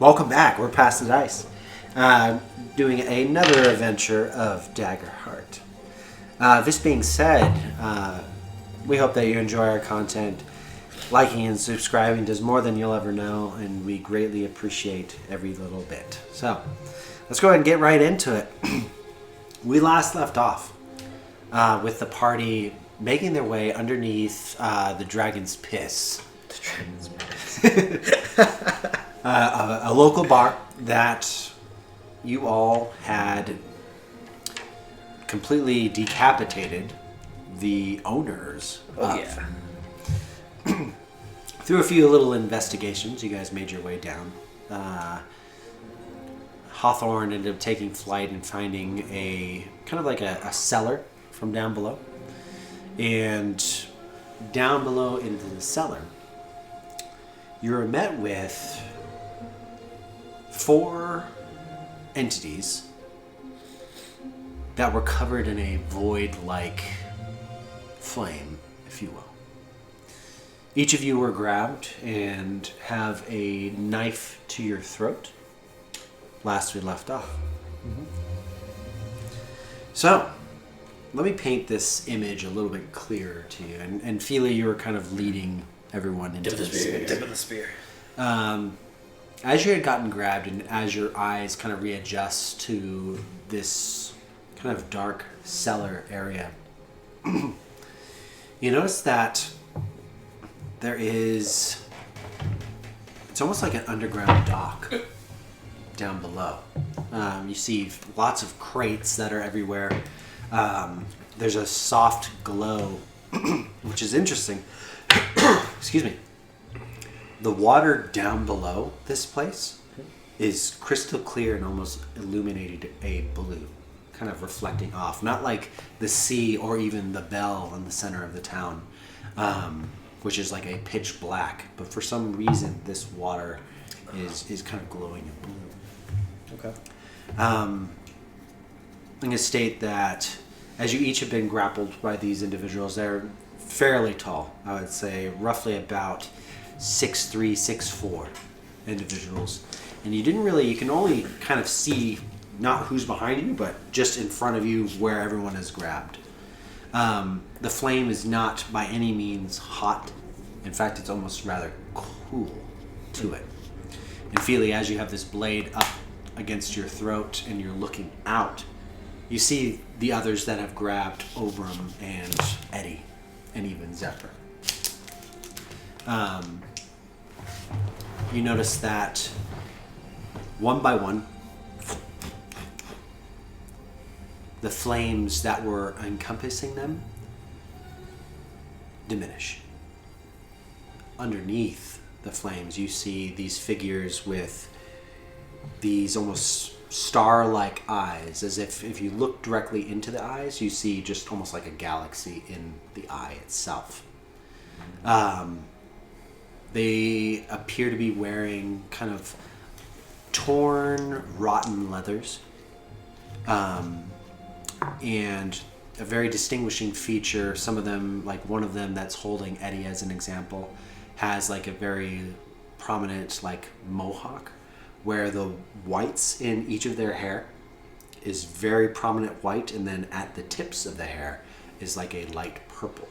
Welcome back. We're past the dice. Doing another adventure of Daggerheart. This being said, we hope that you enjoy our content. Liking and subscribing does more than you'll ever know, and we greatly appreciate every little bit. So, let's go ahead and get right into it. We last left off with the party making their way underneath the Dragon's Piss. A local bar that you all had completely decapitated the owners of. Yeah. Through a few little investigations, you guys made your way down. Hawthorne ended up taking flight and finding a kind of like a cellar from down below. And down below into the cellar, you were met with 4 entities that were covered in a void-like flame, if you will. Each of you were grabbed and have a knife to your throat. Last we left off. Mm-hmm. So, let me paint this image a little bit clearer to you. And Felely, you were kind of leading everyone into the spear. Tip of the spear. As you had gotten grabbed and as your eyes kind of readjust to this kind of dark cellar area, you notice that there is, it's almost like an underground dock down below. You see lots of crates that are everywhere. There's a soft glow, which is interesting. Excuse me. The water down below this place is crystal clear and almost illuminated a blue, kind of reflecting off. Not like the sea or even the bell in the center of the town. Which is like a pitch black, but for some reason this water is kind of glowing in blue. Okay. I'm going to state that as you each have been grappled by these individuals, they're fairly tall. I would say roughly about 6'3", 6'4" individuals. And you can only kind of see not who's behind you, but just in front of you where everyone is grabbed. The flame is not by any means hot. In fact, it's almost rather cool to it. And Felely, as you have this blade up against your throat and you're looking out, you see the others that have grabbed Oram and Eddie and even Zephyr. You notice that one by one, the flames that were encompassing them diminish. Underneath the flames, you see these figures with these almost star-like eyes, as if you look directly into the eyes, you see just almost like a galaxy in the eye itself. They appear to be wearing kind of torn, rotten leathers. And a very distinguishing feature, some of them, like one of them that's holding Eddie as an example, has like a very prominent like mohawk, where the whites in each of their hair is very prominent white, and then at the tips of the hair is like a light purple.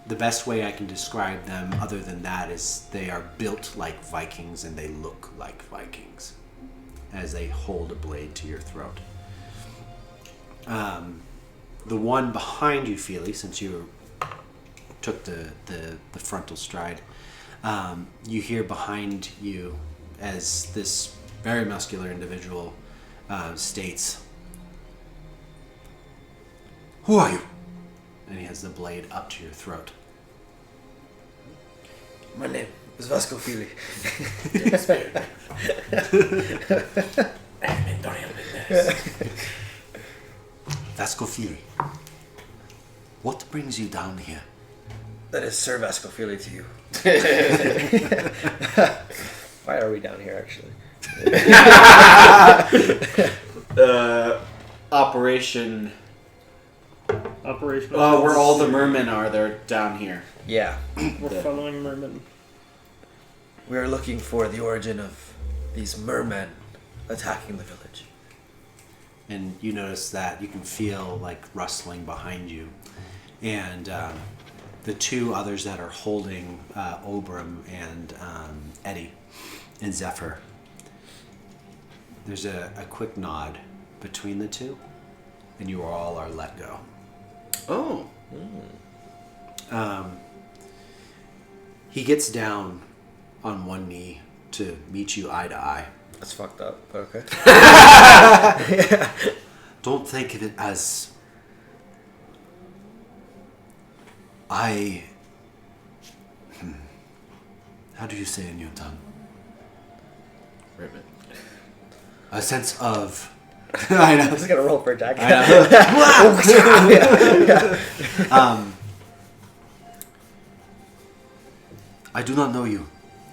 The best way I can describe them other than that is they are built like Vikings and they look like Vikings as they hold a blade to your throat. The one behind you, Felely, since you took the frontal stride, you hear behind you as this very muscular individual states, "Who are you?" And he has the blade up to your throat. My name is Vasco Felely. Vasco Felely, what brings you down here? That is Sir Vasco Felely to you. Why are we down here, actually? Operation. Where all the mermen are, they're down here. Yeah. We're following mermen. We are looking for the origin of these mermen attacking the village. And you notice that you can feel like rustling behind you. And the two others that are holding Oram and Eddie and Zephyr, there's a quick nod between the two, and you all are let go. Oh. He gets down on one knee to meet you eye to eye. That's fucked up, but okay. Don't think of it as how do you say in your tongue? Ribbit. A sense of I know. I was gonna roll for a jack. I do not know you,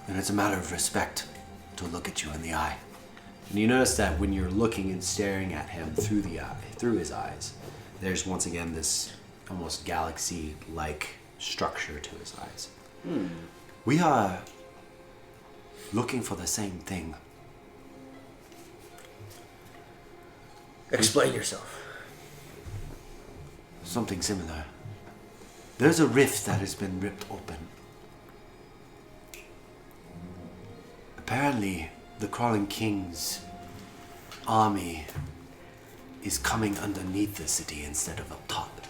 and it's a matter of respect to look at you in the eye. And you notice that when you're looking and staring at him through his eyes, there's once again this almost galaxy-like structure to his eyes. We are looking for the same thing. Explain yourself. Something similar. There's a rift that has been ripped open. Apparently, the Crawling King's army is coming underneath the city instead of up top.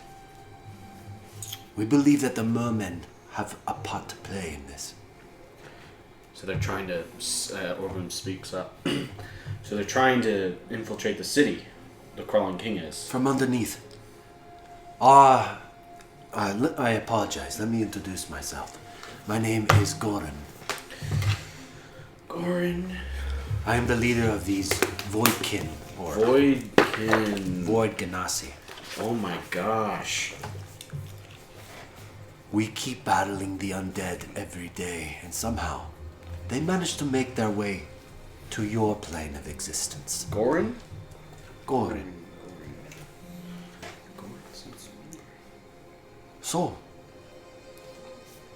We believe that the mermen have a part to play in this. So they're trying to, Oram speaks up. So they're trying to infiltrate the city, the Crawling King is. From underneath. I apologize. Let me introduce myself. My name is Goran. Goran. I am the leader of these Voidkin. Voidkin. Void Genasi. Oh my gosh. We keep battling the undead every day, and somehow they manage to make their way to your plane of existence. Goran? Goran. So,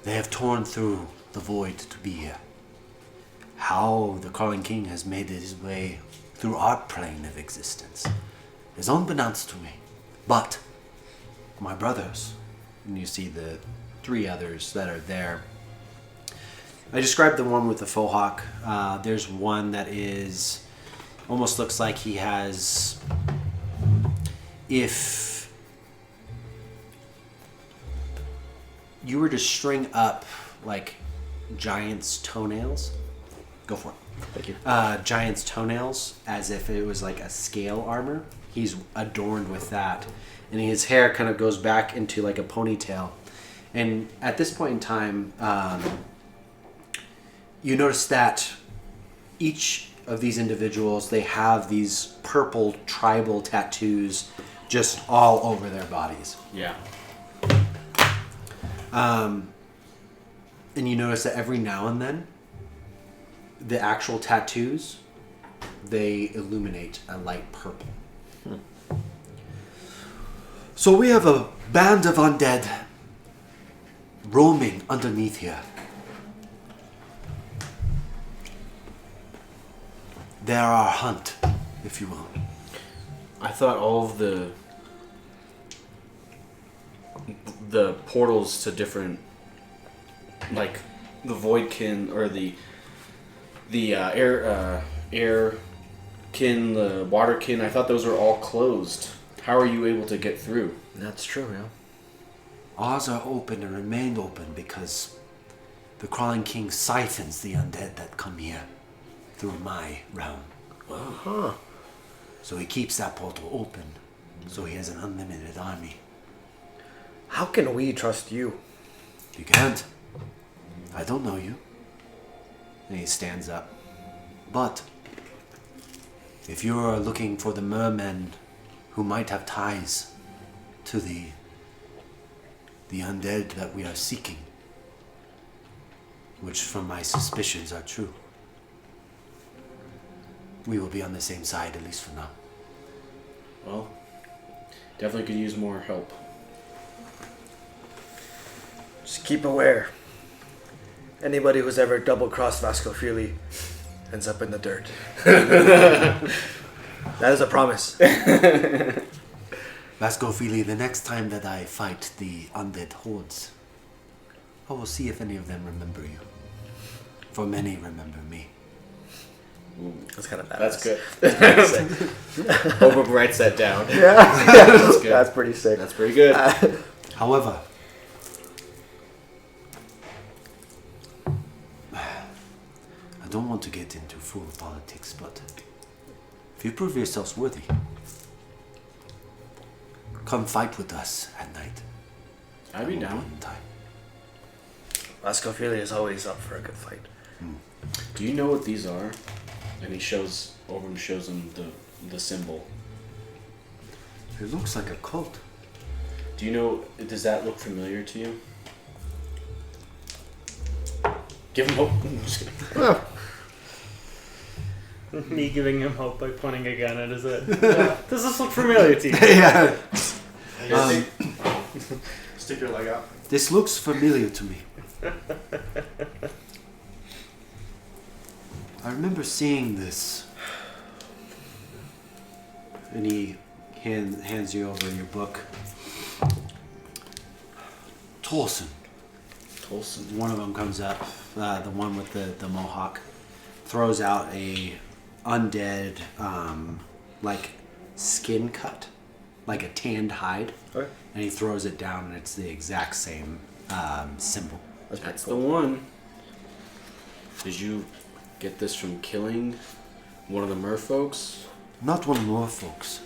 they have torn through the void to be here. How the Crawling King has made his way through our plane of existence is unbeknownst to me. But my brothers, and you see the three others that are there. I described the one with the faux hawk. There's one that is almost looks like he has, if you were to string up like giant's toenails, go for it. Thank you. Giant's toenails, as if it was like a scale armor. He's adorned with that, and his hair kind of goes back into like a ponytail. And at this point in time, you notice that each of these individuals, they have these purple tribal tattoos just all over their bodies. Yeah. And you notice that every now and then, the actual tattoos, they illuminate a light purple. So we have a band of undead roaming underneath here. They're our hunt, if you will. I thought all of the portals to different, like the Voidkin or the airkin, the waterkin. I thought those were all closed. How are you able to get through? That's true, yeah. Ours are open and remain open because the Crawling King siphons the undead that come here through my realm. Uh-huh. So he keeps that portal open, so he has an unlimited army. How can we trust you? You can't. I don't know you. And he stands up. But if you are looking for the mermen who might have ties to the undead that we are seeking, which from my suspicions are true, we will be on the same side, at least for now. Well, definitely could use more help. Just keep aware. Anybody who's ever double-crossed Vasco Felely ends up in the dirt. That is a promise. Vasco Felely, the next time that I fight the undead hordes, I will see if any of them remember you. For many remember me. Ooh, That's kind of badass. that's good. Oram writes that down. Yeah. That's good. That's pretty sick. That's pretty good. However, I don't want to get into full politics, but if you prove yourselves worthy, come fight with us at night. I'd be down. One time. Vasco Felely is always up for a good fight. Do you know what these are? And Oram shows him the symbol. It looks like a cult. Do you know, does that look familiar to you? Give him hope. I'm just kidding. Me giving him hope by pointing again at his head. Does this look familiar to you? Yeah. Stick your leg out. This looks familiar to me. I remember seeing this. And he hands you over your book. Tolson. One of them comes up, the one with the mohawk, throws out a undead, like skin cut, like a tanned hide, Okay. and he throws it down, and it's the exact same symbol. That's the one. Did you get this from killing one of the merfolks? Not one more, folks.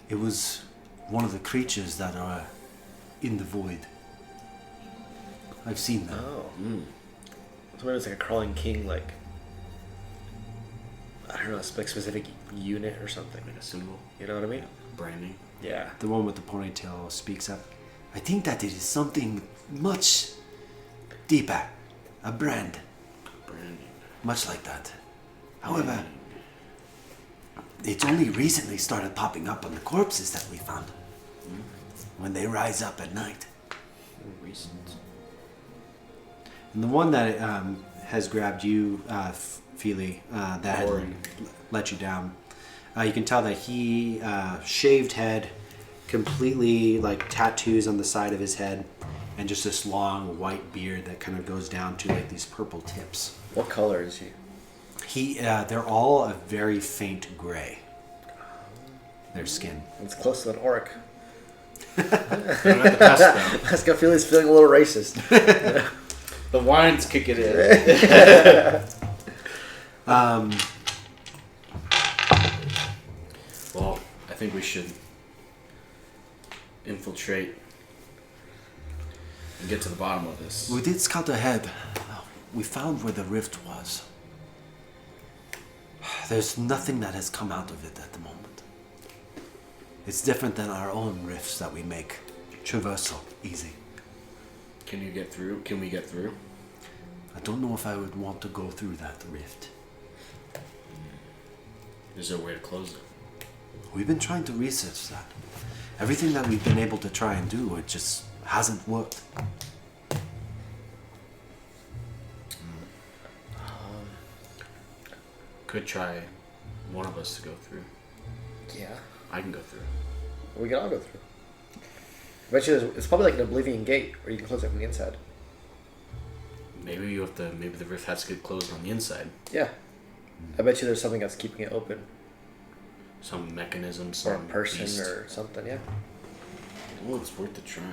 It was one of the creatures that are in the void. I've seen them. Oh. So maybe it's like a crawling king, like, I don't know, it's like a specific unit or something. Like a symbol? You know what I mean? Branding? Yeah. The one with the ponytail speaks up. I think that it is something much deeper. A brand. Branding. Much like that. However, it's only recently started popping up on the corpses that we found. When they rise up at night. Recent. And the one that has grabbed you, Felely, that had Goran. let you down, you can tell that he, shaved head, completely like tattoos on the side of his head, and just this long white beard that kind of goes down to like these purple tips. What color is he? They're all a very faint gray. Their skin. It's close to an orc. Don't have to pass it down. Vasco Feley's feeling a little racist. The wine's kicking in. Well, I think we should infiltrate and get to the bottom of this. We did scout ahead. We found where the rift was. There's nothing that has come out of it at the moment. It's different than our own rifts that we make. Traversal, easy. Can you get through? Can we get through? I don't know if I would want to go through that rift. Is there a way to close it? We've been trying to research that. Everything that we've been able to try and do, it just hasn't worked. Could try one of us to go through. Yeah. I can go through. We can all go through. I bet you it's probably like an Oblivion gate where you can close it from the inside. Maybe you have to. Maybe the rift has to get closed on the inside. Yeah. I bet you there's something that's keeping it open. Some mechanism, Or some a person beast. or something, yeah. Well, it's worth a try.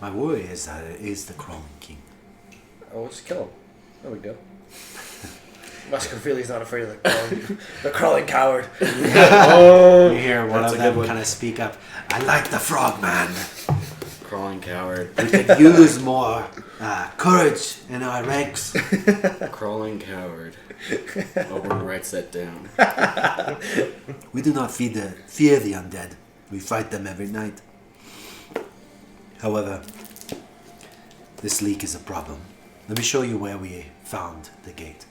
My worry is that it is the Crawling King. Oh, we'll just kill him. No big deal. Vasco Feley's not afraid of the crawling coward. You hear one That's of a good them one. kind of speak up. I like the frogman. Crawling coward. We could use more courage in our ranks. Crawling coward. Oram writes that down. We do not fear the undead. We fight them every night. However, this leak is a problem. Let me show you where we found the gate.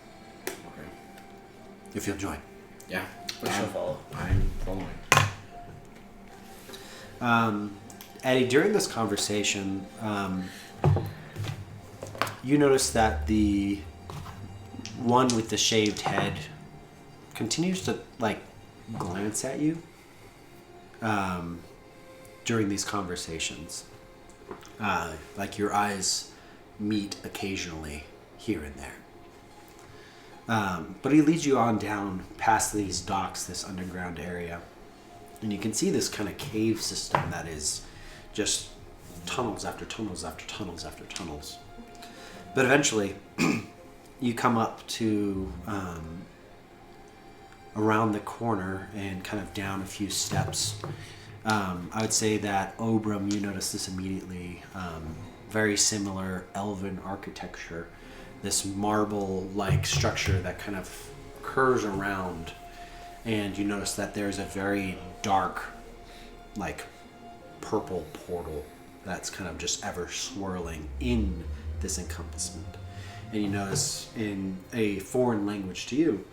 Okay. If you'll join. Yeah. We shall follow. I'm following. Eddie, during this conversation, You notice that the one with the shaved head continues to glance at you during these conversations. Your eyes meet occasionally here and there. But he leads you on down past these docks, this underground area. And you can see this kind of cave system that is just tunnels after tunnels after tunnels after tunnels. But eventually, you come up to around the corner and kind of down a few steps. I would say that Oram, you notice this immediately. Very similar Elven architecture. This marble-like structure that kind of curves around. And you notice that there's a very dark, purple portal that's kind of just ever swirling in this encompassment. And you notice in a foreign language to you,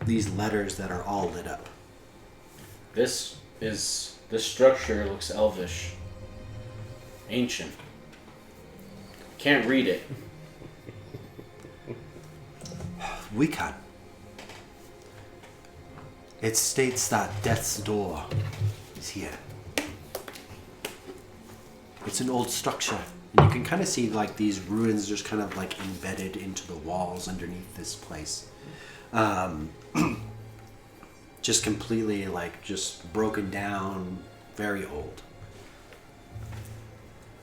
these letters that are all lit up. This structure looks elvish. Ancient. Can't read it. We can. It states that death's door is here. It's an old structure. And you can kind of see these ruins just kind of embedded into the walls underneath this place. Just completely just broken down, very old.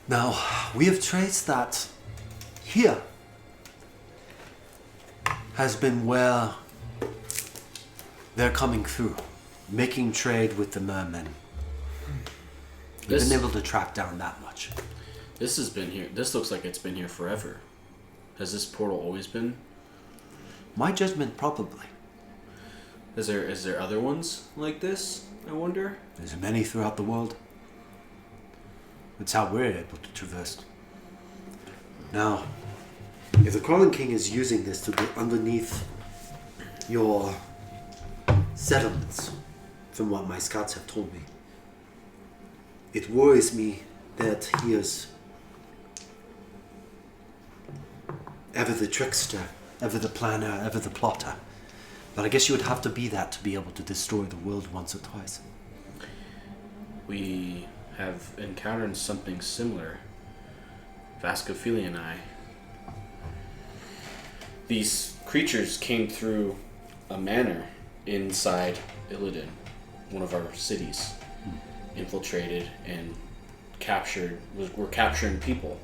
Now, we have traced that here has been where they're coming through, making trade with the mermen. We've been able to track down that much. This has been here. This looks like it's been here forever. Has this portal always been? My judgment, probably. Is there other ones like this, I wonder? There's many throughout the world. That's how we're able to traverse. Now, if the Crawling King is using this to get underneath your settlements, from what my scouts have told me, it worries me that he is ever the trickster, ever the planner, ever the plotter. But I guess you would have to be that to be able to destroy the world once or twice. We have encountered something similar. Felely and I. These creatures came through a manor inside Illidan, one of our cities. Infiltrated and captured. Were capturing people.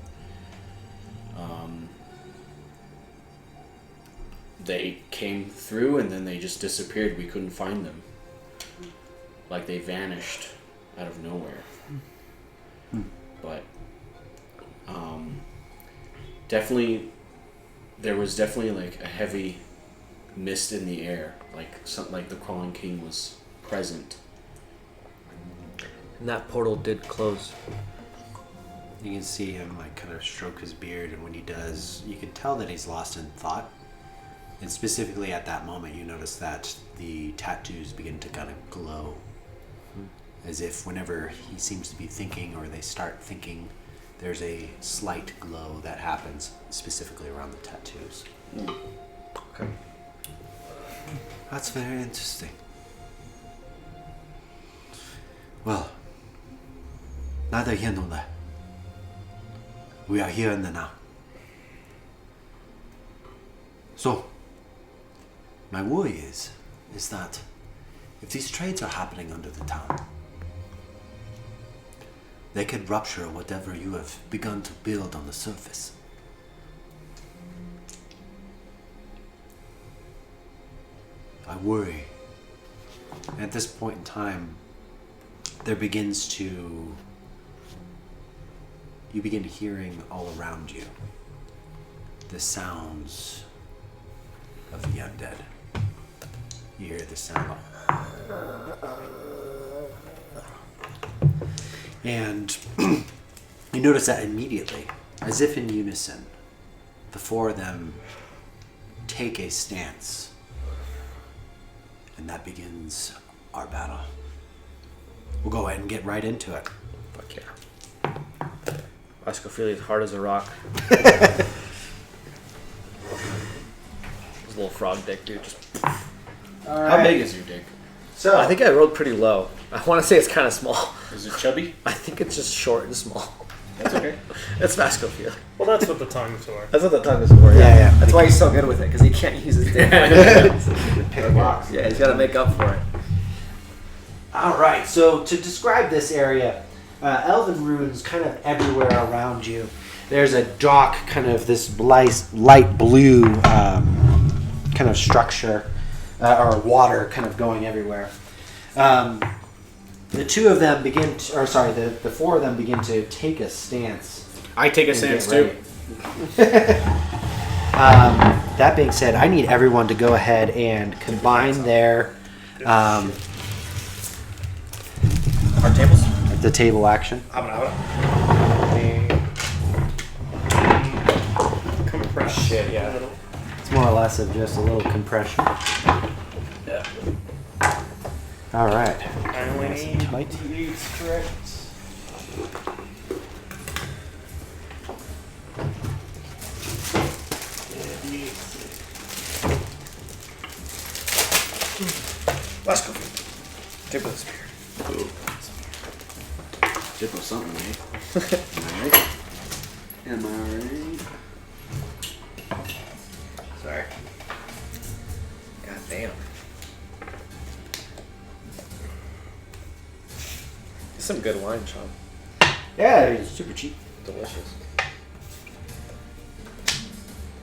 They came through and then they just disappeared. We couldn't find them. They vanished out of nowhere. But definitely, there was definitely a heavy mist in the air, something like the Crawling King was present. And that portal did close. You can see him kind of stroke his beard, and when he does, you can tell that he's lost in thought. And specifically at that moment, you notice that the tattoos begin to kind of glow. As if whenever he seems to be thinking or they start thinking, there's a slight glow that happens specifically around the tattoos. Okay. That's very interesting. Well, neither here nor there. We are here in the now. So, my worry is that if these trades are happening under the town, they could rupture whatever you have begun to build on the surface. I worry. At this point in time, you begin hearing all around you the sounds of the undead. You hear the sound and you notice that immediately, as if in unison, the four of them take a stance. And that begins our battle. We'll go ahead and get right into it. Fuck yeah. Vascophilia is hard as a rock. His little frog dick, dude. Just. How big is your dick? So I think I rolled pretty low. I want to say it's kind of small. Is it chubby? I think it's just short and small. That's okay. That's Vascophilia. Well, that's what the tongues are. That's what the tongue is for. Yeah. That's why he's so good with it, because he can't use his dick. pick a box. Yeah, he's got to make up for it. All right. So to describe this area, elven runes kind of everywhere around you. There's a dock, kind of this light blue kind of structure, or water kind of going everywhere. The two of them begin, the four of them begin to take a stance. I take a and stance get too. ready. That being said, I need everyone to go ahead and combine their Our tables? the table action. Compress. Shit, yeah. It's more or less of just a little compression. Yeah. All right. I only need Tight. D8 strict. Let's go. Tip of the spear. Dip with something, mate. Am I right? Sorry. God damn. It's some good wine, Sean. Yeah, it's super cheap. Delicious.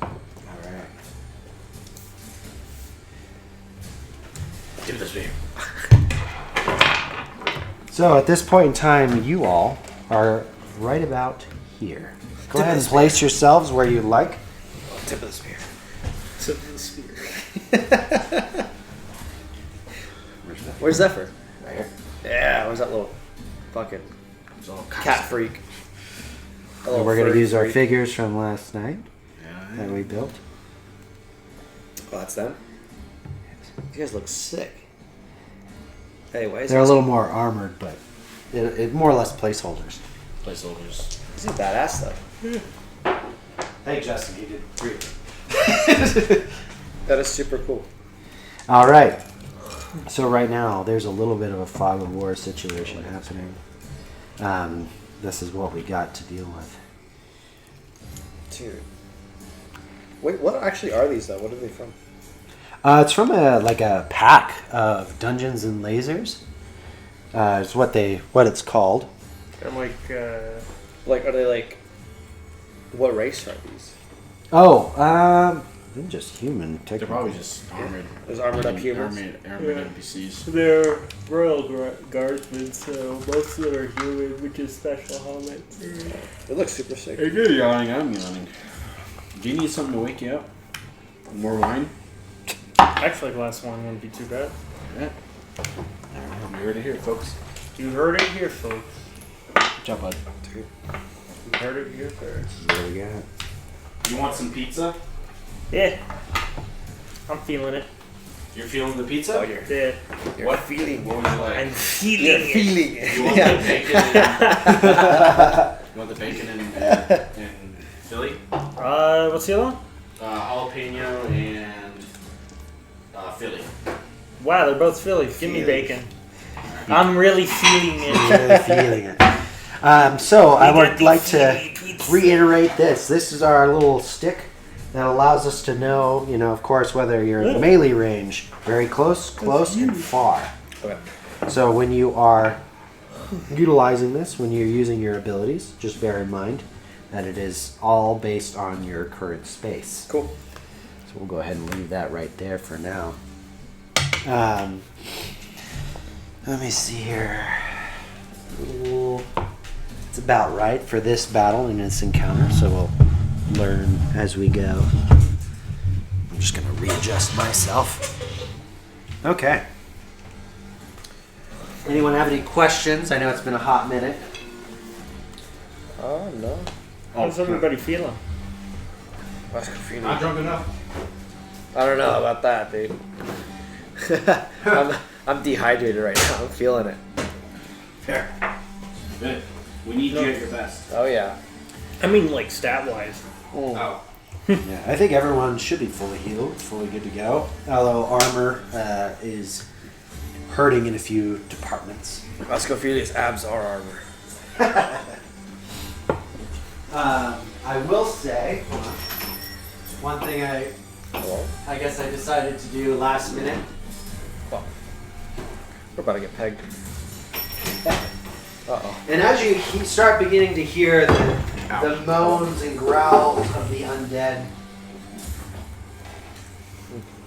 All right. Tip of the spear. So at this point in time, you all are right about here. Go ahead and place yourselves where you like. Tip of the spear. Tip of the spear. Where's Zephyr? Right here. Yeah, where's that little fucking cat freak? So we're going to use our figures from last night Yeah. that we built. Oh, that's them? You guys look sick. Hey, why is They're a little more armored, but it more or less placeholders. Placeholders. He's a badass though. Hey, Justin, you did great. That is super cool. All right. So right now, there's a little bit of a fog of war situation happening. This is what we got to deal with. Dude. Wait, what actually are these though? What are they from? It's from a pack of Dungeons and Lasers. Is what it's called. I'm Like, are they like? What race are these? Oh, they're just human. They're Technically. probably just armored. There's armored up humans. Armored Yeah. NPCs. they're royal guardsmen, so most of them are human, which is special helmets. They look super sick. Hey, you're yawning. I'm yawning. Do you need something to wake you up? More wine? Actually, the last one wouldn't be too bad. Yeah. You heard it here, folks. You heard it here, folks. Good job, bud. Dude. You heard it here first. What we got? You want some pizza? Yeah. I'm feeling it. You're feeling the pizza? Yeah. What feeling? What would you like? I'm feeling it. Feeling it. You want the bacon? And, you want the bacon and Philly? What's the other one? Jalapeno and Philly. Wow, they're both Philly. Give me bacon. I'm really feeling it. Really feeling it. So I would like to reiterate this. This is our little stick that allows us to know, of course, whether you're in melee range, very close, and far. Okay. So when you are utilizing this, when you're using your abilities, just bear in mind that it is all based on your current space. Cool. So we'll go ahead and leave that right there for now. Let me see here. Ooh, it's about right for this battle and this encounter, so we'll learn as we go. I'm just going to readjust myself. Okay. Anyone have any questions? I know it's been a hot minute. Oh no. How's everybody feeling? Not drunk enough. I don't know about that, dude. I'm dehydrated right now. I'm feeling it. Fair. Good. We need you at your best. Oh yeah. I mean, like, stat-wise. Oh. Yeah, I think everyone should be fully healed, fully good to go. Although armor is hurting in a few departments. Vascophilia's abs are armor. I will say one thing I guess I decided to do last minute. Well, we're about to get pegged. Uh-oh. And as you start beginning to hear the moans and growls of the undead,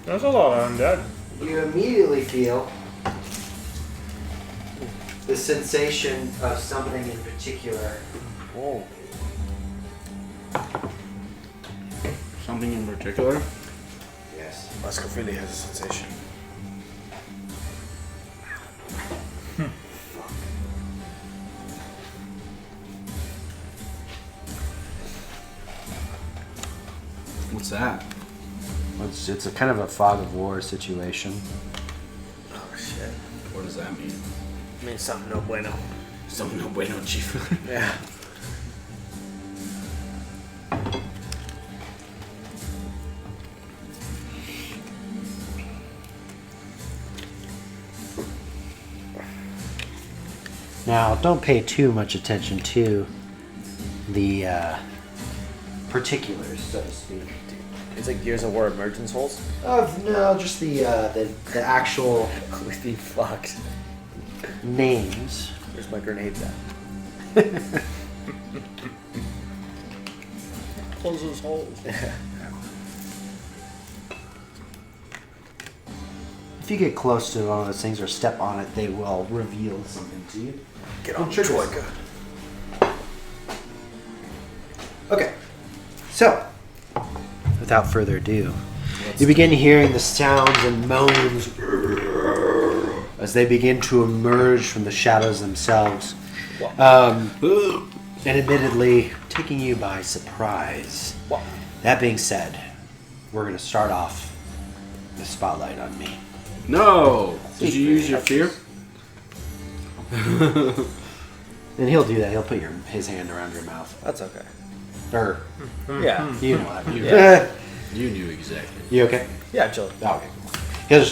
There's a lot of undead. you immediately feel the sensation of something in particular. Whoa. Something in particular? Yes. Vascophilia has a sensation. What's that? It's a kind of a fog of war situation. Oh shit. What does that mean? I mean something no bueno. Something no bueno, Chief. Yeah. Now, don't pay too much attention to the particulars, so to speak. It's like Gears of War emergence holes. No, just the actual We'd be fucked. names. Where's my grenades at? Close those holes. If you get close to one of those things or step on it, they will reveal something to you. Get on Troika. Okay, so without further ado, you begin hearing the sounds and moans as they begin to emerge from the shadows themselves. And admittedly, taking you by surprise. That being said, we're going to start off the spotlight on me. No! Did you use your fear? And he'll do that. He'll put his hand around your mouth. That's okay. Or, Yeah. you know what I mean. Yeah. You knew exactly. You okay? Yeah, chill. Oh, okay.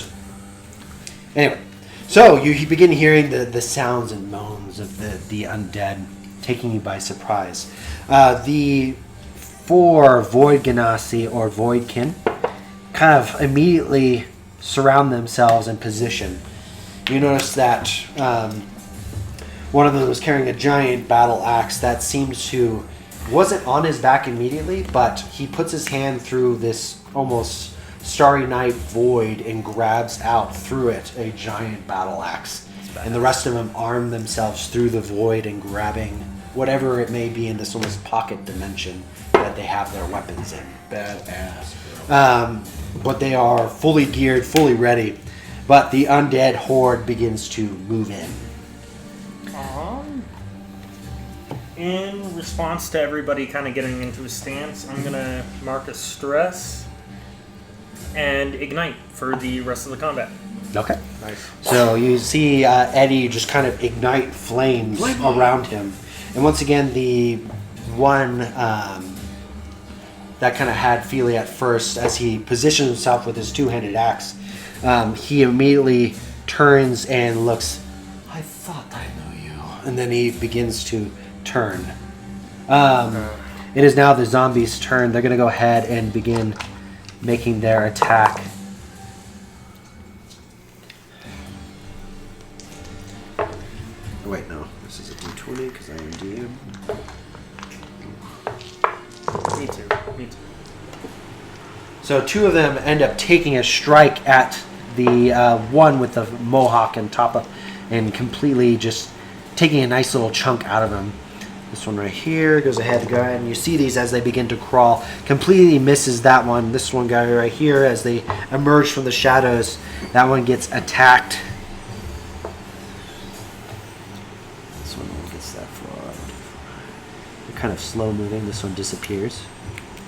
Anyway, so you begin hearing the sounds and moans of the undead, taking you by surprise. The 4 Void Genasi or Voidkin kind of immediately surround themselves in position. You notice that one of them was carrying a giant battle axe that seems to wasn't on his back immediately, but he puts his hand through this almost starry night void and grabs out through it a giant battle axe. And the rest of them arm themselves through the void and grabbing whatever it may be in this almost pocket dimension that they have their weapons in. Badass, bro. But they are fully geared, fully ready. But the undead horde begins to move in. In response to everybody kind of getting into a stance, I'm going to mark a stress and ignite for the rest of the combat. Okay. Nice. So you see Eddie just kind of ignite flames around him. And once again, the one that kind of had Felely at first, as he positions himself with his two-handed axe, he immediately turns and looks, I thought I knew you. And then he begins to turn. It is now the zombies' turn. They're going to go ahead and begin making their attack. Wait, no. This is a D20 because I am DM. Me too. So 2 of them end up taking a strike at the one with the mohawk and top of, and completely just taking a nice little chunk out of him. This one right here goes ahead, and you see these as they begin to crawl. Completely misses that one. This one guy right here, as they emerge from the shadows, that one gets attacked. This one gets that far. They're kind of slow moving. This one disappears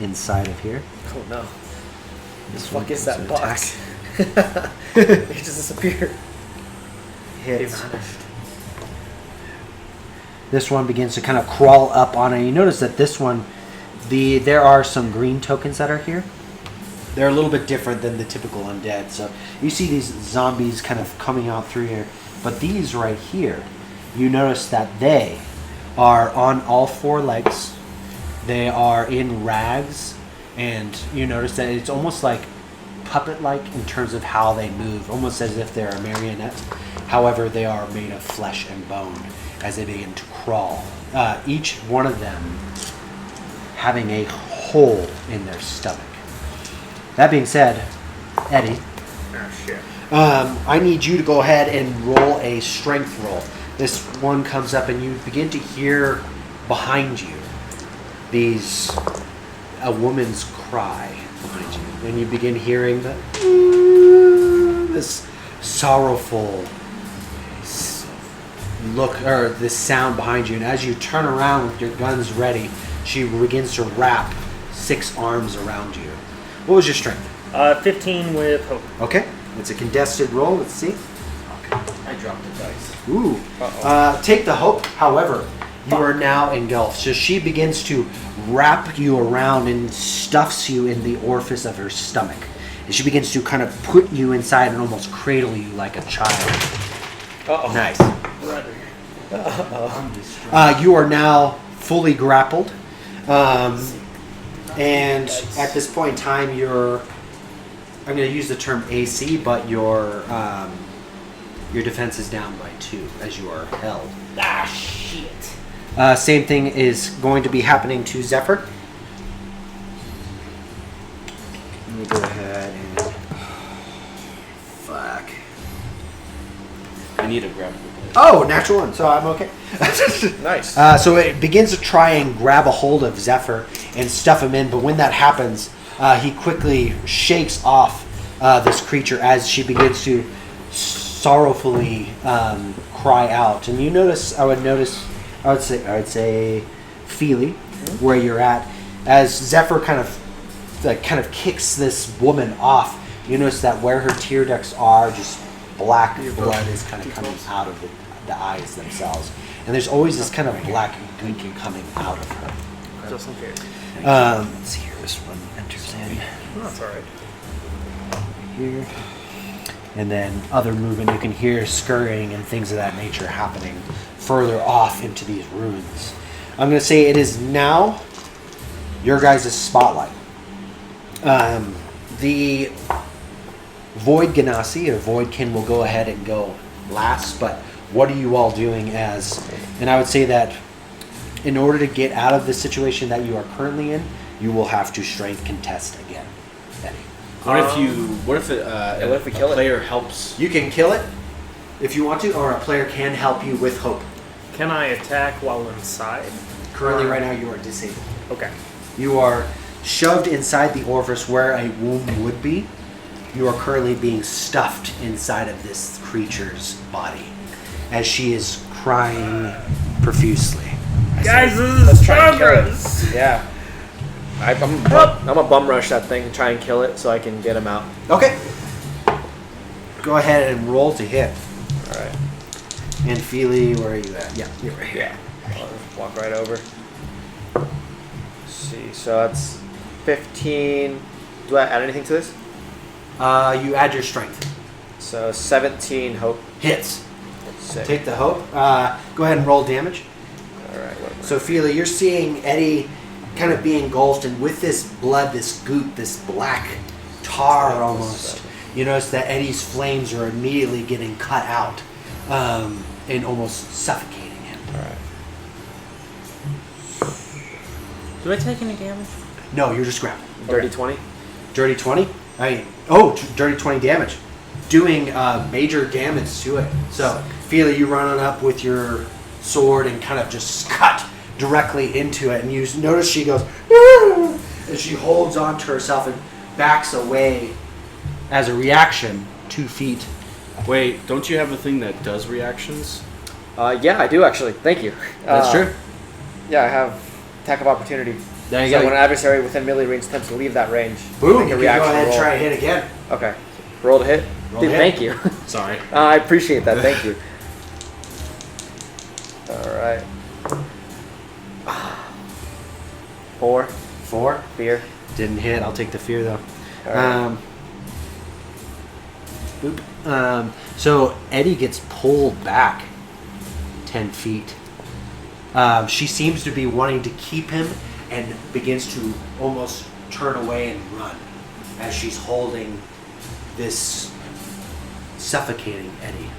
inside of here. Oh no. This What one is goes that to box? attack. It just disappeared. Hits. This one begins to kind of crawl up on it. You notice that this one, there are some green tokens that are here. They're a little bit different than the typical undead. So you see these zombies kind of coming out through here. But these right here, you notice that they are on all four legs. They are in rags. And you notice that it's almost like puppet-like in terms of how they move. Almost as if they're a marionette. However, they are made of flesh and bone as they begin to crawl. Each one of them having a hole in their stomach. That being said, Eddie, Oh, shit. I need you to go ahead and roll a strength roll. This one comes up and you begin to hear behind you a woman's cry behind you. And you begin hearing this sorrowful look, or this sound behind you. And as you turn around with your guns ready, she begins to wrap 6 arms around you. What was your strength? 15 with hope. Okay, it's a contested roll. Let's see. I dropped the dice. Ooh. Take the hope. However, you are now engulfed. So she begins to wrap you around and stuffs you in the orifice of her stomach. And she begins to kind of put you inside and almost cradle you like a child. Uh-oh. Nice. You are now fully grappled. And at this point in time, I'm going to use the term AC, but your defense is down by 2 as you are held. Ah, shit. Same thing is going to be happening to Zephyr. Let me go ahead and... Fuck. I need a grab. Oh, natural 1, so I'm okay. Nice. So it begins to try and grab a hold of Zephyr and stuff him in, but when that happens, he quickly shakes off this creature as she begins to sorrowfully cry out. And you notice, I would say, Felely, where you're at, as Zephyr kind of kicks this woman off. You notice that where her tear ducts are, just black blood is kind of coming out of the eyes themselves, and there's always this kind of black gook coming out of her. Just in case. Let's see here. This one enters in That's alright. here, and then other movement. You can hear scurrying and things of that nature happening further off into these ruins. I'm going to say it is now your guys' spotlight. The Void Genasi or Voidkin will go ahead and go last, but what are you all doing and I would say that in order to get out of the situation that you are currently in, you will have to strength contest again, Eddie. What if we kill it? Player helps? You can kill it if you want to, or a player can help you with hope. Can I attack while inside? Currently, right now, you are disabled. Okay. You are shoved inside the orifice where a womb would be. You are currently being stuffed inside of this creature's body as she is crying profusely. Guys, Let's this is try and kill it. progress. Yeah. I'm a bum rush that thing and try and kill it so I can get him out. Okay. Go ahead and roll to hit. Alright. And Felely, where are you at? Yeah, you're right here. Yeah. I'll just walk right over. Let's see. So that's 15. Do I add anything to this? You add your strength. So 17 hope. Hits. Sick. Take the hope. Go ahead and roll damage. Alright. So Felely, you're seeing Eddie kind of be engulfed, and with this blood, this goop, this black tar almost, you notice that Eddie's flames are immediately getting cut out and almost suffocating him. Alright. Do I take any damage? No, you're just grappled. Dirty 20? Dirty 20? Dirty 20 damage. Doing major damage to it. So, Felely, you run on up with your sword and kind of just cut directly into it. And you notice she goes, "Woo!" and she holds on to herself and backs away as a reaction 2 feet. Wait, don't you have a thing that does reactions? Yeah, I do actually. Thank you. That's true. Yeah, I have attack of opportunity. There you So go. when an adversary within melee range attempts to leave that range, Boom, make you a can go reaction ahead and roll. try and hit again. Okay. Roll to hit. Roll Dude, to thank hit. you. Sorry. I appreciate that. Thank you. All right. Four. 4. Fear. Didn't hit. I'll take the fear though. Alright. So Eddie gets pulled back 10 feet. She seems to be wanting to keep him and begins to almost turn away and run as she's holding this suffocating Eddie.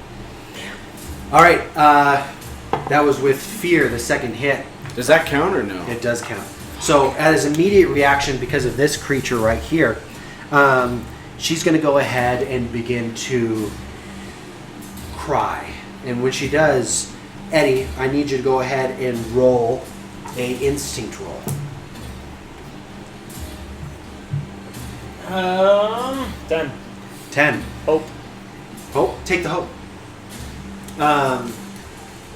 All right, that was with fear, the second hit. Does that count or no? It does count. So as immediate reaction because of this creature right here, she's going to go ahead and begin to cry. And when she does, Eddie, I need you to go ahead and roll a instinct roll. 10. 10. Hope. Hope. Take the hope.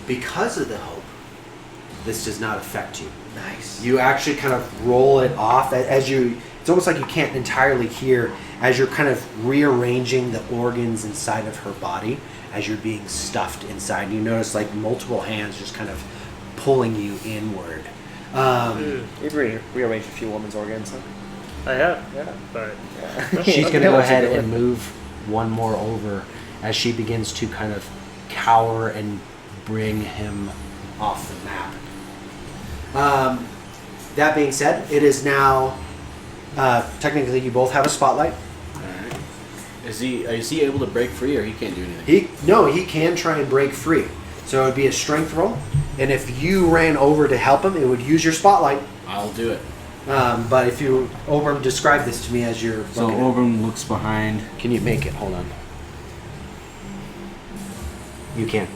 Because of the hope, this does not affect you. Nice. You actually kind of roll it off as you. It's almost like you can't entirely hear as you're kind of rearranging the organs inside of her body as you're being stuffed inside. You notice like multiple hands just kind of pulling you inward. You've rearranged a few women's organs, huh? I have. Yeah. But Yeah. She's going to Yeah, go what you ahead doing? and move one more over as she begins to kind of cower and bring him off the map. That being said, it is now technically you both have a spotlight. Alright. Is he able to break free or he can't do anything? He can try and break free. So it would be a strength roll, and if you ran over to help him, it would use your spotlight. I'll do it. But if you Oram, describe this to me as you're. So looking at it. Oram looks behind. Can you make it? Hold on. You can.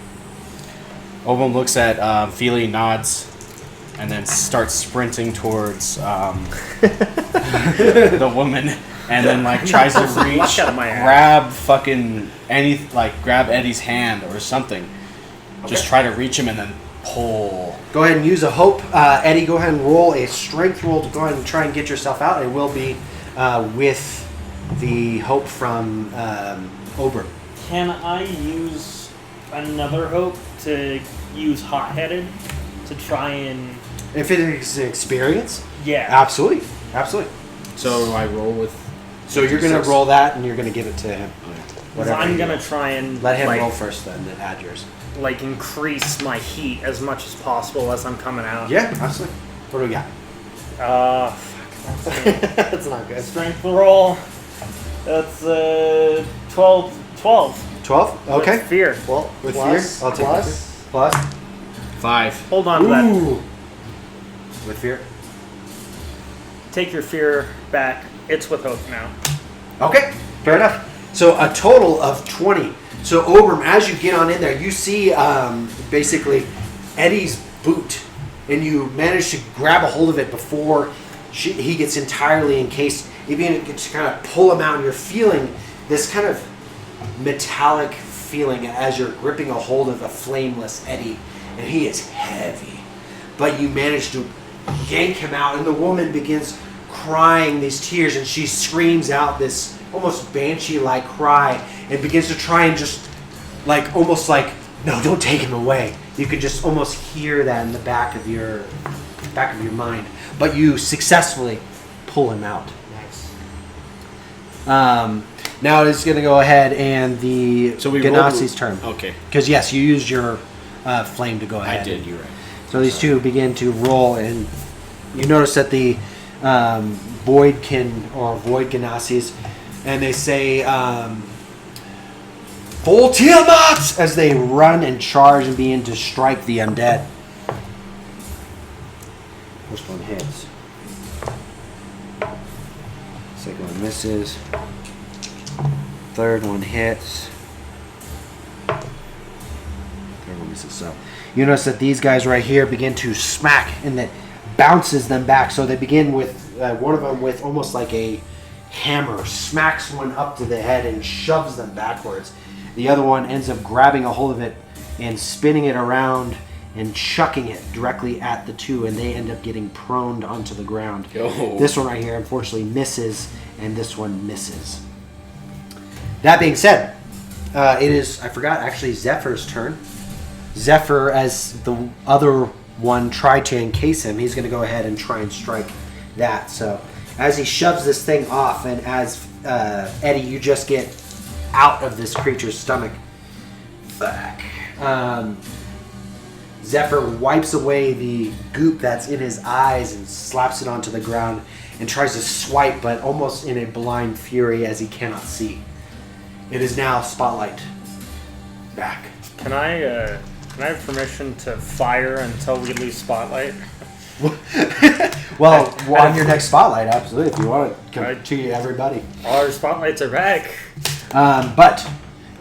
Oram looks at Felely, nods, and then starts sprinting towards the woman, and then like tries to Luck reach, out of my ass. grab fucking grab Eddie's hand or something. Just try to reach him and then pull. Go ahead and use a hope. Eddie, go ahead and roll a strength roll to go ahead and try and get yourself out. It will be with the hope from Ober. can I use another hope to use hot-headed to try and... If it is an experience, Yeah. absolutely. Absolutely. So I roll with. So you're going to 56? roll that and you're going to give it to him. Whatever I'm you going to want. try and... Let him like, roll first then, then add yours. like increase my heat as much as possible as I'm coming out. Yeah, absolutely. What do we got? That's not good. Strength roll. That's 12. 12? Okay. With fear. Well, With plus, fear? I'll take plus. it. Plus? 5. Hold on to that. Ooh. With fear? Take your fear back. It's with hope now. Okay, fair enough. So a total of 20. So Oram, as you get on in there, you see basically Eddie's boot, and you manage to grab a hold of it before he gets entirely encased. You begin to kind of pull him out, and you're feeling this kind of metallic feeling as you're gripping a hold of a flameless Eddie, and he is heavy. But you manage to yank him out, and the woman begins crying these tears, and she screams out this almost banshee-like cry and begins to try and just almost like, no, don't take him away. You can just almost hear that in the back of your mind, but you successfully pull him out. Nice. Now it's going to go ahead and the So we Genasi's turn. Okay. Because yes, you used your flame to go ahead. I did, you're right. So these two begin to roll, and you notice that the Voidkin or Void Genasis, and they say full Tiamat as they run and charge and begin to strike the undead. First one hits. Second one misses. Third one hits. Third one misses. So you notice that these guys right here begin to smack, and that bounces them back. So they begin with one of them with almost like a hammer, smacks one up to the head and shoves them backwards. The other one ends up grabbing a hold of it and spinning it around and chucking it directly at the two, and they end up getting proned onto the ground. Yo. This one right here unfortunately misses, and this one misses. That being said, it is, I forgot, actually Zephyr's turn. Zephyr, as the other one tried to encase him. He's going to go ahead and try and strike that. So as he shoves this thing off, and as Eddie, you just get out of this creature's stomach. Fuck. Zephyr wipes away the goop that's in his eyes and slaps it onto the ground and tries to swipe, but almost in a blind fury as he cannot see. It is now Spotlight back. Can I have permission to fire until we lose Spotlight? Well, on your next Spotlight, absolutely. If you want to come to everybody. All our Spotlights are back. But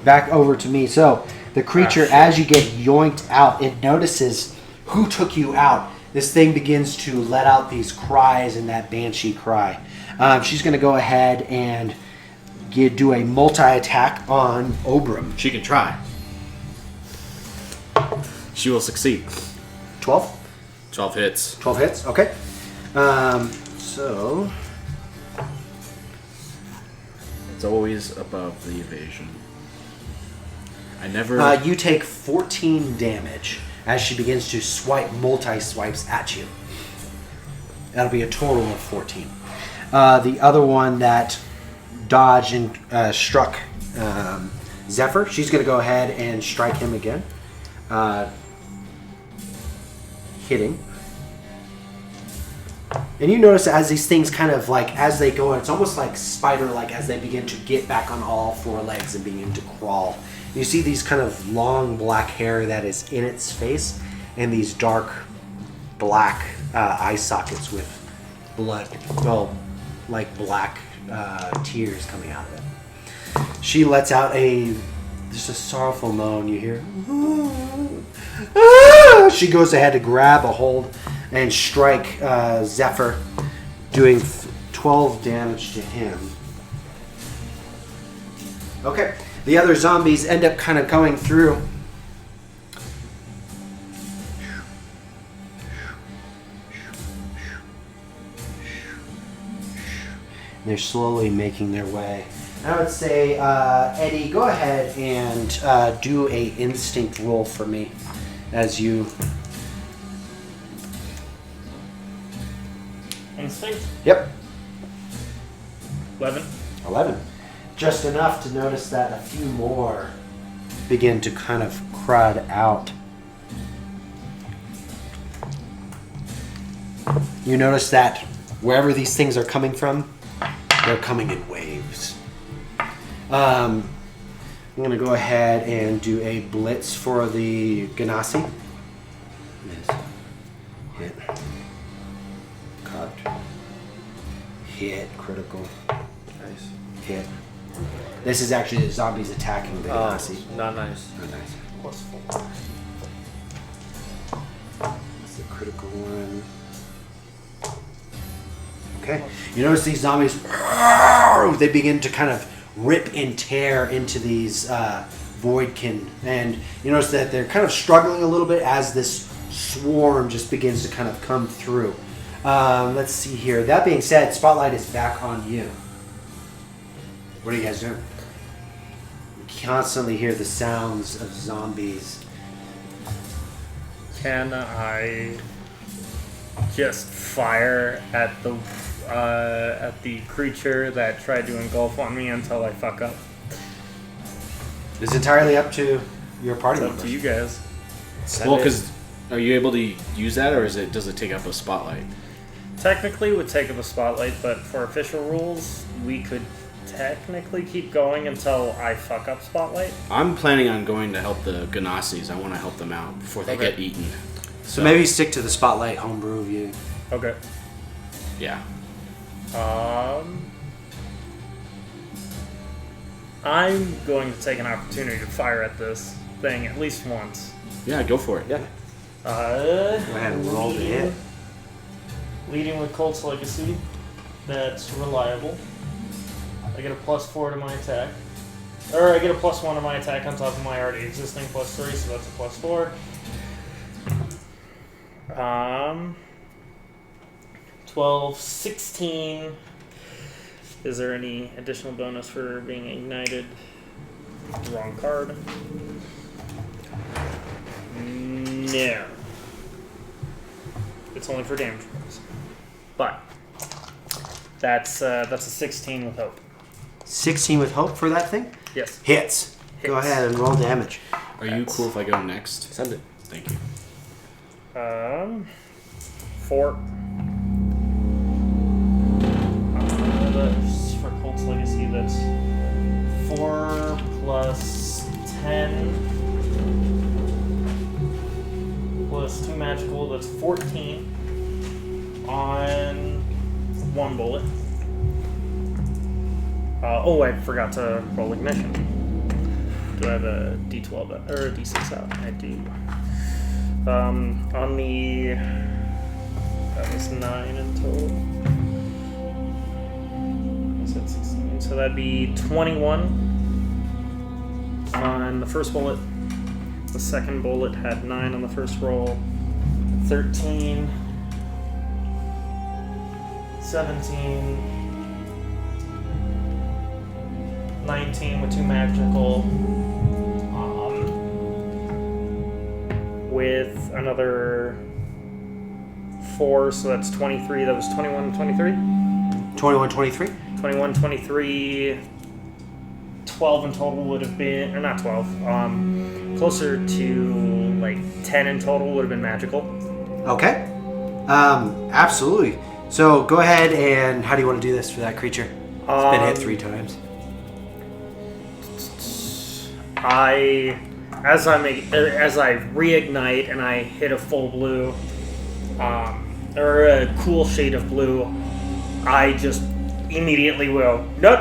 back over to me. So the creature, as you get yoinked out, it notices who took you out. This thing begins to let out these cries and that banshee cry. She's going to go ahead and do a multi-attack on Oram. She can try. She will succeed. 12? 12 hits. 12 hits, okay. So... It's always above the evasion. I never... you take 14 damage as she begins to swipe multi-swipes at you. That'll be a total of 14. The other one that dodged and struck Zephyr, she's going to go ahead and strike him again. Hitting. And you notice as these things kind of like, as they go, it's almost like spider-like as they begin to get back on all four legs and begin to crawl. You see these kind of long black hair that is in its face and these dark black eye sockets with blood, well, like black tears coming out of it. She lets out just a sorrowful moan. You hear. She goes ahead to grab a hold and strike Zephyr, doing 12 damage to him. Okay, the other zombies end up kind of going through. They're slowly making their way. I would say, Eddie, go ahead and do a instinct roll for me as you... Instinct? Yep. 11. 11. Just enough to notice that a few more begin to kind of crowd out. You notice that wherever these things are coming from, they're coming in waves. I'm going to go ahead and do a blitz for the Genasi. Hit. Cut. Hit. Critical. Nice. Hit. This is actually the zombies attacking the Genasi. Not nice. Not nice. Plus 4. That's the critical one. Okay. You notice these zombies, they begin to kind of rip and tear into these Voidkin. And you notice that they're kind of struggling a little bit as this swarm just begins to kind of come through. Let's see here. That being said, Spotlight is back on you. What are you guys doing? You constantly hear the sounds of zombies. Can I just fire at the creature that tried to engulf on me until I fuck up? It's entirely up to your party It's up members. to you guys. Well, because are you able to use that, or does it take up a spotlight? Technically, it would take up a spotlight, but for official rules, we could technically keep going until I fuck up spotlight. I'm planning on going to help the Genasis. I want to help them out before they get eaten. So maybe stick to the Spotlight homebrew view. Okay. Yeah. I'm going to take an opportunity to fire at this thing at least once. Yeah, go for it. Yeah. Go ahead and roll the hit. Leading with Colt's Legacy. That's reliable. I get a +4 to my attack. Or I get a +1 to my attack on top of my already existing +3, so that's a +4. 12, 16. Is there any additional bonus for being ignited? Wrong card. No. It's only for damage rolls. But that's a 16 with hope. 16 with hope for that thing? Yes. Hits. Go ahead and roll damage. Are you cool if I go next? Send it. Thank you. 4. That's for Cult's Legacy. That's 4 plus 10 plus 2 magical. That's 14 on 1 bullet. I forgot to roll ignition. Do I have a D12 or a D6 out? I do. On the that was 9 in total. I said 16, so that'd be 21 on the first bullet. The second bullet had 9 on the first roll. 13, 17, 19 with 2 magical. With another 4, so that's 23. That was 21 and 23? 21, 23? 21, 23, 12 in total would have been, or not 12, closer to like 10 in total would have been magical. Okay. Absolutely. So go ahead and how do you want to do this for that creature? It's been hit 3 times. As I reignite and I hit a full blue, or a cool shade of blue, I just immediately will no,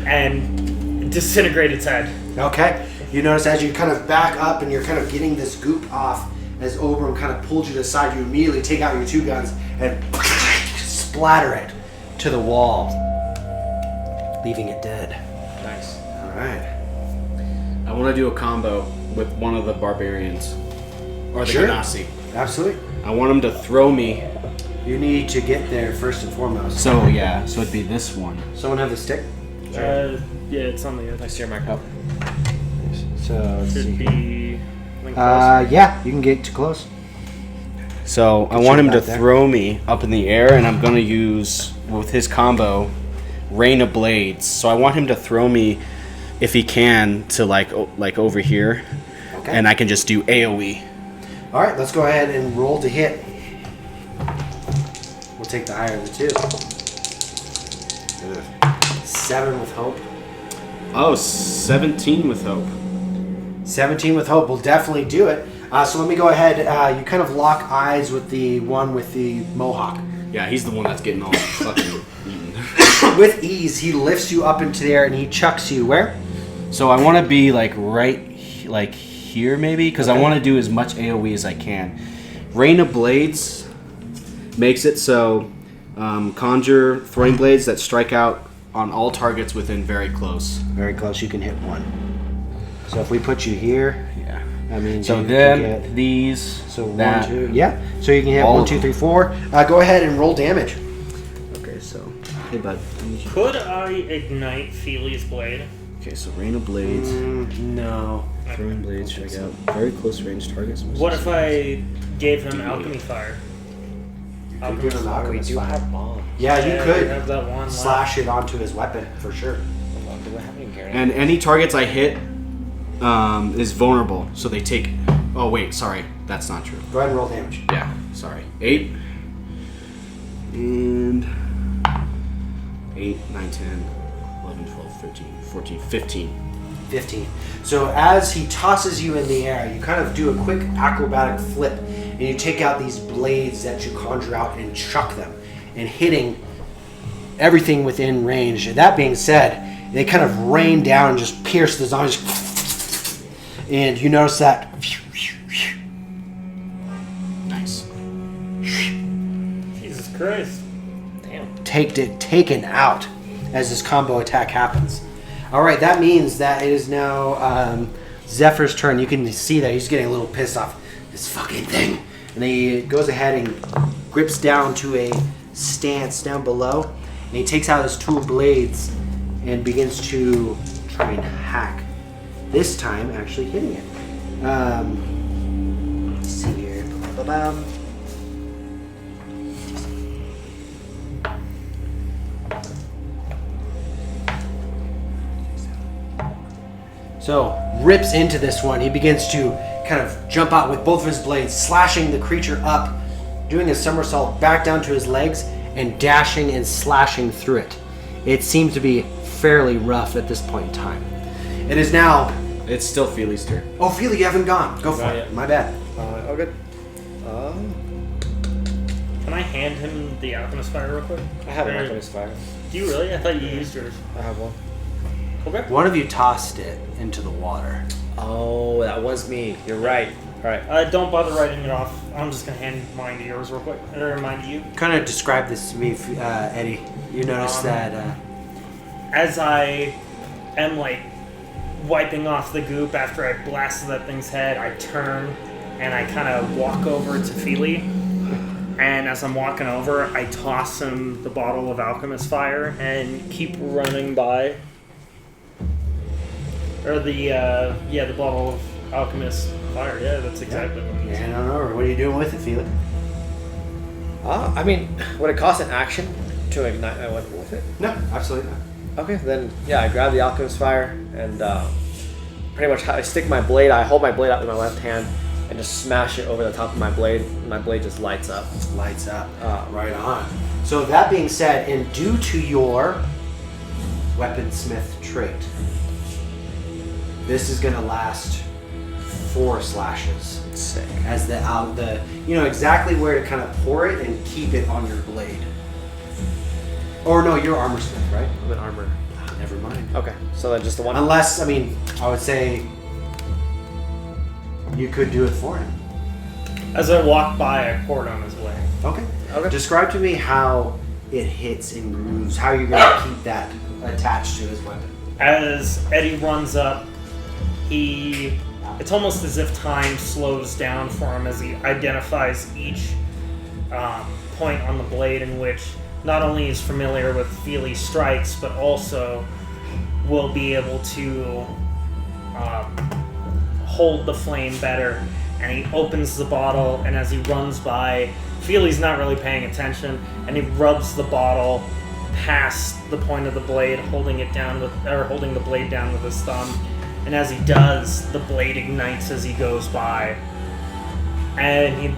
and disintegrate its head. Okay. You notice as you kind of back up and you're kind of getting this goop off, as Oram kind of pulled you to the side, you immediately take out your 2 guns and splatter it to the wall, leaving it dead. Nice. All right. I want to do a combo with one of the barbarians. Or the Sure. Genasi. Absolutely. I want him to throw me. You need to get there first and foremost. So yeah, so it'd be this one. Someone have the stick? Yeah, it's on the other. I steer my cup. So let's see. Should be linked Yeah, you can get too close. So I Get want you him to back there. throw me up in the air, and I'm gonna use with his combo, Rain of Blades. So I want him to throw me, if he can, to like over here, Okay. and I can just do AOE. All right, let's go ahead and roll to hit. We'll take the higher of the 2. 7 with hope. Oh, 17 with hope. 17 with hope will definitely do it. So let me go ahead. You kind of lock eyes with the one with the mohawk. Yeah, he's the one that's getting all fucking eaten. With ease, he lifts you up into the air and he chucks you where? So I want to be like like here maybe, because I want to do as much AOE as I can. Rain of Blades makes it so conjure throwing blades that strike out on all targets within very close. Very close. You can hit 1. So if we put you here, Yeah. that means So you then can get, these. so 1, that, 2. Yeah. So you can hit all 1, of 2, them. 3, 4. Go ahead and roll damage. Okay, so hey bud. Could I ignite Felely's blade? Okay, so Rain of Blades. No. Throwing blades strike out very close range targets. What if I gave him alchemy fire? Could give him We Alchemist do fire. have bombs. Yeah, you I could have that one slash it onto his weapon for sure. Do we have any guarantee? And any targets I hit is vulnerable, so they take. Oh wait, sorry, that's not true. Go ahead and roll damage. Yeah, sorry. 8 and 8, 9, 10, 11, 12, 13, 14, 15. 15. So as he tosses you in the air, you kind of do a quick acrobatic flip and you take out these blades that you conjure out and chuck them and hitting everything within range. That being said, they kind of rain down and just pierce the zombies. And you notice that Nice. Jesus Christ. Damn. taken out as this combo attack happens. All right, that means that it is now Zephyr's turn. You can see that he's getting a little pissed off. This fucking thing. And he goes ahead and grips down to a stance down below. And he takes out his 2 blades and begins to try and hack. This time, actually hitting it. Let's see here. Ba-ba-bam. So rips into this one. He begins to kind of jump out with both of his blades, slashing the creature up, doing a somersault back down to his legs, and dashing and slashing through it. It seems to be fairly rough at this point in time. It is now... It's still Felely's turn. Oh, Felely, you haven't gone. Go for Not it. yet. My bad. Oh, good. Can I hand him the Alchemist Fire real quick? I have an Or- Alchemist Fire. Do you really? I thought you used yours. I have one. Okay. One of you tossed it into the water. Oh, that was me. You're right. All right. Don't bother writing it off. I'm just gonna hand mine to yours real quick. Or mine to you. Kind of describe this to me, Eddie. You notice that... As I am like wiping off the goop after I blasted that thing's head, I turn and I kind of walk over to Felely. And as I'm walking over, I toss him the bottle of Alchemist Fire and keep running by. Or the bottle of Alchemist Fire. Yeah, that's exactly what it is. I don't know. What are you doing with it, Felix? I mean, would it cost an action to ignite my weapon with it? No, absolutely not. Okay, then yeah, I grab the Alchemist Fire and pretty much I stick my blade. I hold my blade out with my left hand and just smash it over the top of my blade. And my blade just lights up. Lights up. Right on. So that being said, and due to your weaponsmith trait, this is going to last 4 slashes. Sick. As the you know exactly where to kind of pour it and keep it on your blade. Or no, you're armor smith, right? I'm in armor. Never mind. Okay, so then just the one. Unless, I mean, I would say you could do it for him. As I walk by, I pour it on his way. Okay. Okay. Describe to me how it hits and grooves. How you're going to keep that attached to his weapon. As Eddie runs up, it's almost as if time slows down for him as he identifies each point on the blade in which not only is familiar with Felely's strikes, but also will be able to hold the flame better. And he opens the bottle, and as he runs by, Felely's not really paying attention, and he rubs the bottle past the point of the blade, holding the blade down with his thumb. And as he does, the blade ignites as he goes by. And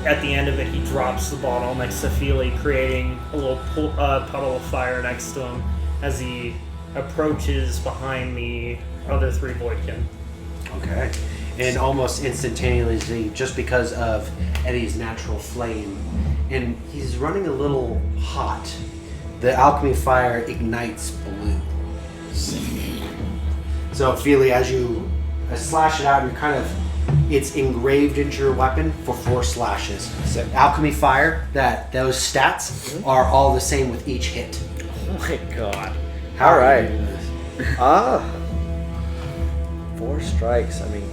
at the end of it, he drops the bottle next to Felely, creating a little puddle of fire next to him as he approaches behind the other 3 Voidkin. Okay. And almost instantaneously, just because of Eddie's natural flame, and he's running a little hot, the alchemy fire ignites blue. So, Felely, as you slash it out, you're kind of, it's engraved into your weapon for 4 slashes. Sick. Alchemy fire, those stats are all the same with each hit. Oh my god. How All are you right. doing this? 4 strikes. I mean,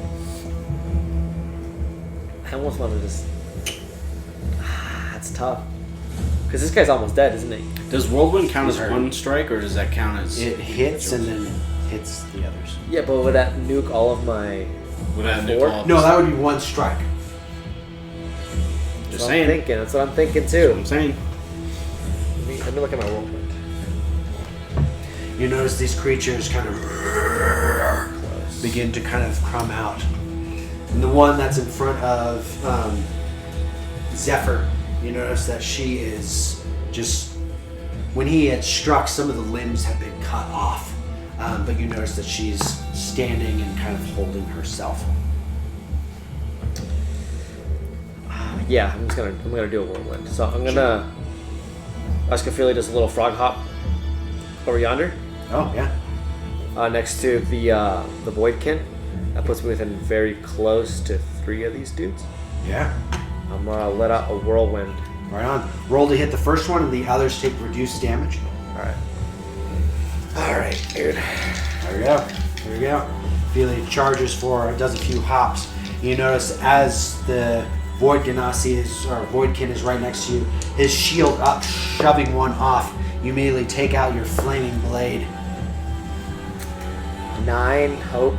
I almost want to just. That's tough. Because this guy's almost dead, isn't he? Does Whirlwind count as He's hurt. 1 strike, or does that count as... It hits and then hits the others. Yeah, but would that nuke all of my? Would that Four? nuke all- No, that would be 1 strike. Just That's what saying. I'm thinking. That's what I'm thinking That's what too. I'm saying. Let me look at my whirlwind. You notice these creatures kind of begin to kind of crumb out. And the one that's in front of Zephyr, you notice that she is just, when he had struck, some of the limbs have been cut off. But you notice that she's standing and kind of holding herself. Yeah, I'm gonna do a whirlwind. So I'm gonna ask Felely does a little frog hop over yonder, Oh, yeah. next to the Voidkin. That puts me within very close to 3 of these dudes. Yeah. I'm gonna let out a whirlwind. Right on. Roll to hit the first one, and the others take reduced damage. All right. All right, dude. There we go. Here we go. Felely charges forward, does a few hops. You notice as the Voidkin is right next to you, his shield up, shoving one off. You immediately take out your flaming blade. 9 hope.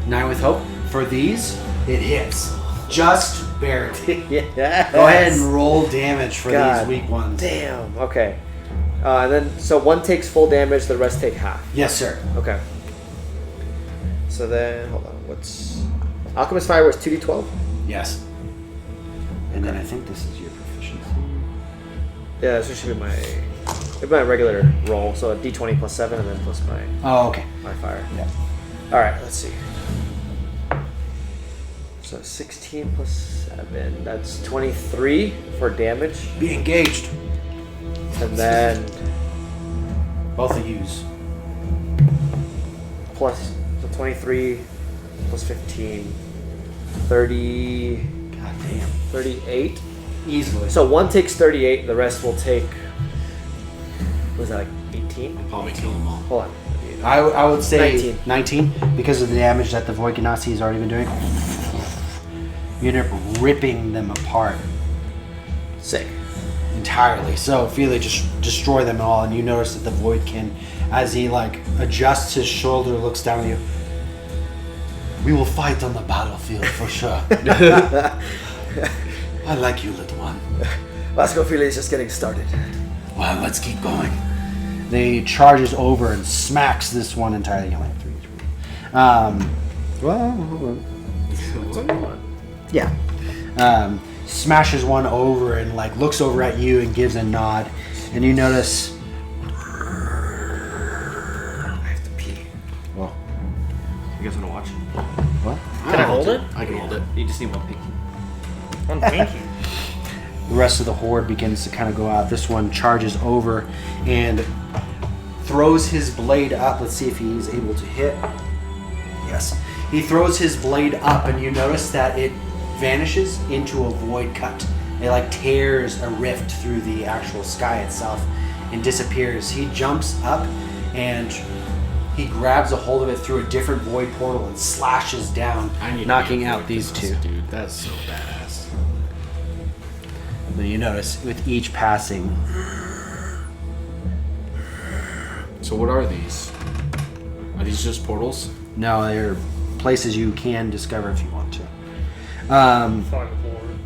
9 with hope. For these, it hits. Just barely. Yeah. Go ahead and roll damage for God these weak ones. Damn. Okay. And then so one takes full damage, the rest take half. Yes, sir. Okay. So then, hold on. What's Alchemist Fire was 2d12? Yes. And then I think this is your proficiency. Yeah, this should be my regular roll. So a d20 plus 7 and then plus Oh, okay. my fire. Yeah. Alright, let's see. So 16 plus 7, that's 23 for damage. Be engaged. And then Both of yous. plus so 23 plus 15, 30, God damn. 38. Easily. So one takes 38, the rest will take, was that like 18? Probably kill them all. Hold on. I would say 19. 19 because of the damage that the Void Genasi has already been doing. You end up ripping them apart Sick. entirely. So Felely just destroy them all, and you notice that the Voidkin, as he like adjusts his shoulder, looks down at you. We will fight on the battlefield for sure. I like you, little one. Let's go, Felely is just getting started. Well, let's keep going. They charges over and smacks this one entirely. You only have 3 HP. Well, hold on. Yeah. Smashes one over and like looks over at you and gives a nod, and you notice. I have to pee. Well, You guys want to watch? what? Can I hold it? I can hold it. You just need one pinky. One pinky. The rest of the horde begins to kind of go out. This one charges over and throws his blade up. Let's see if he's able to hit. Yes. He throws his blade up, and you notice that it vanishes into a void cut. It like tears a rift through the actual sky itself and disappears. He jumps up and he grabs a hold of it through a different void portal and slashes down, knocking out these two. Dude, that's so badass. Then you notice with each passing. So what are these? Are these just portals? No, they're places you can discover if you want to. Fucking horde.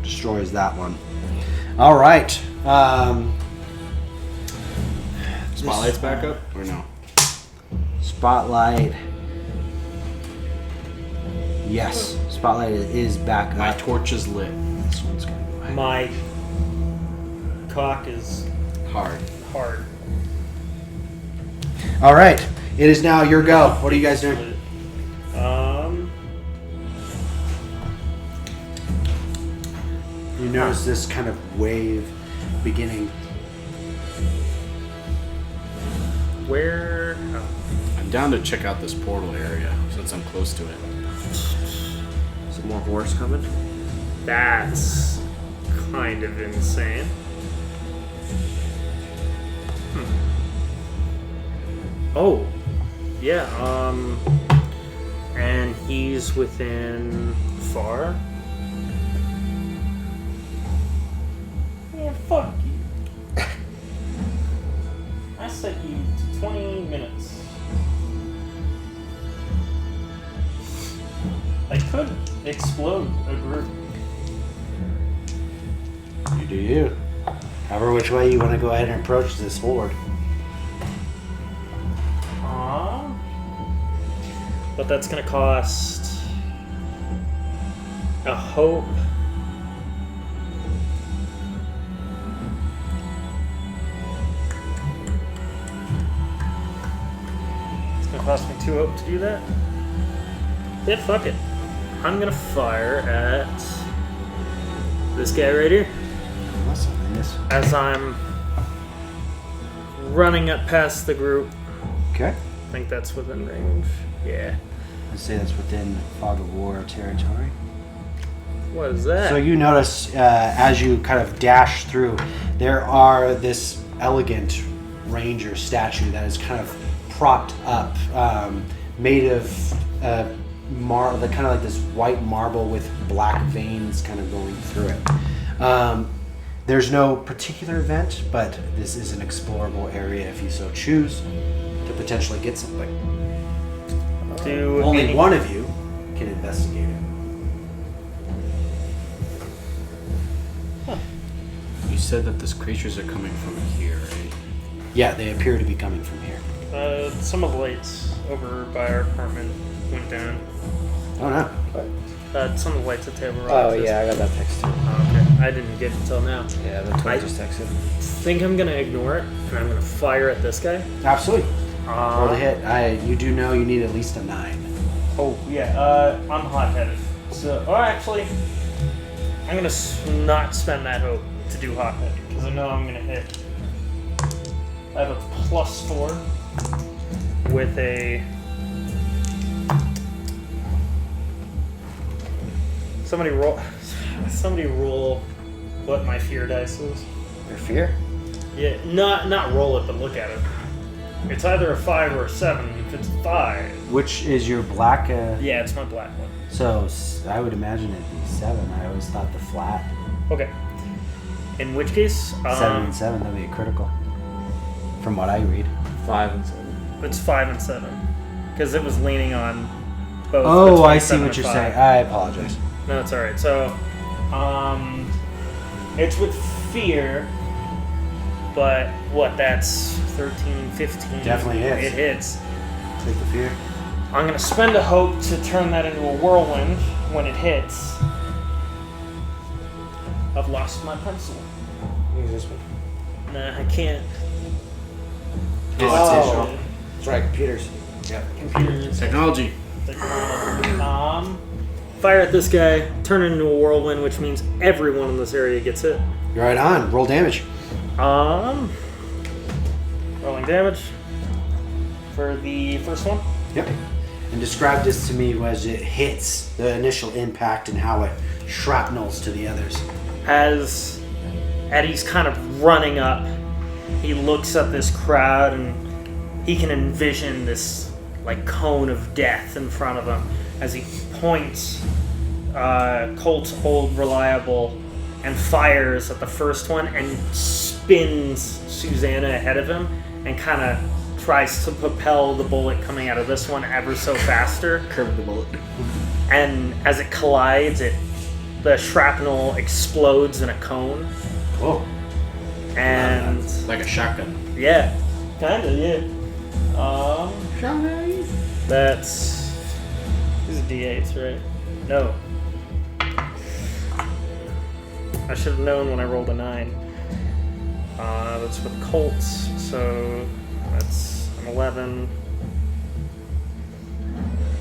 Destroys that one. All right. Spotlight's back up or no? Spotlight. Yes, spotlight is back My up. torch is lit. This one's gonna go ahead. My cock is Hard. hard. All right, it is now your go. What are you guys doing? You notice this kind of wave beginning. Where? Oh. I'm down to check out this portal area since I'm close to it. Some more horse coming. That's kind of insane. Oh, yeah. And he's within far. Yeah, fuck you. I set you to 20 minutes. I could explode a group. You do you. However which way you want to go ahead and approach this horde. But that's gonna cost a hope. It's gonna cost me 2 hope to do that. Yeah, fuck it. I'm gonna fire at this guy right here. As I'm running up past the group. Okay. I think that's within range. Yeah. I'd say that's within Fog of War territory. What is that? So you notice as you kind of dash through, there are this elegant ranger statue that is kind of propped up, made of the kind of like this white marble with black veins kind of going through it. There's no particular event, but this is an explorable area if you so choose to potentially get something. Only one of you can investigate it. You said that these creatures are coming from here, right? Yeah, they appear to be coming from here. some of the lights over by our apartment went down. Oh no. Some of the lights at table. Oh yeah, I got that text too. Oh, okay. I didn't get it until now. Yeah, the twin just texted. Think I'm gonna ignore it, and I'm gonna fire at this guy. Absolutely. Roll the hit. You do know you need at least a 9. Oh yeah. I'm hot-headed. So, actually, I'm gonna not spend that hope to do hot-headed because I know I'm gonna hit. I have a +4 with a. Somebody roll what my fear dice is. Your fear? Yeah, not roll it, but look at it. It's either a 5 or a 7. If it's 5, Which is your black? yeah, it's my black one. So I would imagine it'd be 7. I always thought the flat. Okay. In which case, 7 and 7, that'd be a critical. From what I read. 5 and 7. it's 5 and 7 because it was leaning on both. Oh, between I see 7 what and you're 5. saying. I apologize. No, it's all right. So, it's with fear, but what? That's 13, 15. Definitely hits. It hits. Take the fear. I'm gonna spend a hope to turn that into a whirlwind when it hits. I've lost my pencil. Use this one. Nah, I can't. Oh, that's right, computers. Yep. Computers. Technology. Fire at this guy, turn it into a whirlwind, which means everyone in this area gets hit. You're right on. Roll damage. Rolling damage for the first one. Yep. And describe this to me as it hits the initial impact and how it shrapnels to the others. As Eddie's kind of running up, he looks at this crowd and he can envision this like cone of death in front of him as he points Colt's old reliable and fires at the first one and spins Susanna ahead of him and kind of tries to propel the bullet coming out of this one ever so faster. Curve the bullet. And as it collides, the shrapnel explodes in a cone. Whoa. And Like a shotgun. yeah, kinda, yeah. That's these are D8s, right? No. I should have known when I rolled a 9. That's with Colts, so that's an 11,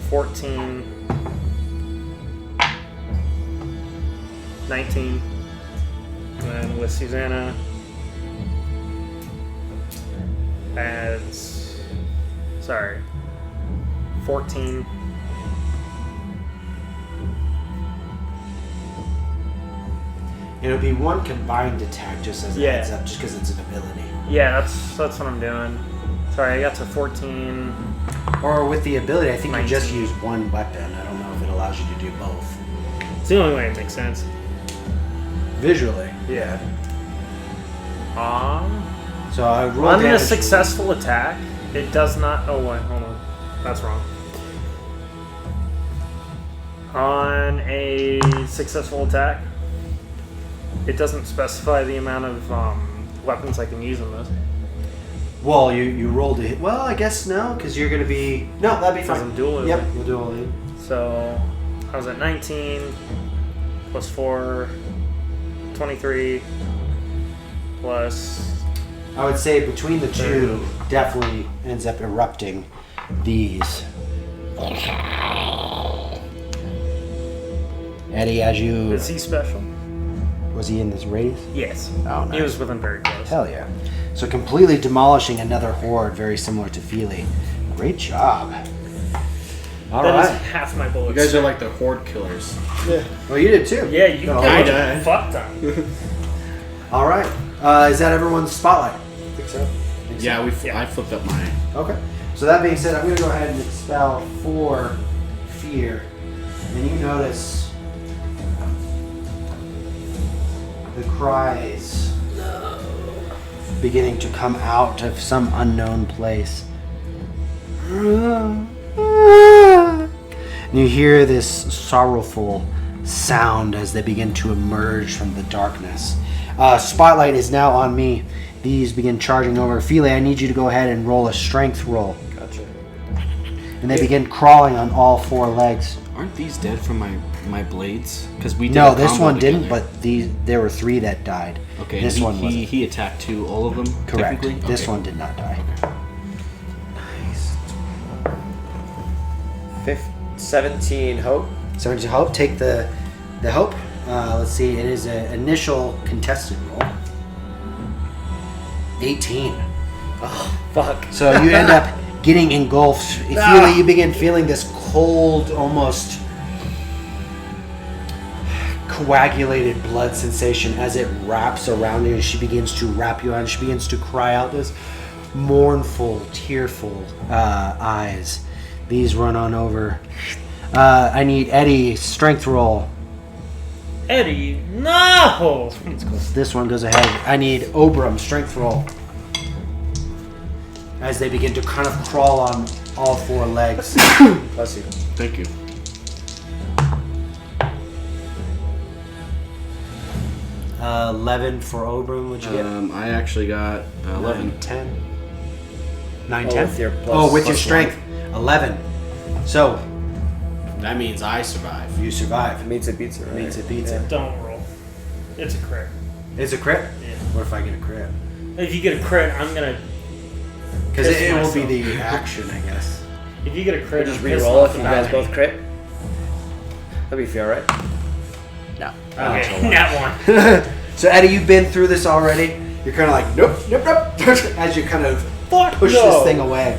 14, 19, and then with Susanna, adds, 14. It'll be one combined attack just as a Yeah. heads up, just because it's an ability. Yeah, that's what I'm doing. Sorry, I got to 14. Or with the ability, I think you just 19. use one weapon. I don't know if it allows you to do both. It's the only way it makes sense. Visually. Yeah. So I roll On a damage. successful attack, it does not. Oh wait, hold on. That's wrong. On a successful attack, it doesn't specify the amount of weapons I can use in this. Well, you rolled a hit. Well, I guess no, because you're going to be... No, that'd be Because fine. I'm dual Yep, wielding. you'll dual lead. So I was at 19 plus 4, 23 plus. I would say between the two, definitely ends up erupting these. Eddie, as you... Is he special? Was he in this radius? Yes. Oh, nice. He was within very close. Hell yeah. So completely demolishing another horde very similar to Felely. Great job. All That is right. half my bullets. You guys are like the horde killers. Well, you did too. Yeah, you No, got kinda. fucked on. All right. Is that everyone's spotlight? I think so. Yeah, Yeah. I flipped up mine. Okay. So that being said, I'm going to go ahead and expel 4 fear. And you notice the cries beginning to come out of some unknown place. And you hear this sorrowful sound as they begin to emerge from the darkness. Spotlight is now on me. These begin charging over. Felely, I need you to go ahead and roll a strength roll. Got and they begin crawling on all 4 legs. Aren't these dead from my blades? Because we did No, a this combo one together. didn't, but there were 3 that died. Okay, this and one wasn't. he attacked all of them. Correct. technically? This Okay. one did not die. Okay. 17 hope. So to hope, take the hope. Let's see, it is an initial contested roll. 18. Oh, fuck. So you end up getting engulfed. You begin feeling this cold, almost coagulated blood sensation as it wraps around you, and she begins to wrap you around. She begins to cry out this mournful, tearful eyes. These run on over. I need Eddie, strength roll. Eddie, no! This one goes ahead. I need Oram, strength roll. As they begin to kind of crawl on all 4 legs. Bless you. Thank you. 11 for Oram, what'd you get? I actually got 11. 10. 9, Oh, 10? with your with your plus strength. 11. So, That means I survive. you survive. Meets it, beats it, right? Meets it, beats Yeah. it. Don't roll. It's a crit. It's a crit? Yeah. What if I get a crit? If you get a crit, I'm gonna. Because Piss it will be myself. the action, I guess. If you get a crit, Just I'm pissed re-roll off if you about guys it. both crit. That'd be fair, right? No. Okay, that one. So, Eddie, you've been through this already. You're kind of like, nope, nope, nope, as you kind of push no. this thing away.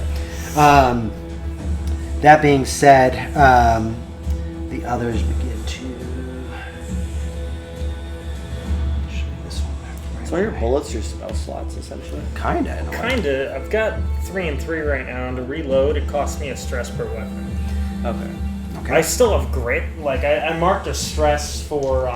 That being said, the others begin to. Show you this one back So are your bullets your spell slots, essentially? Kinda, in a way. Kinda. I've got 3 and 3 right now, and to reload, it costs me a stress per weapon. Okay. Okay. I still have grit. Like I marked a stress for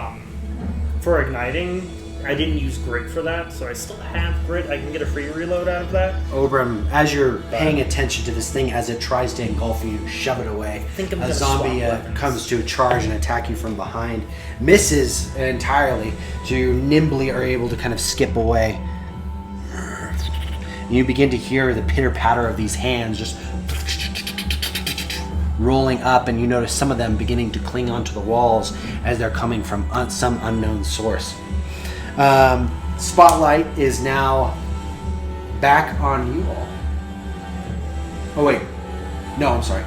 igniting. I didn't use grit for that, so I still have grit. I can get a free reload out of that. Oram, as you're paying attention to this thing as it tries to engulf you, shove it away. think I'm A gonna zombie swap weapons. comes to charge and attack you from behind. Misses entirely, so you nimbly are able to kind of skip away. You begin to hear the pitter-patter of these hands just rolling up, and you notice some of them beginning to cling onto the walls as they're coming from some unknown source. Spotlight is now back on you all. Oh wait, no, I'm sorry.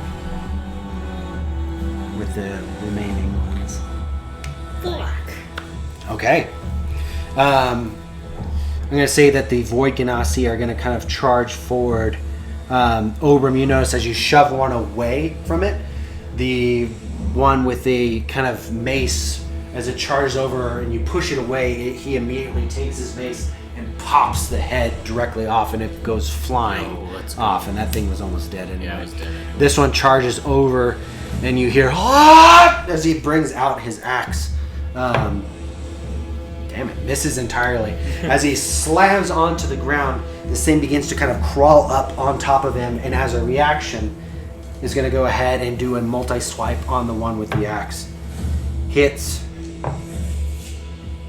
With the remaining ones. Fuck. Okay. I'm going to say that the Void Genasi are going to kind of charge forward. Oram, you notice as you shove one away from it, the one with the kind of mace, as it charges over and you push it away, he immediately takes his mace and pops the head directly off, and it goes flying off, and that thing was almost dead anyway. Yeah, it was dead. This one charges over, and you hear "Ah!" as he brings out his axe. Damn it, misses entirely. As he slams onto the ground, this thing begins to kind of crawl up on top of him, and as a reaction, is going to go ahead and do a multi-swipe on the one with the axe. Hits.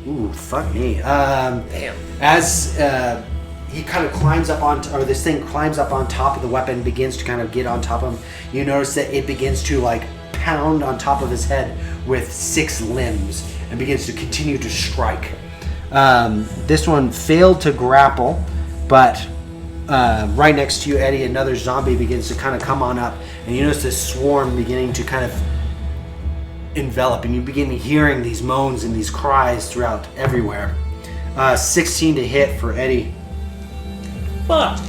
Ooh, fuck me. Damn. As he kind of climbs up on, or this thing climbs up on top of the weapon, begins to kind of get on top of him, you notice that it begins to like pound on top of his head with 6 limbs and begins to continue to strike. This one failed to grapple, but right next to you, Eddie, another zombie begins to kind of come on up, and you notice this swarm beginning to kind of envelop, and you begin hearing these moans and these cries throughout everywhere. 16 to hit for Eddie. Fuck.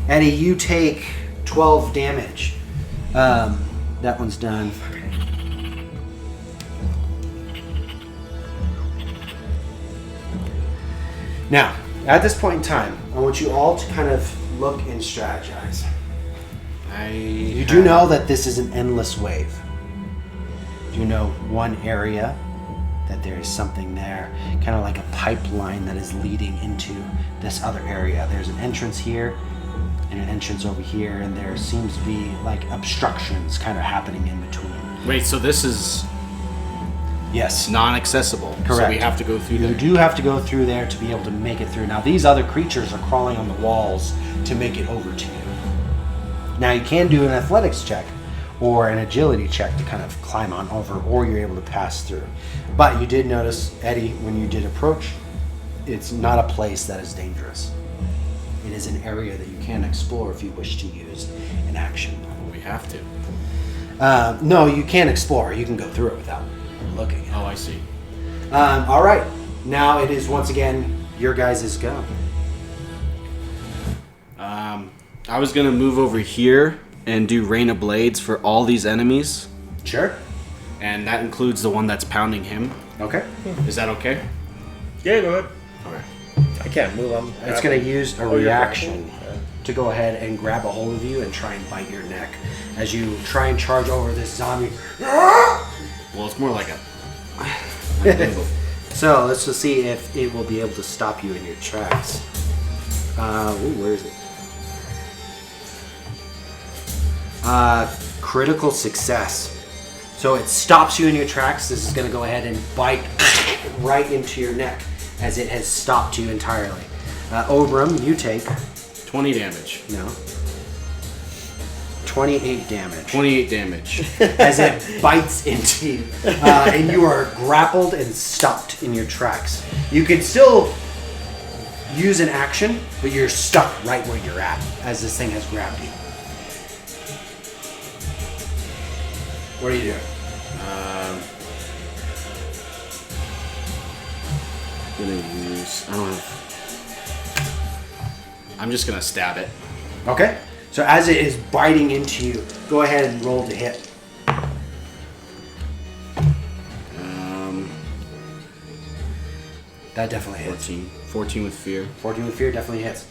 Eddie, you take 12 damage. That one's done. Now, at this point in time, I want you all to kind of look and strategize. You do know that this is an endless wave. You know one area that there is something there, kind of like a pipeline that is leading into this other area. There's an entrance here and an entrance over here, and there seems to be like obstructions kind of happening in between. Wait, so this is Yes. non-accessible. So Correct. we have to go through You there. do have to go through there to be able to make it through. Now, these other creatures are crawling on the walls to make it over to you. Now you can do an athletics check or an agility check to kind of climb on over, or you're able to pass through. But you did notice, Eddie, when you did approach, it's not a place that is dangerous. It is an area that you can explore if you wish to use an action. We have to. No, you can explore. You can go through it without looking. Oh, I see. All right. Now it is once again your guys' go. I was gonna move over here and do Rain of Blades for all these enemies, Sure. and that includes the one that's pounding him. Okay. Is that okay? Yeah, go ahead. Okay. I can't move. It's going to use a Oh, you're reaction grappling? to go ahead and grab a hold of you and try and bite your neck as you try and charge over this zombie. Well, it's more like a. So let's just see if it will be able to stop you in your tracks. Where is it? Critical success. So it stops you in your tracks. This is going to go ahead and bite right into your neck as it has stopped you entirely. Oram, you take 20 damage. 28 damage 28 damage. as it bites into you, and you are grappled and stopped in your tracks. You can still use an action, but you're stuck right where you're at as this thing has grabbed you. What are you doing? I'm just gonna stab it. Okay. So as it is biting into you, go ahead and roll to hit. That definitely hits. 14 with fear. 14 with fear definitely hits.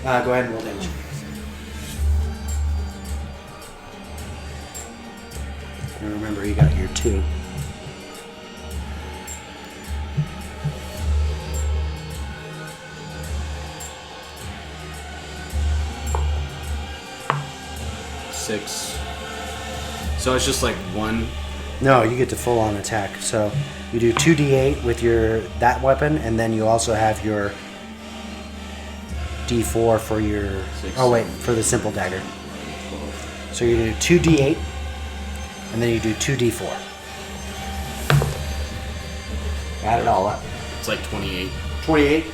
Go ahead and roll damage. And remember, you got your 2. So it's just like one. No, you get to full on attack. So you do 2d8 with that weapon, and then you also have your d4 for your. For the simple dagger. So you do 2d8, and then you do 2d4. Add it all up. It's like 28. 28.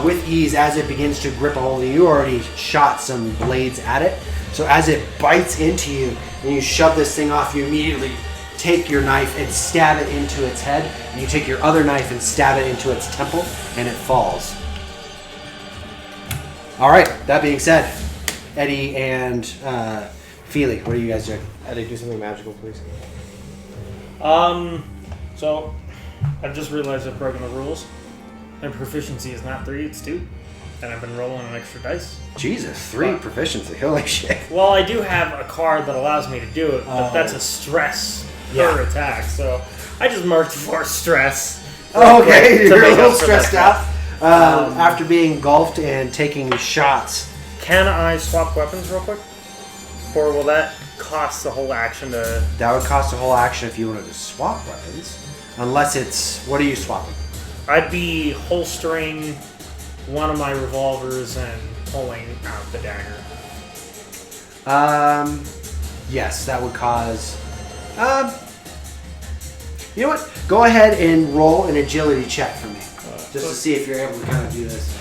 With ease, as it begins to grip a hold of you, you already shot some blades at it. So as it bites into you and you shove this thing off, you immediately take your knife and stab it into its head. And you take your other knife and stab it into its temple, and it falls. All right. That being said, Eddie and Felely, what are you guys doing? Eddie, do something magical, please. So I've just realized I've broken the rules. My proficiency is not 3, it's 2. And I've been rolling an extra dice. Jesus, 3 proficiency. Holy shit. Well, I do have a card that allows me to do it, but that's a stress per attack. So I just marked for stress. Okay, to you're a make little up for stressed that. out. After being engulfed and taking shots. Can I swap weapons real quick? Or will that cost the whole action to... That would cost a whole action if you wanted to swap weapons. Unless it's... What are you swapping? I'd be holstering one of my revolvers and pulling out the dagger. Yes, that would cause... you know what? Go ahead and roll an agility check for me. Just to see if you're able to kind of do this.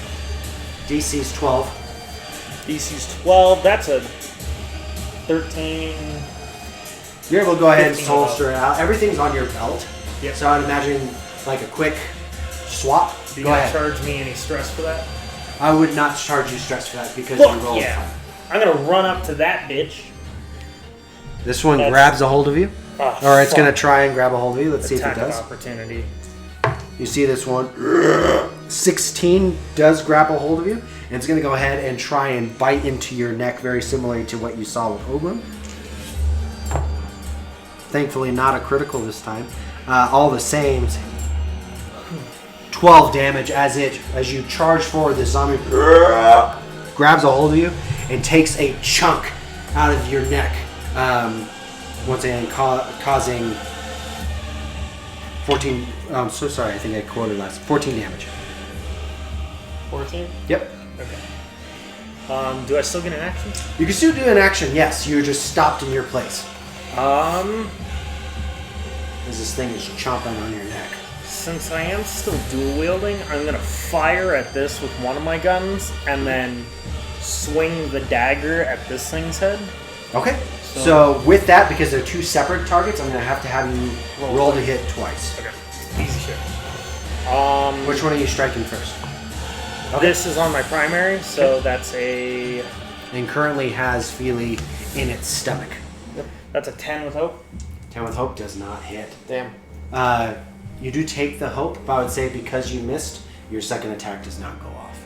DC's 12. DC's 12, that's a 13... You're able to go ahead and 15 holster it out. Everything's on your belt. Yep. So I'd imagine like a quick swap. Do you Go ahead. charge me any stress for that? I would not charge you stress for that because Fuck you rolled yeah. fine. I'm gonna run up to that bitch. This one That's- grabs a hold of you. Oh, Or it's going to fuck. try and grab a hold of you. Let's see if it Attack of does. opportunity. You see this one. 16 does grab a hold of you. And it's going to go ahead and try and bite into your neck, very similar to what you saw with Oram. Thankfully, not a critical this time. All the same, 12 damage as you charge forward. This zombie grabs a hold of you and takes a chunk out of your neck. Once again, causing 14. I'm so sorry. I think I quoted last. 14 damage. 14? Yep. Okay. Do I still get an action? You can still do an action, yes. You're just stopped in your place. Um, As this thing is chomping on your neck. since I am still dual wielding, I'm gonna fire at this with one of my guns and then swing the dagger at this thing's head. Okay. So with that, because they're two separate targets, I'm going to have you roll to hit twice. Okay. Easy shit. Which one are you striking first? This is on my primary, so that's a... And currently has Felely in its stomach. That's a 10 with hope. 10 with hope does not hit. Damn. You do take the hope, but I would say because you missed, your second attack does not go off.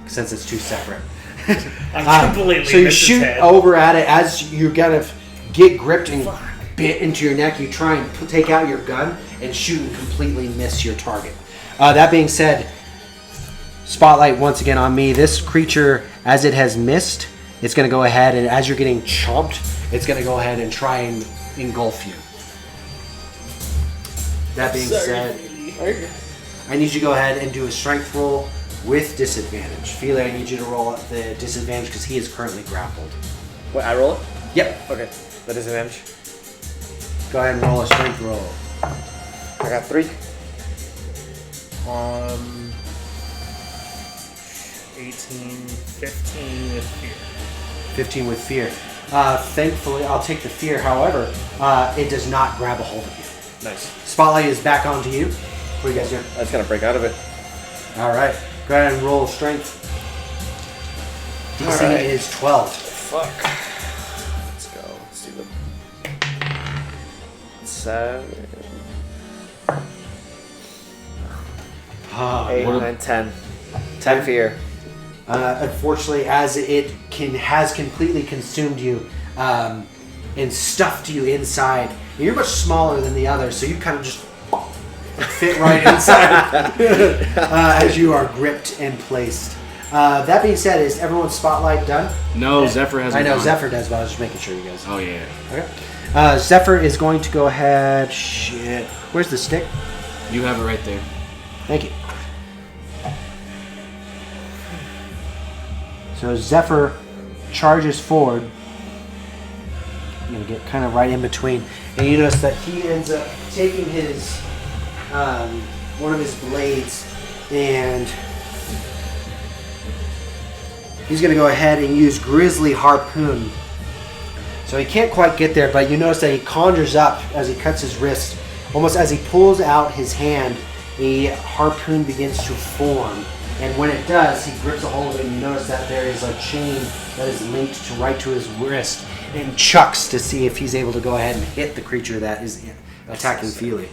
Since it's two separate. I completely so you missed his shoot head. over at it as you kind of get gripped and bit into your neck. You try and take out your gun and shoot and completely miss your target. That being said, spotlight once again on me. This creature, as it has missed, it's going to go ahead and as you're getting chomped, it's going to go ahead and try and engulf you. That being said, I need you to go ahead and do a strength roll with disadvantage. Felely, I need you to roll the disadvantage because he is currently grappled. Wait, I roll it? Yep. Okay. The disadvantage. Go ahead and roll a strength roll. I got 3. 18, 15 with fear. 15 with fear. Thankfully, I'll take the fear. However, it does not grab a hold of you. Nice. Spotlight is back onto you. What are you guys doing? I just gotta break out of it. All right. Go ahead and roll strength. DC is 12. Fuck. Let's go. Let's do the 7, 8, 9, 10. 10 fear. Unfortunately, as it has completely consumed you and stuffed you inside, and you're much smaller than the others, so you kind of just fit right inside as you are gripped and placed. That being said, is everyone's spotlight done? No, Zephyr hasn't I know gone. Zephyr does, but I was just making sure you guys. Oh, yeah. Okay. Zephyr is going to go ahead. Shit. Where's the stick? You have it right there. Thank you. So Zephyr charges forward. I'm going to get kind of right in between. And you notice that he ends up taking his one of his blades and he's going to go ahead and use Grizzly Harpoon. So he can't quite get there, but you notice that he conjures up as he cuts his wrist. Almost as he pulls out his hand, a harpoon begins to form. And when it does, he grips a hold of it, and you notice that there is a chain that is linked right to his wrist and chucks to see if he's able to go ahead and hit the creature that is attacking Felely.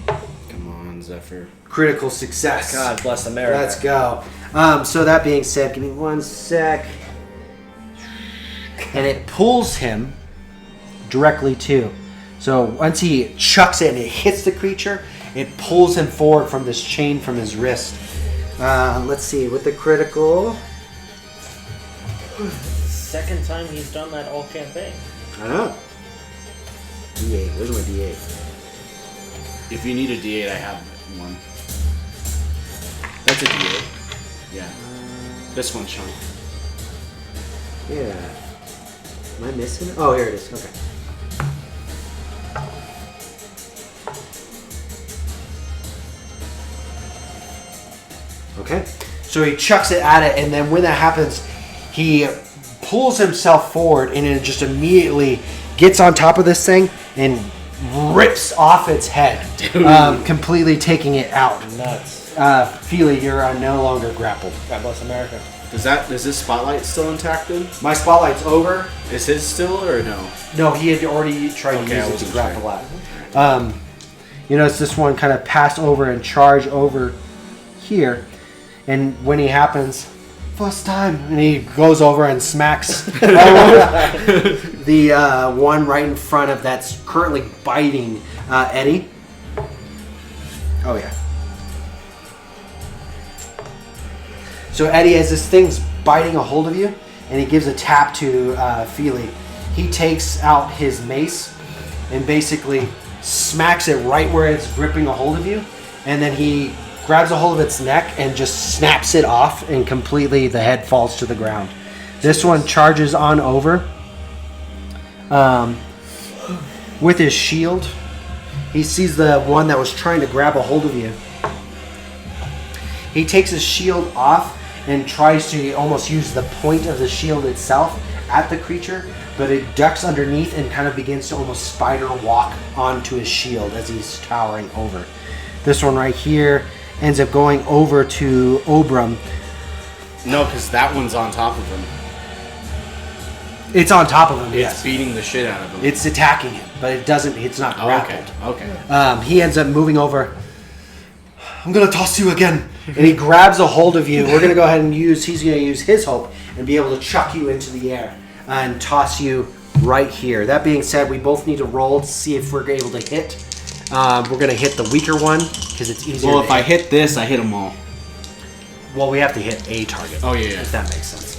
Come on, Zephyr. Critical success. God bless America. Let's go. So that being said, give me one sec. And it pulls him directly to. So once he chucks it and it hits the creature, it pulls him forward from this chain from his wrist. Let's see, with the critical. Second time he's done that all campaign. I know. D8. Where's my D8? If you need a D8, I have one. That's a D8. Yeah. This one's Sean. Yeah. Am I missing it? Oh, here it is. Okay. Okay. So he chucks it at it, and then when that happens, he pulls himself forward and it just immediately gets on top of this thing and rips off its head, completely taking it out. Nuts. Felely, you're no longer grappled. God bless America. Is this spotlight still intact then? My spotlight's over. Is his still or no? No, he had already tried Okay, to I use it to wasn't grapple at. You notice this one kind of pass over and charge over here, and when he happens, first time, and he goes over and smacks the one right in front of that's currently biting Eddie. Oh yeah. So Eddie, as this thing's biting a hold of you, and he gives a tap to Felely, he takes out his mace and basically smacks it right where it's gripping a hold of you, and then he grabs a hold of its neck and just snaps it off, and completely the head falls to the ground. This one charges on over. With his shield, he sees the one that was trying to grab a hold of you. He takes his shield off and tries to almost use the point of the shield itself at the creature, but it ducks underneath and kind of begins to almost spider walk onto his shield as he's towering over. This one right here ends up going over to Oram. No, because that one's on top of him. It's on top of him, It's yes. beating the shit out of him. It's attacking him, but it's not grappled. Okay. He ends up moving over. I'm going to toss you again. And he grabs a hold of you. We're going to go ahead and he's going to use his hope and be able to chuck you into the air and toss you right here. That being said, we both need to roll to see if we're able to hit. We're going to hit the weaker one because it's easier. Well, if I hit this, I hit them all. Well, we have to hit a target. Oh, yeah. If that makes sense.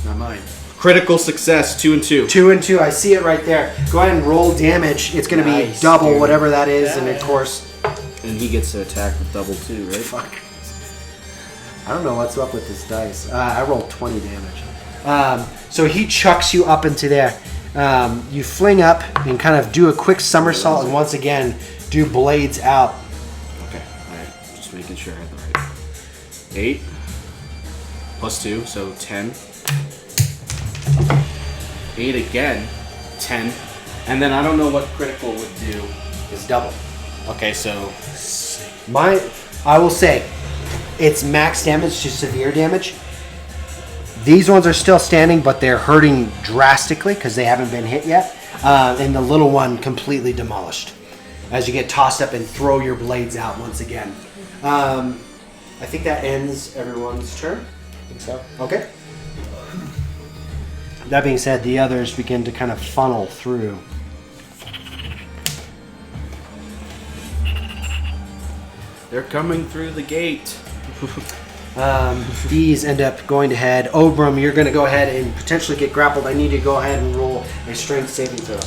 Not mine. Critical success, 2 and 2. 2 and 2. I see it right there. Go ahead and roll damage. It's going to be Nice, double, dude. whatever that is, and of course. And he gets to attack with double 2, right? Fuck. I don't know what's up with this dice. I rolled 20 damage. So he chucks you up into there. You fling up and kind of do a quick somersault, and once again do blades out. Okay, alright. Just making sure I had the right. 8 plus 2, so 10. 8 again, 10. And then I don't know what critical would do. It's double. Okay, so I will say, it's max damage to severe damage. These ones are still standing, but they're hurting drastically because they haven't been hit yet. And the little one completely demolished as you get tossed up and throw your blades out once again. I think that ends everyone's turn. I think so. Okay. That being said, the others begin to kind of funnel through. they're coming through the gate. These end up going to head. Oram, you're going to go ahead and potentially get grappled. I need you to go ahead and roll a strength saving throw.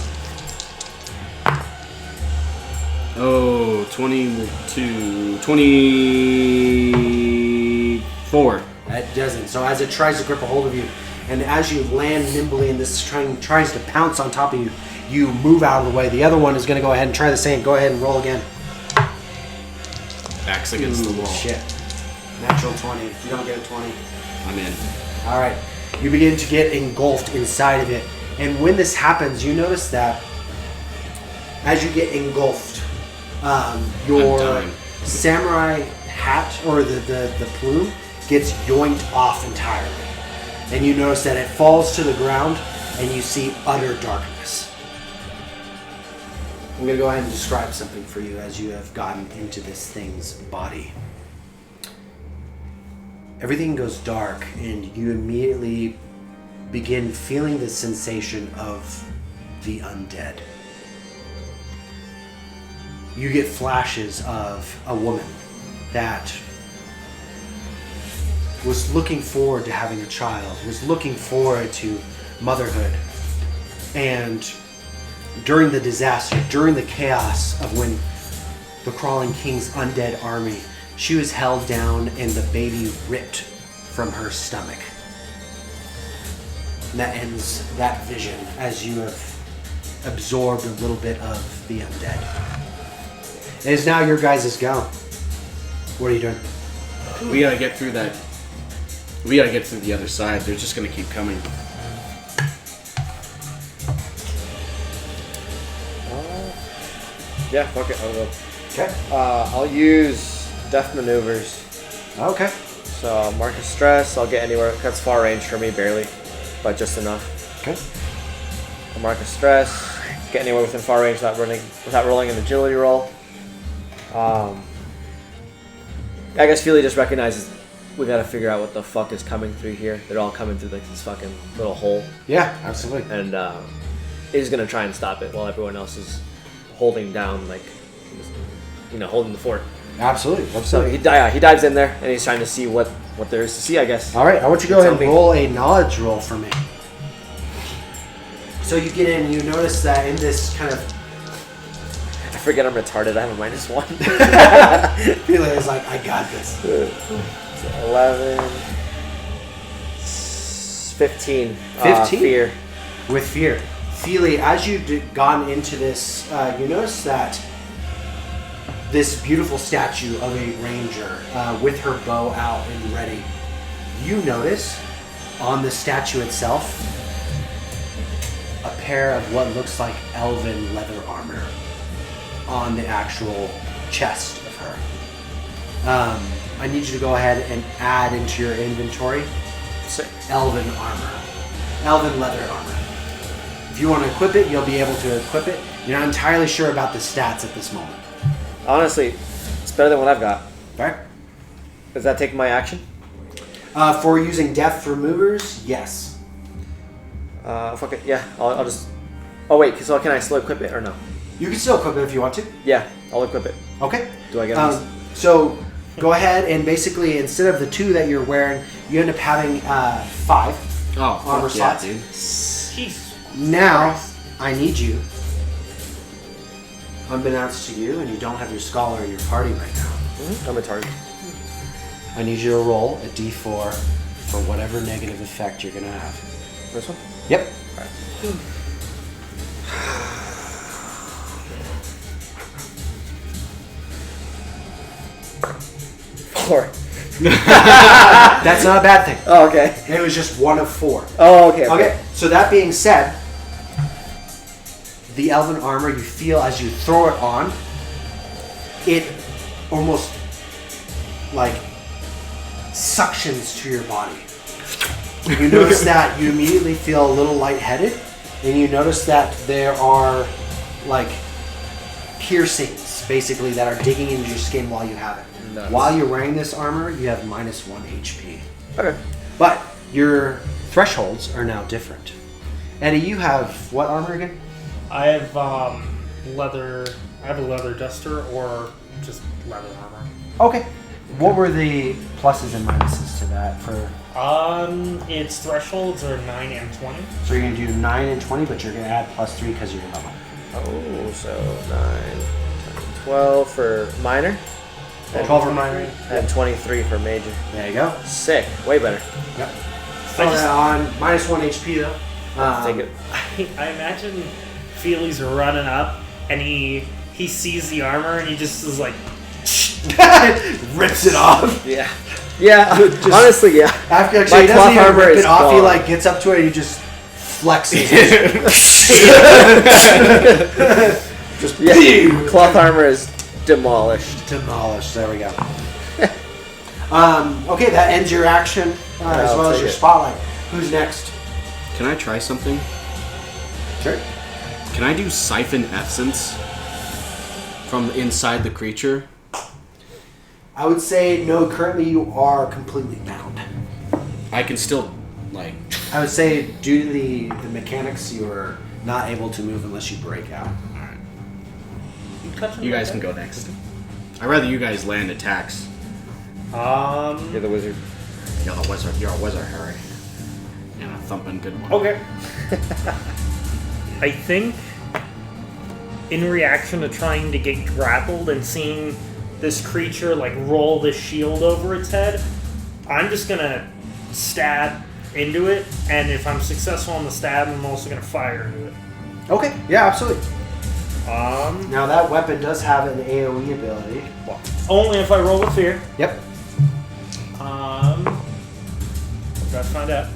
Oh, 24. That doesn't. So as it tries to grip a hold of you, and as you land nimbly and this tries to pounce on top of you, you move out of the way. The other one is going to go ahead and try the same. Go ahead and roll again. Backs against the wall. Shit. Natural 20. If you don't get a 20. I'm in. All right. You begin to get engulfed inside of it. And when this happens, you notice that as you get engulfed, your dying. samurai hat or the plume gets yoinked off entirely. And you notice that it falls to the ground and you see utter darkness. I'm going to go ahead and describe something for you as you have gotten into this thing's body. Everything goes dark and you immediately begin feeling the sensation of the undead. You get flashes of a woman that was looking forward to having a child, was looking forward to motherhood. And during the disaster, during the chaos of when the Crawling King's undead army, she was held down and the baby ripped from her stomach. And that ends that vision as you have absorbed a little bit of the undead. It is now your guys' go. What are you doing? We gotta get through that. We gotta get through the other side. They're just gonna keep coming. Yeah, fuck it. I'll go. Okay. I'll use death maneuvers. Okay. So I'll mark a stress. I'll get anywhere. That's far range for me, barely, but just enough. Okay. I'll mark a stress. Get anywhere within far range without rolling an agility roll. I guess Felely just recognizes we gotta figure out what the fuck is coming through here. They're all coming through like this fucking little hole, Yeah, absolutely. and he's gonna try and stop it while everyone else is holding down, like, holding the fort. Absolutely. So he dives in there and he's trying to see what there is to see, I guess. All right, I want you to go ahead and Tell me. roll a knowledge roll for me. So you get in, you notice that in this kind of... I forget I'm retarded. I have a -1. Felely is like, I got this. 11, 15. 15? Fear. With fear. Felely, as you've gone into this, you notice that this beautiful statue of a ranger with her bow out and ready, you notice on the statue itself a pair of what looks like elven leather armor on the actual chest of her. I need you to go ahead and add into your inventory elven armor. Elven leather armor. If you want to equip it, you'll be able to equip it. You're not entirely sure about the stats at this moment. Honestly, it's better than what I've got. Right? Does that take my action? For using death removers, yes. Fuck it. Yeah, I'll just... Oh, wait. So can I still equip it or no? You can still equip it if you want to. Yeah, I'll equip it. Okay. Do I get these? So go ahead and basically, instead of the 2 that you're wearing, you end up having 5 armor slots. dude. Jeez. Now, I need you, unbeknownst to you, and you don't have your scholar in your party right now, I'm a target. I need you to roll a d4 for whatever negative effect you're going to have. This one? Yep. Four. That's not a bad thing. Oh, okay. It was just 1 of 4. Oh, okay. Okay, so that being said, the elven armor, you feel as you throw it on, it almost like suctions to your body. You notice that you immediately feel a little lightheaded, and you notice that there are like piercings basically that are digging into your skin while you have it. Nuts. While you're wearing this armor, you have minus 1 HP. Okay. But your thresholds are now different. Eddie, you have what armor again? I have leather. I have a leather duster or just leather armor. Okay. What were the pluses and minuses to that for? Its thresholds are 9 and 20. So you're gonna do 9 and 20, but you're gonna add +3 because you're level. Oh, so 9, 10, 12 for minor. 12 for minor. And 23 for major. There you go. Sick. Way better. Yep. Throw that on minus 1 HP though. Take it. I imagine Felely's running up and he sees the armor and he just is like rips it off. Yeah. Yeah. Honestly, yeah. After My he doesn't cloth even armor rip is it off, he gone. like gets up to it and he just flexes. Just Cloth armor is demolished. demolished. There we go. Okay, that ends your action as I'll well as take your it. spotlight. Who's next? Can I try something? Sure. Can I do siphon essence from inside the creature? I would say no. Currently, you are completely bound. I can still, like... I would say due to the mechanics, you are not able to move unless you break out. You guys can go next. I'd rather you guys land attacks. You're the wizard. You're the wizard. You're a wizard, Harry. And a thumping good one. Okay. I think in reaction to trying to get grappled and seeing this creature like roll the shield over its head, I'm just gonna stab into it, and if I'm successful on the stab, I'm also gonna fire into it. Okay. Yeah, absolutely. Now that weapon does have an AoE ability. only if I roll with fear. Yep. Gotta find out.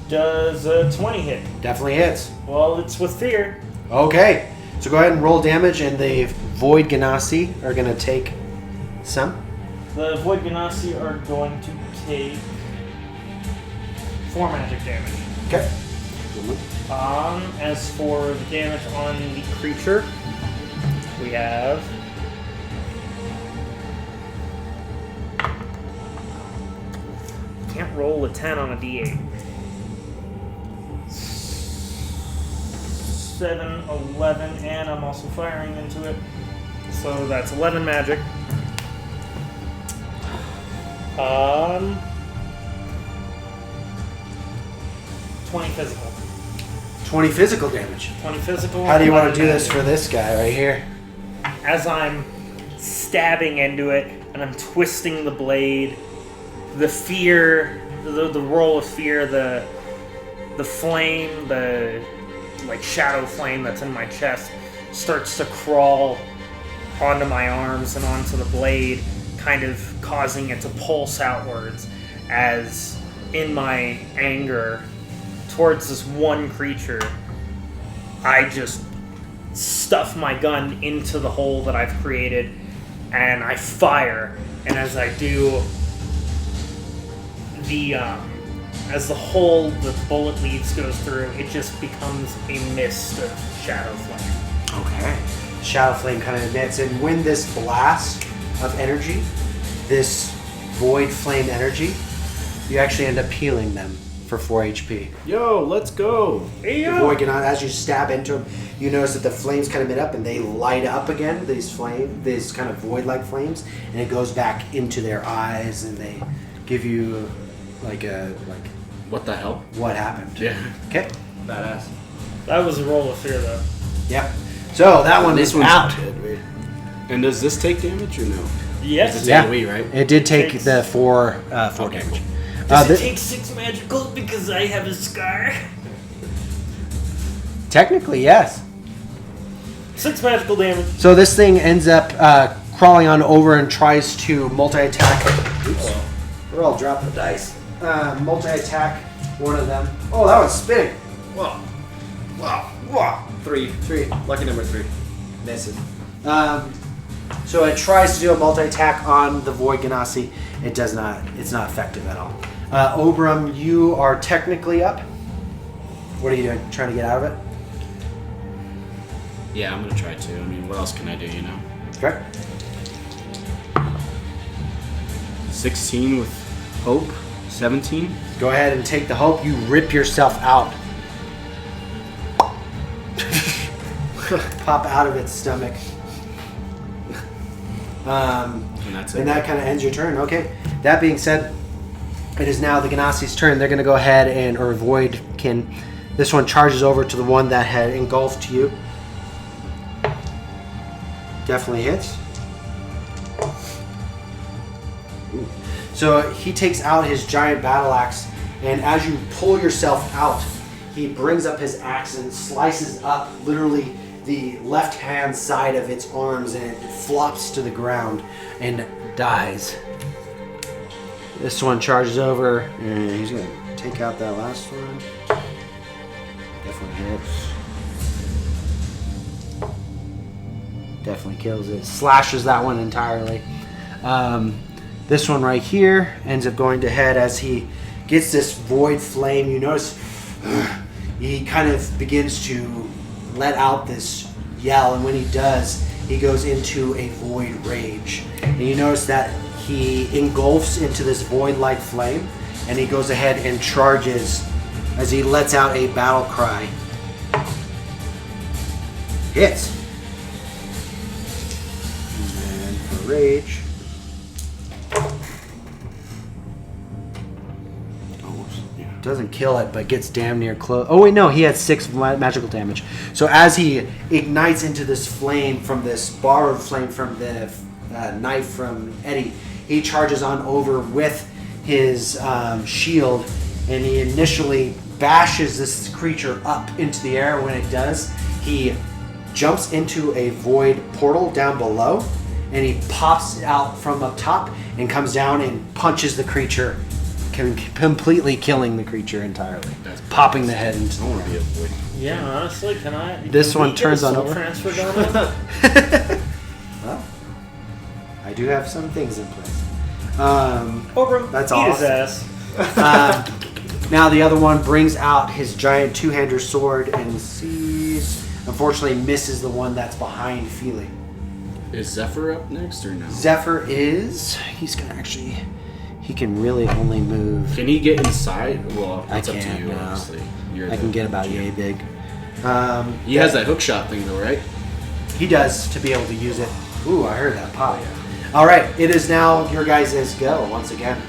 Does a 20 hit? Definitely hits. Well, it's with fear. Okay. So go ahead and roll damage, and the Void Genasi are going to take some. The Void Genasi are going to take 4 magic damage. Okay. As for the damage on the creature, we have can't roll a 10 on a d8. 7, 11, and I'm also firing into it. So that's 11 magic. 20 physical. 20 physical damage. 20 physical. How do you want to do 11 this for this guy right here? As I'm stabbing into it, and I'm twisting the blade. The fear, the roll of fear, the flame, the like shadow flame that's in my chest starts to crawl onto my arms and onto the blade, kind of causing it to pulse outwards as, in my anger towards this one creature, I just stuff my gun into the hole that I've created and I fire. And as I do, as the hole that the bullet leads goes through, it just becomes a mist of shadow flame. Okay. Shadow flame kind of emits, and when this blast of energy, this void flame energy, you actually end up healing them for 4 HP. Yo, let's go. The Voidkin, as you stab into them, you notice that the flames kind of emit up and they light up again, these kind of void-like flames, and it goes back into their eyes, and they give you What the hell? what happened. Yeah. Okay. Badass. That was a roll of fear, though. Yep. So that one This is one's out. dead, right? And does this take damage or no? Yes. It's Yeah. AoE, right? It did take Takes- the 4 Okay, damage. Does it take 6 magicals because I have a scar? Technically, yes. 6 magical damage. So this thing ends up crawling on over and tries to multi-attack. Oops. We're all dropping the dice. Multi-attack one of them. Oh, that one's spinning. Wow. Wow. Wow. 3. Lucky number 3. Misses. So it tries to do a multi-attack on the Void Genasi. It does not. It's not effective at all. Oram, you are technically up. What are you doing? Trying to get out of it? Yeah, I'm gonna try to. I mean, what else can I do, you know? Okay. 16 with hope. 17. Go ahead and take the hope. You rip yourself out. Pop out of its stomach. And that's it. And that kind of ends your turn. Okay. That being said, it is now the Genasi's turn. They're going to go ahead or Voidkin. This one charges over to the one that had engulfed you. Definitely hits. Ooh. So he takes out his giant battle axe, and as you pull yourself out, he brings up his axe and slices up literally the left-hand side of its arms, and it flops to the ground and dies. This one charges over, and he's going to take out that last one. Definitely hits. Definitely kills it. Slashes that one entirely. This one right here ends up going to head as he gets this void flame. You notice he kind of begins to let out this yell, and when he does, he goes into a void rage. And you notice that he engulfs into this void-like flame, and he goes ahead and charges as he lets out a battle cry. Hits. And for rage. Doesn't kill it, but gets damn near close. Oh wait, no, he had 6 magical damage. So as he ignites into this flame from this borrowed flame from the knife from Eddie, he charges on over with his shield, and he initially bashes this creature up into the air. When it does, he jumps into a void portal down below, and he pops out from up top and comes down and punches the creature, completely killing the creature entirely. That's popping the head into I the want to be a void. Yeah, honestly, can I? This can one we turns get a on soul over. transfer going on? Well, I do have some things in place. Oram, That's eat awesome. his ass. Now the other one brings out his giant two-hander sword and sees, unfortunately misses the one that's behind Felely. Is Zephyr up next or no? Zephyr he's gonna actually, he can really only move. Can he get inside? Well, I it's up to can't, you, no. honestly. I can get about yay big. He has that hook shot thing though, right? He does, to be able to use it. Ooh, I heard that pop. All right, it is now your guys' go once again.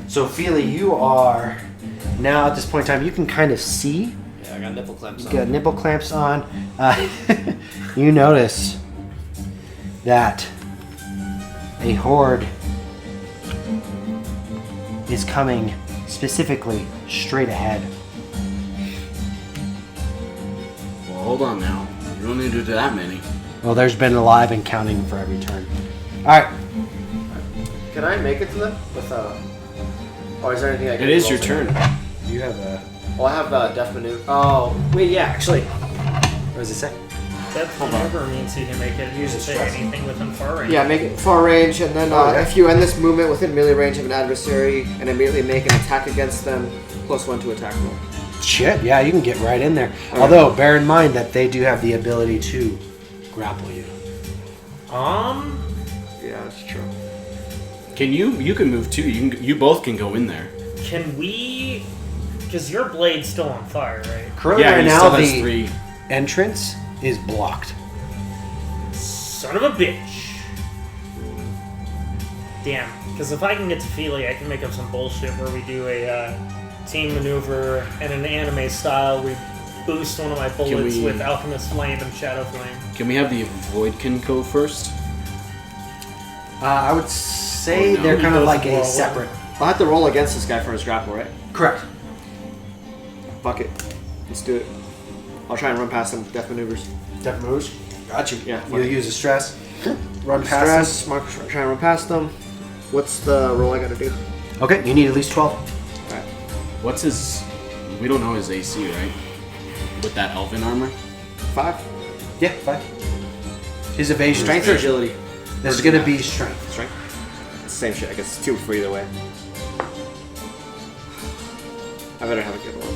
So, Felely, you are now at this point in time, you can kind of see I got nipple clamps You on. got nipple clamps on. You notice that a horde is coming specifically straight ahead. Well, hold on now. You don't need to do that many. Well, there's been alive and counting for every turn. All right. Can I make it to them with or is there anything I can It do is your also? turn. You have a. Oh, I have death maneuver. Oh, wait, yeah, actually. What does it say? That maneuver means you can make it use anything within far range. Yeah, make it far range, and then if you end this movement within melee range of an adversary and immediately make an attack against them, +1 to attack roll. Shit, yeah, you can get right in there. Okay. Although, bear in mind that they do have the ability to grapple you. Yeah, that's true. Can you can move too. You both can go in there. Can we? Because your blade's still on fire, right? Currently, Yeah, right he now, still has the 3. entrance is blocked. Son of a bitch. Damn. Because if I can get to Felely, I can make up some bullshit where we do a team maneuver in an anime style. We boost one of my bullets with Alchemist Flame and Shadow Flame. Can we have the Voidkin go first? I would say Oh, no. they're kind of He like goes a for a separate. I'll have to roll against this guy for his grapple, right? Correct. Fuck it. Let's do it. I'll try and run past some death maneuvers. Death moves. Got you. Yeah, You'll fine. use a stress. Run past Stress, mark, try and run past them. What's the roll I gotta do? them. Okay, you need at least 12. Alright. What's his? We don't know his AC, right? With that elven armor. 5. Yeah, 5. His evasion. Strength or agility? This is going to be strength. Strength? It's the same shit. I guess it's 2 for either way. I better have a good one.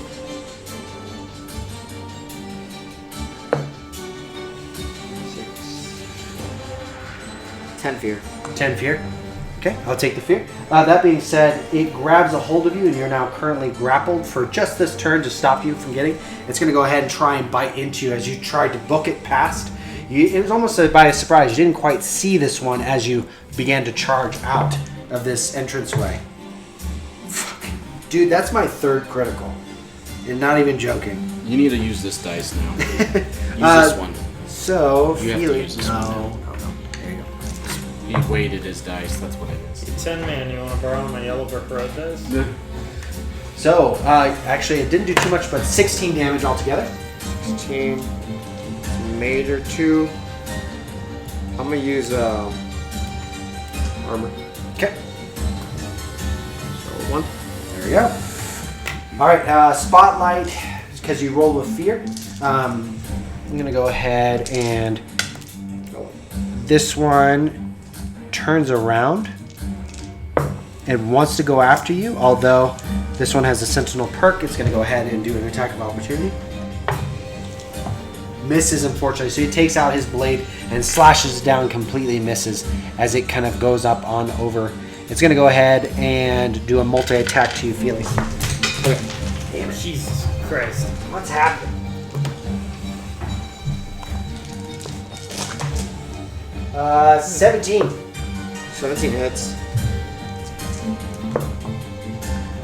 6. 10 fear. 10 fear. Okay, I'll take the fear. That being said, it grabs a hold of you and you're now currently grappled for just this turn to stop you from getting. It's going to go ahead and try and bite into you as you tried to book it past. It was almost by a surprise. You didn't quite see this one as you began to charge out of this entranceway. Fuck. Dude, that's my 3rd critical. And not even joking. You need to use this dice now. Use this one. So, You have to use this one no. now. No. There you go. He weighted his dice. That's what it is. 10 man, you want to borrow my yellow brick road dice? So, actually, it didn't do too much, but 16 damage altogether. 16. Major 2. I'm gonna use armor. Okay. So 1. There we go. All right, spotlight, because you rolled with fear. I'm gonna go ahead and this one turns around and wants to go after you. Although this one has a sentinel perk, it's gonna go ahead and do an attack of opportunity. Misses, unfortunately, so he takes out his blade and slashes down, completely misses as it kind of goes up on over. It's gonna go ahead and do a multi-attack to you, Felely. Damn it. Jesus Christ. What's happening? Uh, 17. 17 hits.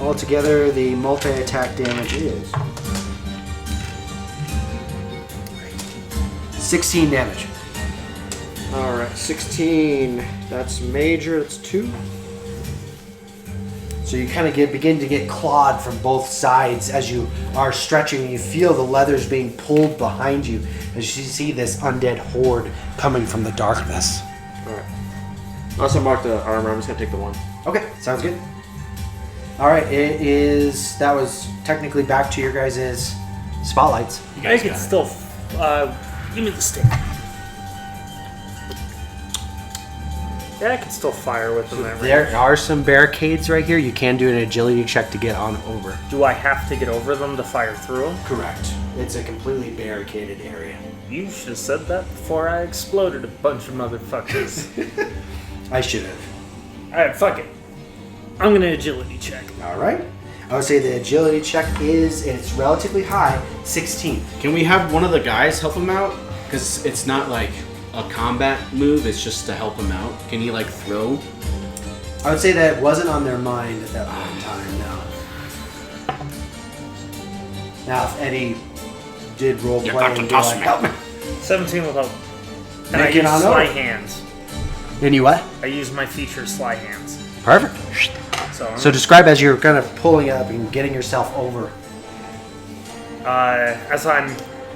Altogether, the multi-attack damage is 16 damage. Alright, 16. That's major, that's 2. So you kind of begin to get clawed from both sides as you are stretching. You feel the leathers being pulled behind you as you see this undead horde coming from the darkness. Alright. I also marked the armor, I'm just gonna take the 1. Okay, sounds good. All right, that was technically back to your guys' spotlights. You I guys can got it. still. Give me the stick. Yeah, I can still fire with them. There are some barricades right here. You can do an agility check to get on over. Do I have to get over them to fire through them? Correct. It's a completely barricaded area. You should have said that before I exploded a bunch of motherfuckers. I should have. Alright, fuck it. I'm gonna agility check. All right. I would say the agility check is, and it's relatively high, 16. Can we have one of the guys help him out? Because it's not like a combat move, it's just to help him out. Can he like throw? I would say that wasn't on their mind at that point in time, no. Now, if Eddie did role You play got to and be toss like, me. help me. 17 will help. And Make I it use on sly over. hands. And you what? I use my feature sly hands. Perfect. So describe as you're kind of pulling up and getting yourself over. As I'm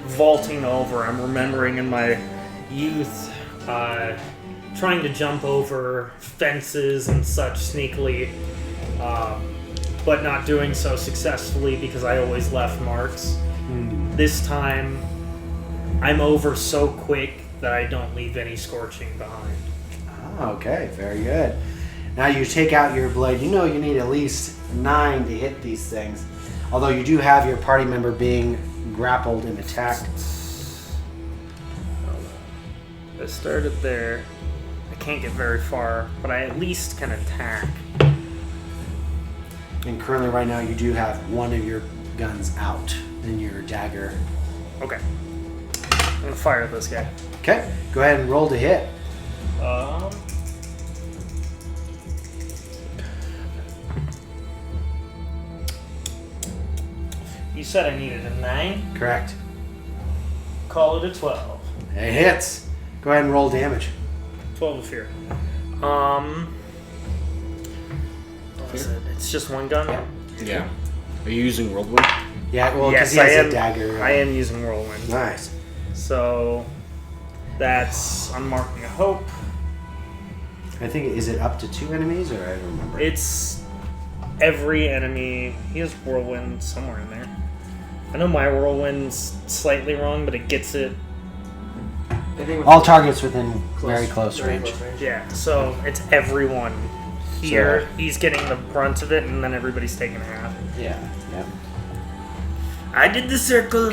vaulting over, I'm remembering in my youth, trying to jump over fences and such sneakily, but not doing so successfully because I always left marks. This time, I'm over so quick that I don't leave any scorching behind. Okay, very good. Now you take out your blade. You know you need at least 9 to hit these things. Although you do have your party member being grappled and attacked. I started there. I can't get very far, but I at least can attack. And currently right now you do have one of your guns out and your dagger. Okay. I'm gonna fire this guy. Okay, go ahead and roll to hit. You said I needed a 9. Correct. Call it a 12. It hits. Go ahead and roll damage. 12 of fear. What is it? It's just one gun? Yeah. Are you using Whirlwind? Yeah, well, because Yes, he I has am. a dagger. I am using Whirlwind. Nice. So that's unmarking a hope. I think, is it up to 2 enemies, or I don't remember. It's every enemy. He has Whirlwind somewhere in there. I know my Whirlwind's slightly wrong, but it gets it. All targets within very close range. Yeah, so it's everyone. Here, he's getting the brunt of it, and then everybody's taking half. Yeah. I did the circle.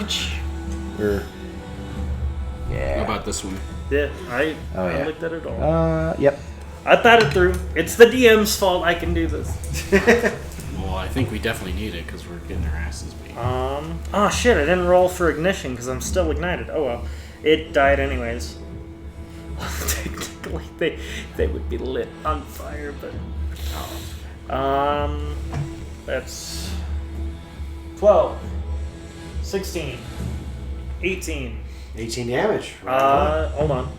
Or, How yeah. about this one? Yeah, I yeah. looked at it all. Yep. I thought it through. It's the DM's fault. I can do this. Well, I think we definitely need it because we're getting our asses beat. Oh shit! I didn't roll for ignition because I'm still ignited. Oh well, it died anyways. Technically, they would be lit on fire, but that's 12, 16, 18. 18 damage. Right. Hold on.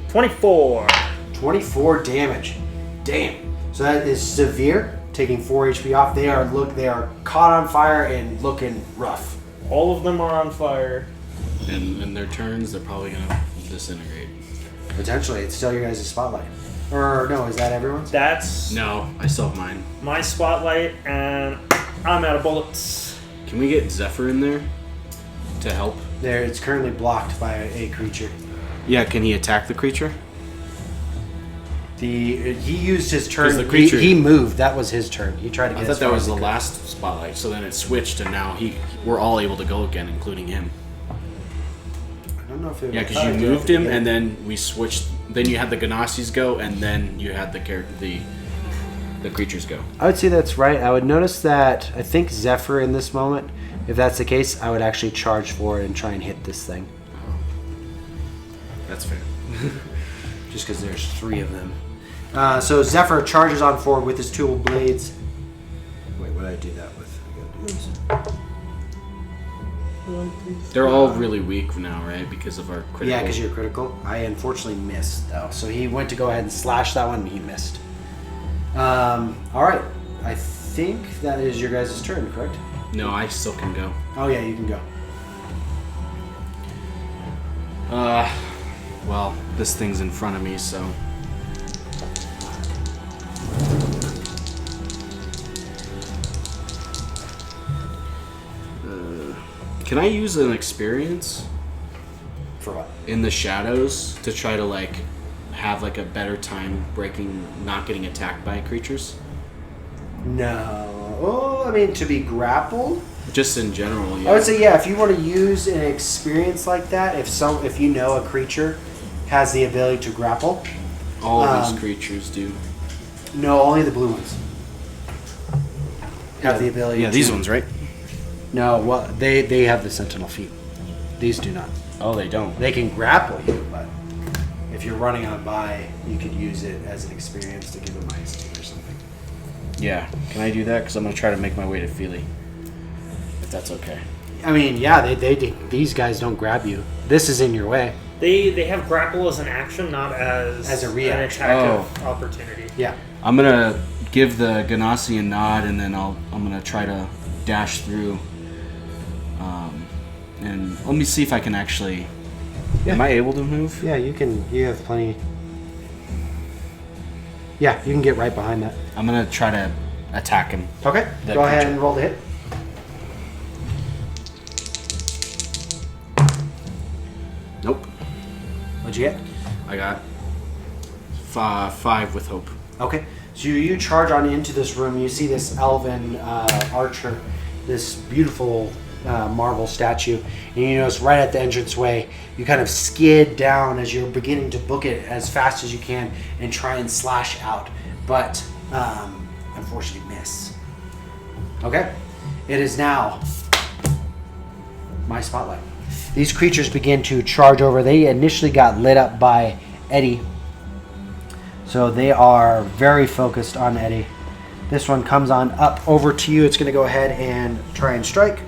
24. 24 damage. Damn. So that is severe, taking 4 HP off. They are caught on fire and looking rough. All of them are on fire. And in their turns, they're probably going to disintegrate. Potentially, it's still your guys' spotlight. Or no, is that everyone's? That's No, I still have mine. my spotlight, and I'm out of bullets. Can we get Zephyr in there to help? There, it's currently blocked by a creature. Yeah, can he attack the creature? He used his turn. 'Cause the creature- he moved. That was his turn. He tried to get. I as thought that far was as the he could. last spotlight, so then it switched, and now we're all able to go again, including him. I don't know if it. Yeah, because you moved him, and then we switched. Then you had the Genasis go, and then you had the creatures go. I would say that's right. I would notice that I think Zephyr in this moment, if that's the case, I would actually charge for it and try and hit this thing. That's fair. Just because there's 3 of them. So Zephyr charges on forward with his 2 blades. Wait, what did I do that with? I gotta do this. They're all really weak now, right? Because of our critical. Yeah, because you're critical. I unfortunately missed though. So he went to go ahead and slash that one, and he missed. All right. I think that is your guys' turn, correct? No, I still can go. Oh yeah, you can go. Well, this thing's in front of me, so. Can I use an experience For what? in the shadows to try to have a better time not getting attacked by creatures? No. Oh, I mean to be grappled. Just in general, yeah. I would say yeah. If you want to use an experience like that, if you know a creature has the ability to grapple, all of these creatures do. no, only the blue ones have the ability. Yeah, these ones, right? No, well, they have the sentinel feet. These do not. Oh, they don't. They can grapple you, but if you're running on by, you could use it as an experience to give a -2 or something. Yeah. Can I do that? Because I'm going to try to make my way to Felely. If that's okay. I mean, yeah, these guys don't grab you. This is in your way. They have grapple as an action, not as a reaction. an attack of opportunity. Yeah. I'm gonna give the Genasi a nod, and then I'm gonna try to dash through. And let me see if I can actually. Yeah. Am I able to move? Yeah, you can. You have plenty. Yeah, you can get right behind that. I'm gonna try to attack him. Okay. That Go ahead creature. and roll the hit. Nope. What'd you get? I got 5 with hope. Okay. So you charge on into this room. You see this elven archer, this beautiful marble statue, and you notice right at the entranceway, you kind of skid down as you're beginning to book it as fast as you can and try and slash out, but unfortunately miss. Okay. It is now my spotlight. These creatures begin to charge over. They initially got lit up by Eddie, so they are very focused on Eddie. This one comes on up over to you. It's going to go ahead and try and strike.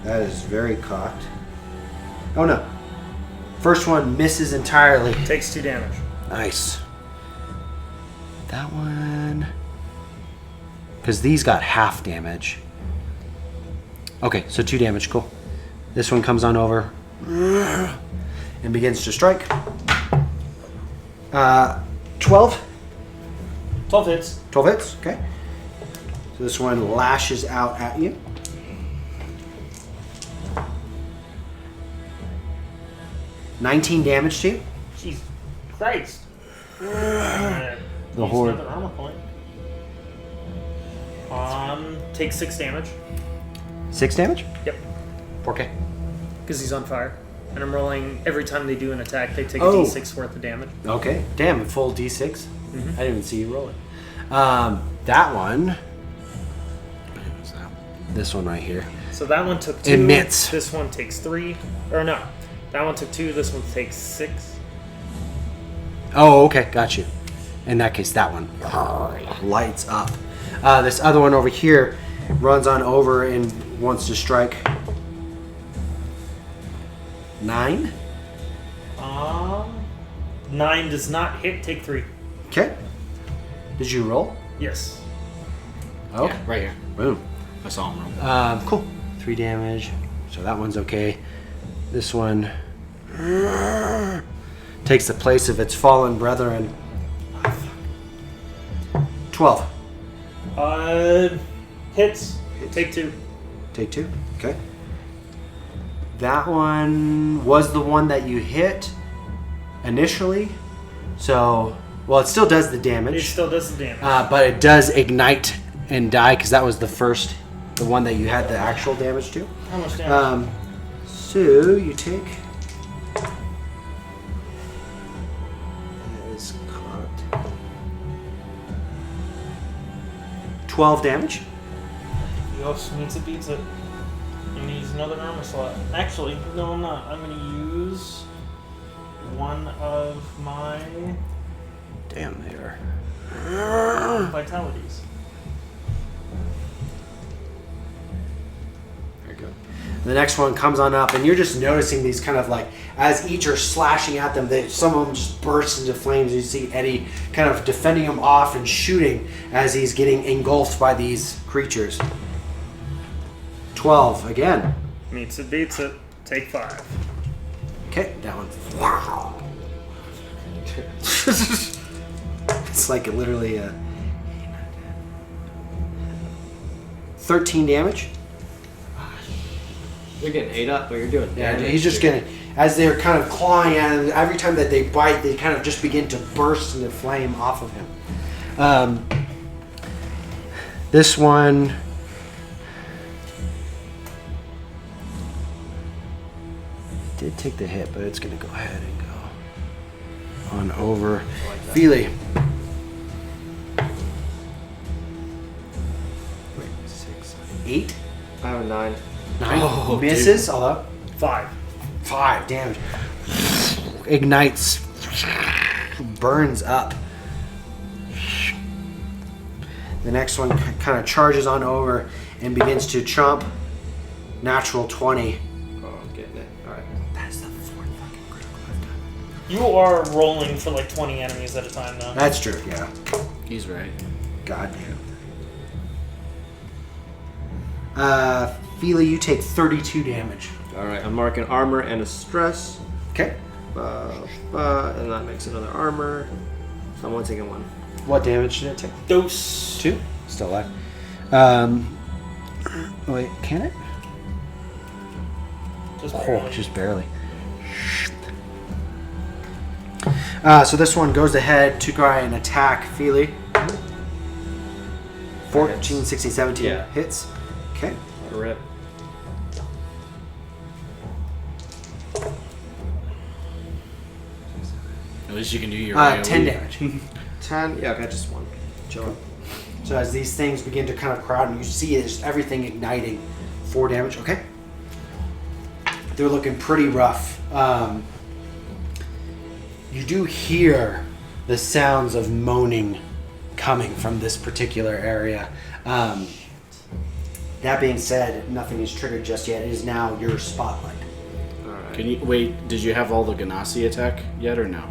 That is very cocked. Oh no. First one misses entirely. Takes 2 damage. Nice. That one... Because these got half damage. Okay, so 2 damage. Cool. This one comes on over and begins to strike. 12. 12 hits. 12 hits. Okay. So this one lashes out at you. $19 damage to you. Jesus Christ. The Use Horde. another armor point. Takes 6 damage. 6 damage? Yep. 4K. Because he's on fire. And I'm rolling every time they do an attack, they take a Oh. d6 worth of damage. Okay. Damn, a full D6. Mhm. I didn't even see you roll it. That one. This one right here. So that one took 2. Emits. This one takes 3. Or no. That one took 2. This one takes 6. Oh, okay. Got you. In that case, that one lights up. This other one over here runs on over and wants to strike. 9. 9 does not hit. Take 3. Okay. Did you roll? Yes. Okay. Yeah, right here. Boom. I saw him roll. Cool. 3 damage. So that one's okay. This one takes the place of its fallen brethren. 12. Hits. Take 2. Take 2. Okay. That one was the one that you hit initially. So, well, it still does the damage. It still does the damage. But it does ignite and die because that was the one that you had the actual damage to. How much damage? So you take. That is caught. 12 damage. Yosh means it beats it. I'm gonna use another armor slot. Actually, no, I'm not. I'm gonna use one of my Damn, they are. vitalities. Very good. The next one comes on up, and you're just noticing these kind of like, as each are slashing at them, some of them just burst into flames. You see Eddie kind of defending him off and shooting as he's getting engulfed by these creatures. 12 again. Meets it, beats it. Take 5. Okay, that one. It's like literally 13 damage. You're getting ate up, but you're doing Yeah, damage. he's just gonna, as they're kind of clawing at him, every time that they bite, they kind of just begin to burst into flame off of him. This one. Did take the hit, but it's gonna go ahead and go on over. Felely. Wait, 6, 8, I have a 9. 9 Oh, misses, although 5. 5 damage. Ignites. Burns up. The next one kind of charges on over and begins to chomp Natural 20. Oh, I'm getting it. Alright. That's the 4th fucking critical I've done. You are rolling for like 20 enemies at a time now. That's true, yeah. He's right. Goddamn. Felely, you take 32 damage. Alright, I'm marking armor and a stress. Okay. And that makes another armor. So I'm only taking 1. What damage did it take? Dose. 2. Still alive. Wait, can it? Just Oh, barely. just barely. So this one goes ahead to try and attack Felely. 14, 16, 17 Yeah. hits. Okay. Let it rip. At least you can do your 10 AoE. damage. 10? Yeah, okay, just 1. Chilling. So as these things begin to kind of crowd, and you see just everything igniting, 4 damage. Okay. They're looking pretty rough. You do hear the sounds of moaning coming from this particular area. That being said, nothing is triggered just yet. It is now your spotlight. Alright. Can you wait? Did you have all the Genasi attack yet or no?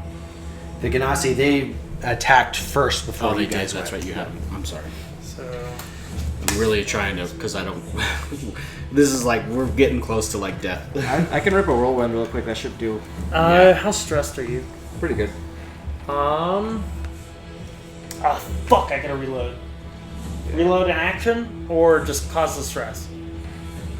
The Genasi, they attacked first before Oh, they you did. guys That's went. right. You haven't. I'm sorry. So I'm really trying to because I don't. This is like we're getting close to like death. I can rip a whirlwind real quick. That should do how stressed are you? pretty good. Ah, fuck! I gotta reload. Reload an action or just causes stress?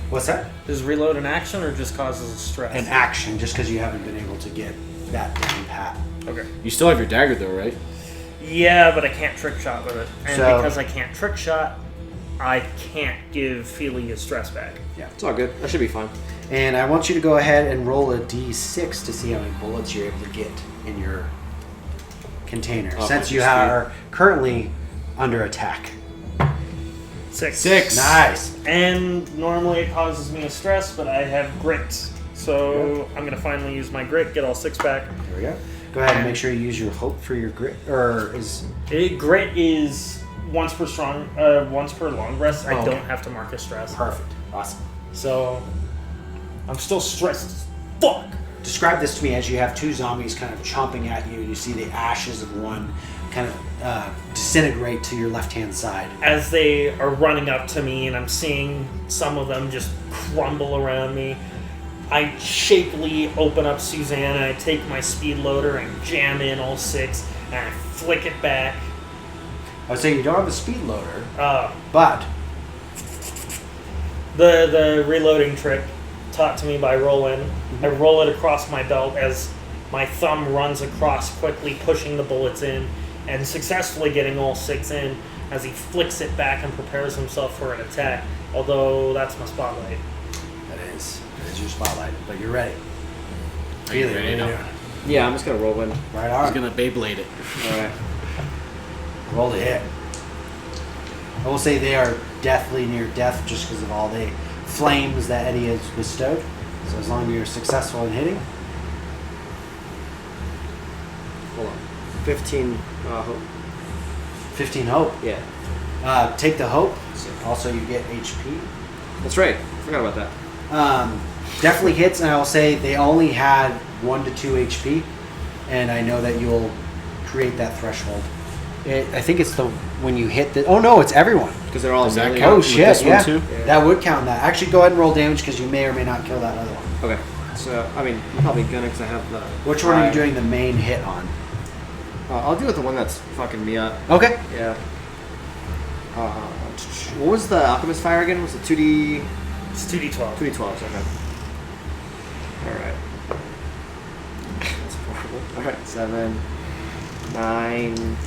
What's that? Is reload an action or just causes stress? An action, just because you haven't been able to get that down pat. Okay. You still have your dagger though, right? Yeah, but I can't trick shot with it, and So- because I can't trick shot, I can't give Felely his stress back. It's all good. That should be fine. And I want you to go ahead and roll a d6 to see how many bullets you're able to get in your container. Oh, Since you sweet. are currently under attack. 6. Nice. And normally it causes me a stress, but I have grit. So I'm going to finally use my grit, get all 6 back. There we go. Go ahead and make sure you use your hope for your grit. Or is... Grit is once per long rest. I Oh, don't okay. have to mark a stress. Perfect. Awesome. So I'm still stressed as fuck. Describe this to me as you have 2 zombies kind of chomping at you. And you see the ashes of one kind of disintegrate to your left-hand side. As they are running up to me and I'm seeing some of them just crumble around me, I shakily open up Suzanne and I take my speed loader and jam in all 6 and I flick it back. I would say you don't have a speed loader, Uh, but the reloading trick taught to me by Roland. I roll it across my belt as my thumb runs across, quickly pushing the bullets in and successfully getting all 6 in as he flicks it back and prepares himself for an attack. Although that's my spotlight. that is your spotlight. But you're ready. Are you Felely, ready what now? are you doing? Yeah, I'm just gonna whirlwind. Right I was on. gonna Beyblade it. Alright. Roll the hit. I will say they are deathly near death just because of all the flames that Eddie has bestowed. So as long as you're successful in hitting, Hold on. 15 hope. 15 hope. Yeah. Take the hope. Also, you get HP. That's right. Forgot about that. Definitely hits, and I will say they only had 1 to 2 HP, and I know that you'll create that threshold. I think it's the when you hit the. Oh no, it's everyone. Because they're all Does that melee. count? Oh with shit! this one Yeah, too? that would count. That actually go ahead and roll damage because you may or may not kill that other one. Okay. So, I mean, I'm probably gonna because I have the... Which one are you doing the main hit on? I'll do it the one that's fucking me up. Okay. Yeah. What was the Alchemist fire again? Was it 2D... It's 2d12. 2D12s, okay. Alright. That's horrible. Alright, 7, 9...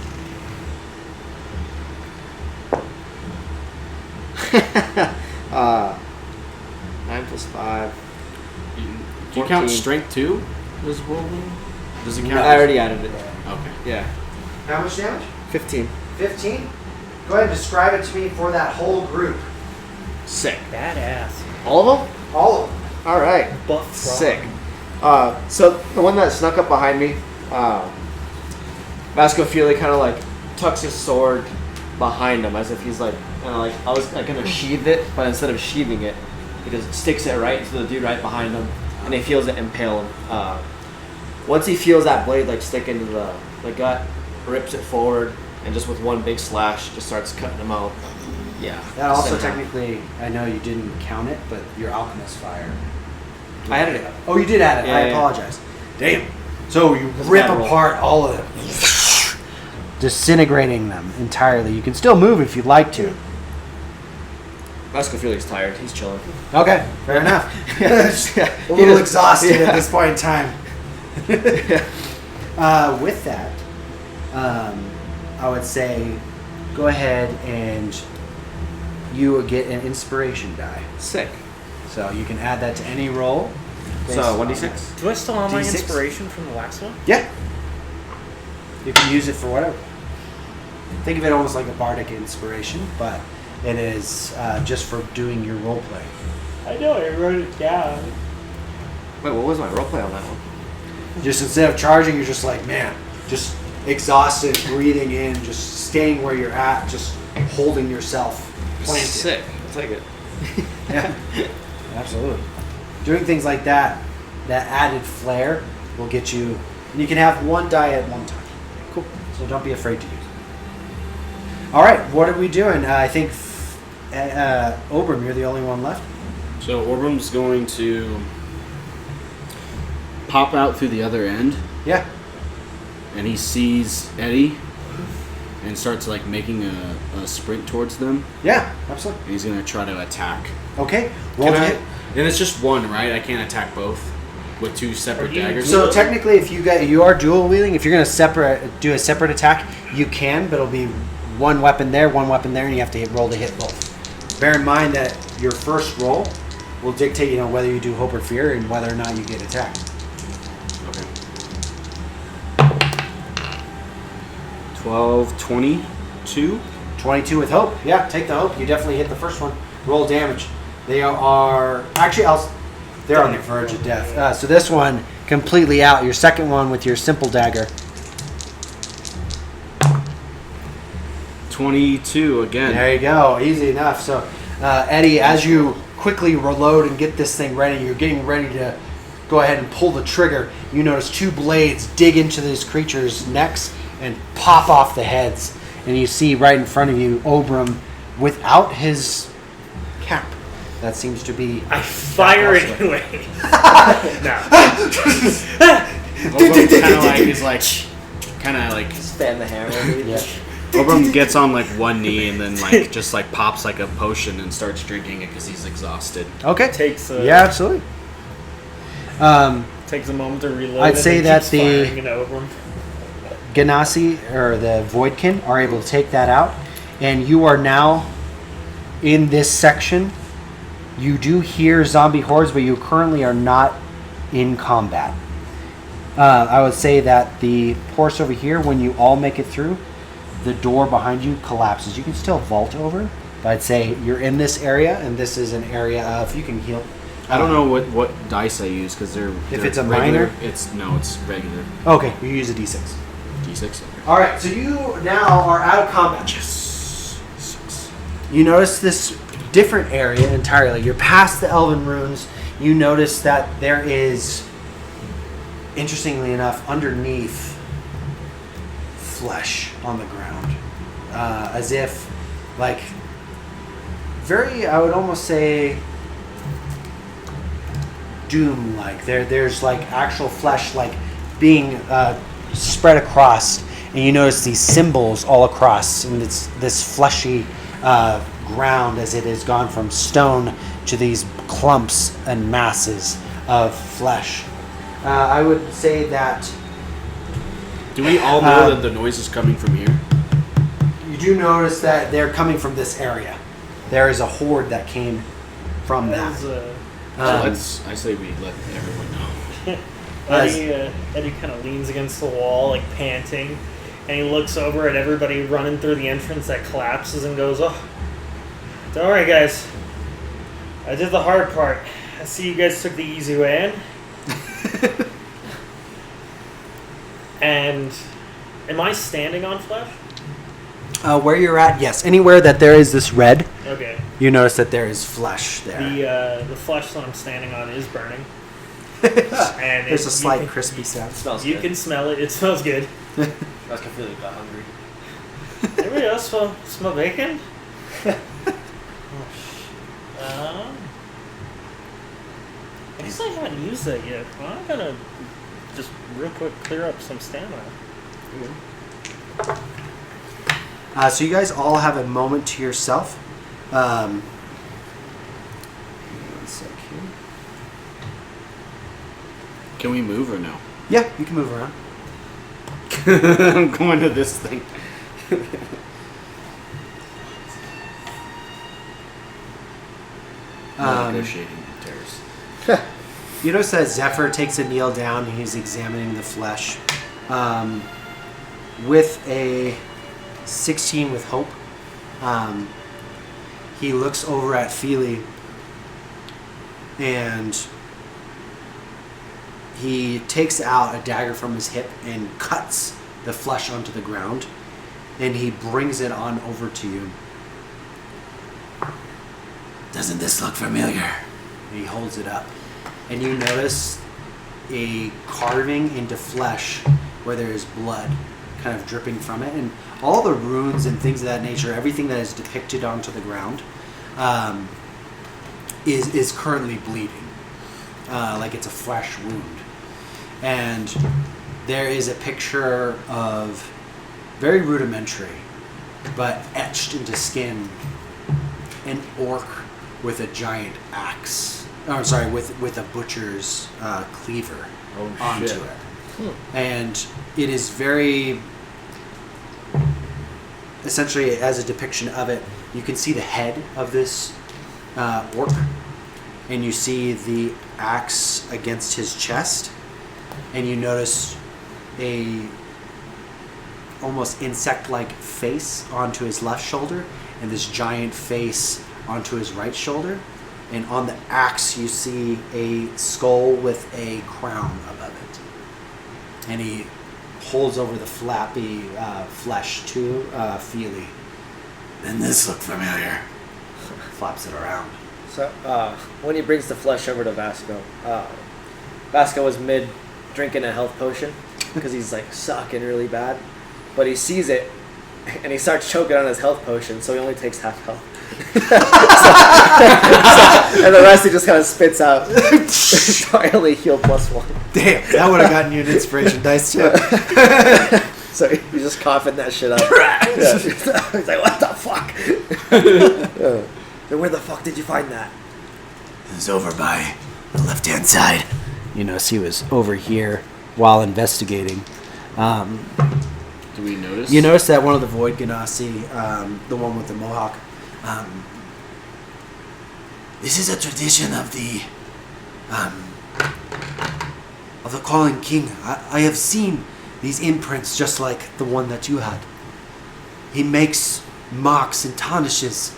9 plus 5. Do you count 14. strength too? As whirlwind? Does it count? I already added it. Okay. Yeah. How much damage? 15. 15. Go ahead and describe it to me for that whole group. Sick. Badass. All of them? All of them. Alright. Buff frog. Sick. So the one that snuck up behind me, Vasco Felely kind of like tucks his sword behind him as if he's like, I was like gonna sheath it, but instead of sheathing it, He just sticks it right into the dude right behind him, and he feels it impale him. Once he feels that blade like stick into the gut, rips it forward, and just with one big slash, just starts cutting him out. Yeah. That also Same time. technically, I know you didn't count it, but your Alchemist fire. I added it. Oh, you did add it. Yeah, I yeah. apologize. Damn. So you Doesn't rip matter. apart all of them, disintegrating them entirely. You can still move if you'd like to. Muscofili's tired. He's chilling. Okay, fair enough. A He little just- exhausted yeah. at this point in time. With that, I would say go ahead and you get an inspiration die. Sick. So you can add that to any roll. So 1d6. Do I still have my D6? inspiration from the last one? Yeah. You can use it for whatever. Think of it almost like a bardic inspiration, but it is just for doing your role play. I know, I wrote it down. Wait, what was my roleplay on that one? Just instead of charging, you're just like, man, just exhausted, breathing in, just staying where you're at, just holding yourself planted. Sick. I'll take it. Yeah, absolutely. Doing things like that, that added flair will get you. And you can have one die at one time. Cool. So don't be afraid to use it. All right, what are we doing? I think Oram, you're the only one left. So Oram's going to pop out through the other end, Yeah. and he sees Eddie, and starts like making a sprint towards them. Yeah, absolutely. And he's gonna try to attack. Okay. Roll Can to I? hit. And it's just one, right? I can't attack both with two separate Are you- daggers. So technically, if you are dual wielding, if you're gonna do a separate attack, you can, but it'll be one weapon there, and you have to roll to hit both. Bear in mind that your first roll will dictate, whether you do hope or fear and whether or not you get attacked. Okay. 12, 22. 22 with hope. Yeah, take the hope. You definitely hit the first one. Roll damage. They are actually they're on the verge of death. So this one completely out. Your second one with your simple dagger. 22 again. There you go. Easy enough. So, Eddie, as you quickly reload and get this thing ready, you're getting ready to go ahead and pull the trigger. You notice two blades dig into these creatures' necks and pop off the heads. And you see right in front of you Oram without his cap. That seems to be... I fire it anyway. No. Kind of like Stand the hammer, dude. Yeah. Oram gets on like one knee and then like just like pops like a potion and starts drinking it because he's exhausted. Okay. Takes a, Yeah, absolutely. takes a moment to reload. I'd and say then that keeps the- firing it over him. Genasi or the Voidkin are able to take that out, and you are now in this section. You do hear zombie hordes, but you currently are not in combat. I would say that the horse over here, when you all make it through, the door behind you collapses. You can still vault over, but I'd say you're in this area, and this is an area of you can heal. I don't know what dice I use because they're it's a regular. minor? It's regular. Okay, you use a d6. D6. Okay. All right, so you now are out of combat. Yes. You notice this different area entirely. You're past the Elven runes. You notice that there is, interestingly enough, underneath flesh on the ground, as if, like, very, I would almost say, Doom-like. There's like actual flesh, like being spread across, and you notice these symbols all across, and it's this fleshy ground as it has gone from stone to these clumps and masses of flesh. I would say that Do we all know that the noise is coming from here? you do notice that they're coming from this area. There is a horde that came from that. I say we let everyone know. Eddie kind of leans against the wall, like panting, and he looks over at everybody running through the entrance that collapses and goes, "Oh, don't worry, guys. I did the hard part. I see you guys took the easy way in." And am I standing on flesh? Where you're at, yes. Anywhere that there is this red, Okay. you notice that there is flesh there. The flesh that I'm standing on is burning. And There's a slight crispy sound. Smells You good. can smell it. It smells good. I can feel it got hungry. Anybody else smell bacon? I guess I haven't used that yet. I'm gonna just real quick clear up some stamina. So you guys all have a moment to yourself. One sec here. Can we move or no? Yeah, you can move around. I'm going to this thing. Negotiating terrors. You notice that Zephyr takes a kneel down and he's examining the flesh. With a 16 with hope, he looks over at Felely and he takes out a dagger from his hip and cuts the flesh onto the ground, and he brings it on over to you. Doesn't this look familiar? And he holds it up, and you notice a carving into flesh where there is blood kind of dripping from it, and all the runes and things of that nature, everything that is depicted onto the ground, is currently bleeding, like it's a fresh wound. And there is a picture of, very rudimentary, but etched into skin, an orc with a giant axe. Oh, I'm sorry, with a butcher's cleaver onto shit. it. And it is very, essentially, as a depiction of it, you can see the head of this orc, and you see the axe against his chest, and you notice a almost insect-like face onto his left shoulder, and this giant face onto his right shoulder. And on the axe, you see a skull with a crown above it. And he holds over the flappy flesh to Felely. Then this look familiar. Flaps it around. So, when he brings the flesh over to Vasco, Vasco was mid drinking a health potion because he's like sucking really bad, but he sees it and he starts choking on his health potion, so he only takes half health. And the rest he just kind of spits out. Finally heal +1. Damn, that would have gotten you an inspiration dice too. So he's just coughing that shit up. Yeah. He's like, what the fuck? Then where the fuck did you find that? It was over by the left-hand side. You notice he was over here while investigating. Do we notice? You notice that one of the Void Genasi, the one with the mohawk, this is a tradition of the Calling King. I have seen these imprints just like the one that you had. He makes marks and tarnishes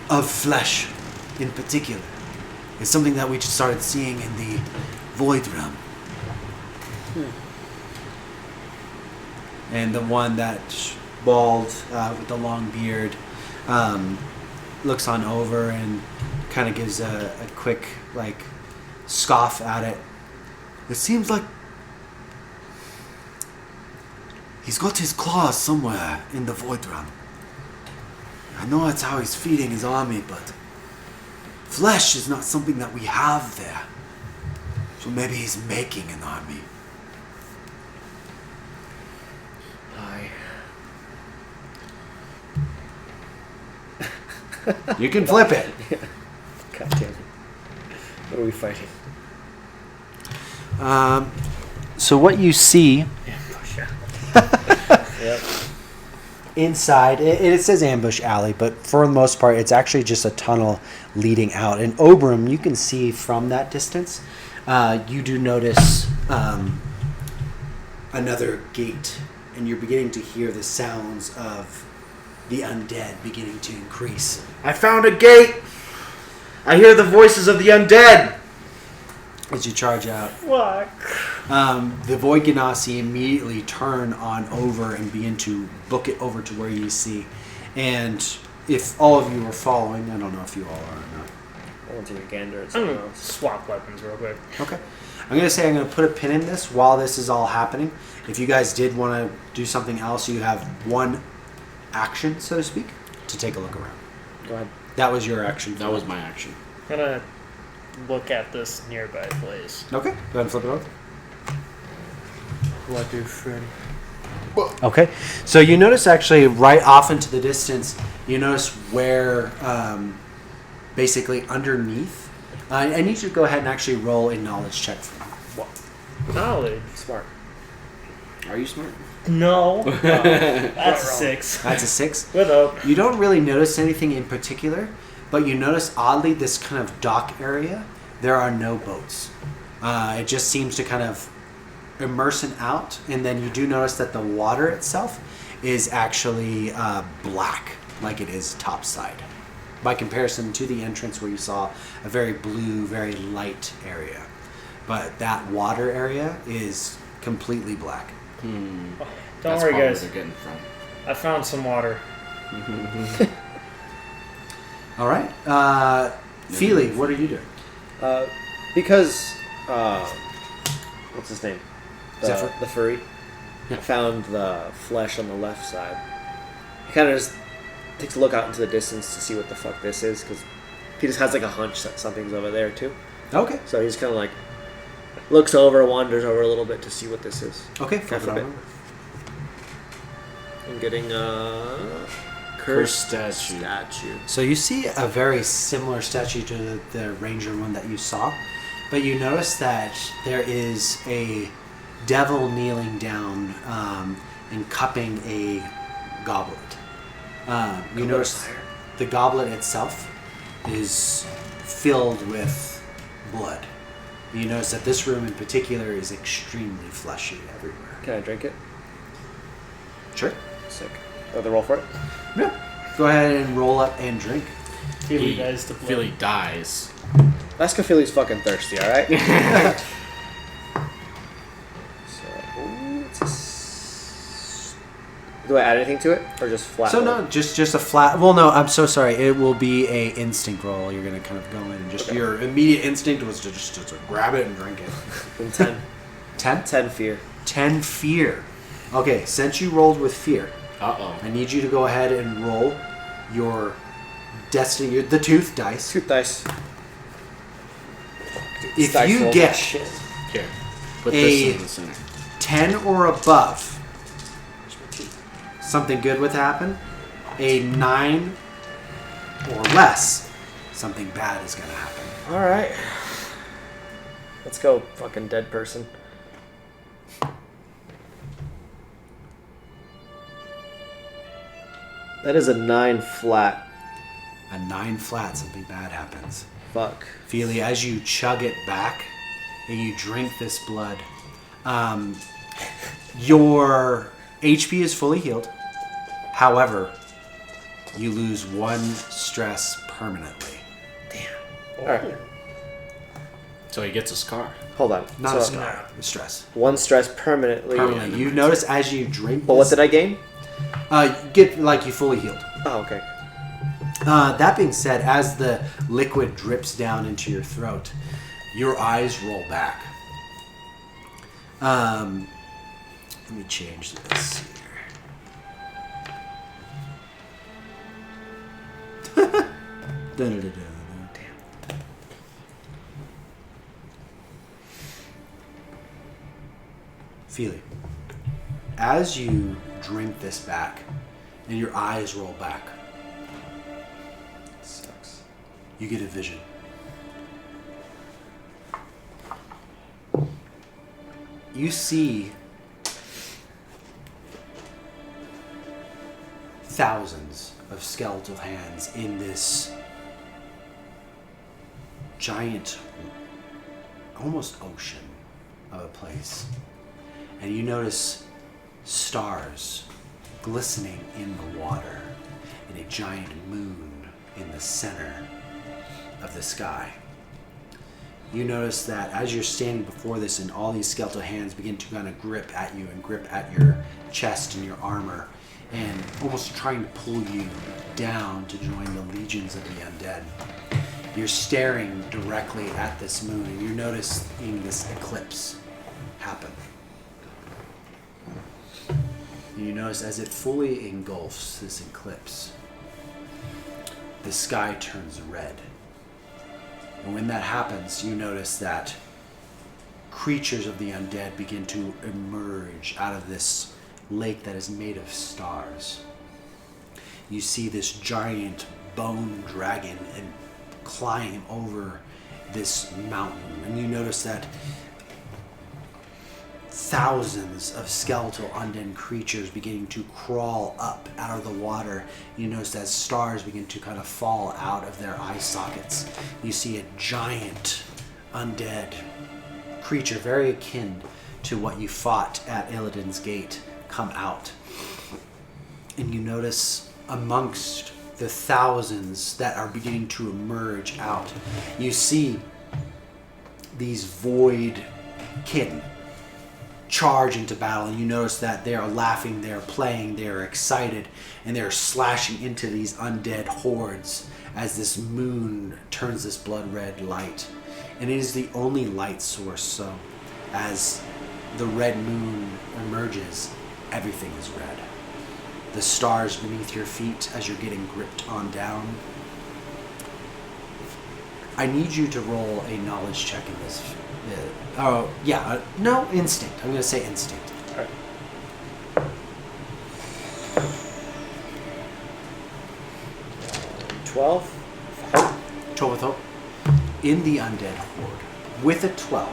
of flesh in particular. It's something that we just started seeing in the Void Realm. And the one that bald with the long beard looks on over and kind of gives a quick scoff at it. It seems like he's got his claws somewhere in the Void Realm. I know that's how he's feeding his army, but flesh is not something that we have there. So maybe he's making an army. You can flip it. God damn it. What are we fighting? So what you see Yep. inside, it says ambush alley, but for the most part, it's actually just a tunnel leading out. And Oram, you can see from that distance, you do notice another gate, and you're beginning to hear the sounds of the undead beginning to increase. I found a gate! I hear the voices of the undead! As you charge out. Fuck. The Void Genasi immediately turn on over and begin to book it over to where you see. And if all of you are following, I don't know if you all are or not. I want to take a gander at I'm something gonna else. swap weapons real quick. Okay. I'm going to say I'm going to put a pin in this while this is all happening. If you guys did want to do something else, you have one action, so to speak, to take a look around. Go ahead. That was your action. That was my action. I'm gonna look at this nearby place. Okay. Go ahead and flip it over. What do, Freddy? Okay. So you notice actually right off into the distance, you notice where basically underneath. I need you to go ahead and actually roll a knowledge check for me. What? Knowledge. Smart. Are you smart? No. That's a 6. That's a 6. What up? You don't really notice anything in particular, but you notice oddly this kind of dock area, there are no boats. It just seems to kind of immerse and out, and then you do notice that the water itself is actually black, like it is topside. By comparison to the entrance where you saw a very blue, very light area. But that water area is completely black. Don't That's worry, probably where guys. they're getting from. I found some water. All right. Felely, what are you doing? Because what's his name? Zephyr? The furry. Yeah. Found the flesh on the left side. He kind of just takes a look out into the distance to see what the fuck this is, because he just has like a hunch that something's over there too. Okay. So he's kind of like looks over, wanders over a little bit to see what this is. Okay, flip it Kind of a over. I'm getting Cursed statue. So you see a very similar statue to the ranger one that you saw, but you notice that there is a devil kneeling down and cupping a goblet. You notice the goblet itself is filled with blood. You notice that this room in particular is extremely fleshy everywhere. Can I drink it? Sure. Sick. Oh, the roll for it? Yeah. Go ahead and roll up and drink. Feely guys to play. Philly dies. Lascafili's fucking thirsty, alright? So, ooh, it's a do I add anything to it? Or just flat? So roll? no, just a flat. Well, no, I'm so sorry. It will be a instinct roll. You're gonna kind of go in and just Okay. your immediate instinct was to just to grab it and drink it. Then 10. 10? 10 fear. 10 fear. Okay, since you rolled with fear, Uh-oh. I need you to go ahead and roll your destiny, the tooth dice. Tooth dice. If Dice you rolls get are shit. Here. Put A- this in the center. 10 or above, something good would happen. A 9 or less, something bad is gonna happen. Alright. Let's go, fucking dead person. That is a 9 flat. A 9 flat, something bad happens. Fuck. Feely, as you chug it back and you drink this blood, your HP is fully healed. However, you lose 1 stress permanently. Alright. So he gets a scar. Hold on. Not a So, scar, a stress. 1 stress permanently. Permanently. You notice as you drink But what this, did I gain? you get like you fully healed. Oh, okay. That being said, as the liquid drips down into your throat, your eyes roll back. Let me change this here. Da-da-da-da. Damn. Feely, as you drink this back and your eyes roll back, Sucks. you get a vision. You see thousands of skeletal hands in this giant, almost ocean of a place. And you notice stars glistening in the water and a giant moon in the center of the sky. you notice that as you're standing before this and all these skeletal hands begin to kind of grip at you and grip at your chest and your armor and almost trying to pull you down to join the legions of the undead. You're staring directly at this moon and you're noticing this eclipse happen. You notice as it fully engulfs this eclipse, the sky turns red. And when that happens, you notice that creatures of the undead begin to emerge out of this lake that is made of stars. You see this giant bone dragon and climb over this mountain, and you notice that thousands of skeletal undead creatures beginning to crawl up out of the water. You notice that stars begin to kind of fall out of their eye sockets. You see a giant undead creature very akin to what you fought at Illidan's Gate come out. And you notice amongst the thousands that are beginning to emerge out, you see these Voidkin charge into battle, and you notice that they are laughing, they are playing, they are excited, and they are slashing into these undead hordes as this moon turns this blood red light. And it is the only light source, so as the red moon emerges, everything is red. The stars beneath your feet as you're getting gripped on down. I need you to roll a knowledge check in this. No, instinct. I'm going to say instinct. All right. 12. 12 with hope. In the undead horde, with a 12,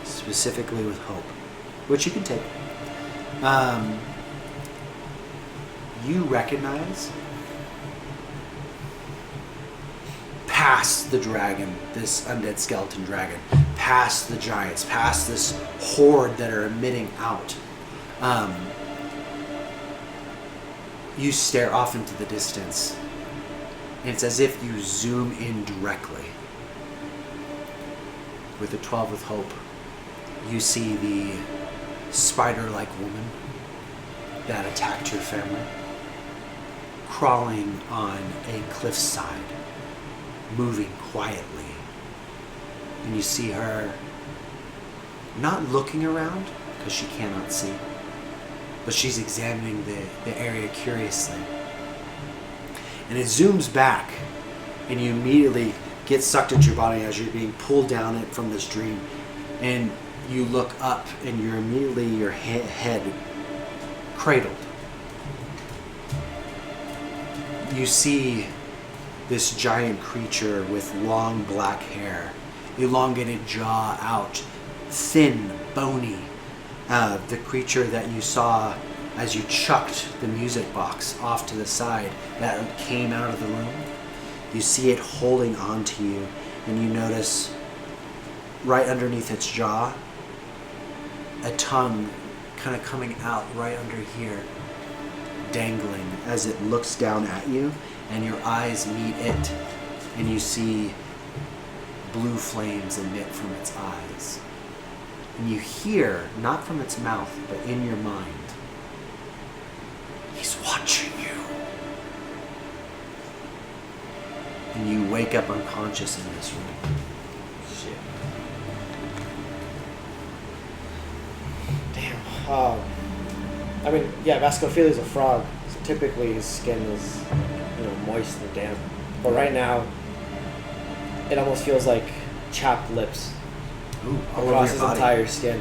specifically with hope, which you can take. You recognize past the dragon, this undead skeleton dragon, past the giants, past this horde that are emitting out. You stare off into the distance, and it's as if you zoom in directly. With a 12 with hope, you see the spider-like woman that attacked your family crawling on a cliffside, moving quietly. And you see her not looking around because she cannot see, but she's examining the area curiously. And it zooms back, and you immediately get sucked into your body as you're being pulled down it from this dream. And you look up, and you're immediately your head cradled. You see this giant creature with long black hair, elongated jaw out, thin, bony. The creature that you saw as you chucked the music box off to the side that came out of the room. You see it holding onto you, and you notice right underneath its jaw a tongue kind of coming out right under here, dangling as it looks down at you, and your eyes meet it, and you see blue flames emit from its eyes. And you hear, not from its mouth, but in your mind, "He's watching you." And you wake up unconscious in this room. Shit. Damn. I mean, yeah, Vascophila is a frog, so typically his skin is, moist and damp. But right now, it almost feels like chapped lips across his entire skin.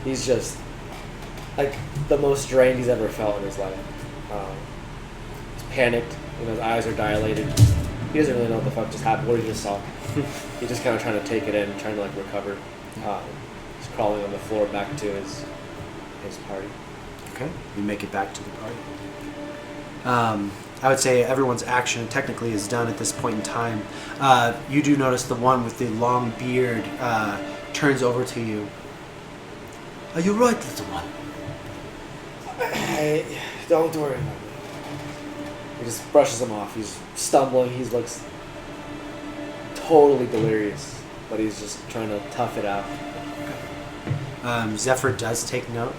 He's just like the most drained he's ever felt in his life. He's panicked. His eyes are dilated. He doesn't really know what the fuck just happened, what he just saw. He's just kind of trying to take it in, trying to recover. He's crawling on the floor back to his party. Okay, you make it back to the party. I would say everyone's action technically is done at this point in time. You do notice the one with the long beard turns over to you. "Are you right, little one?" Hey, don't worry about it. He just brushes him off. He's stumbling. He looks totally delirious. but he's just trying to tough it out. Zephyr does take note.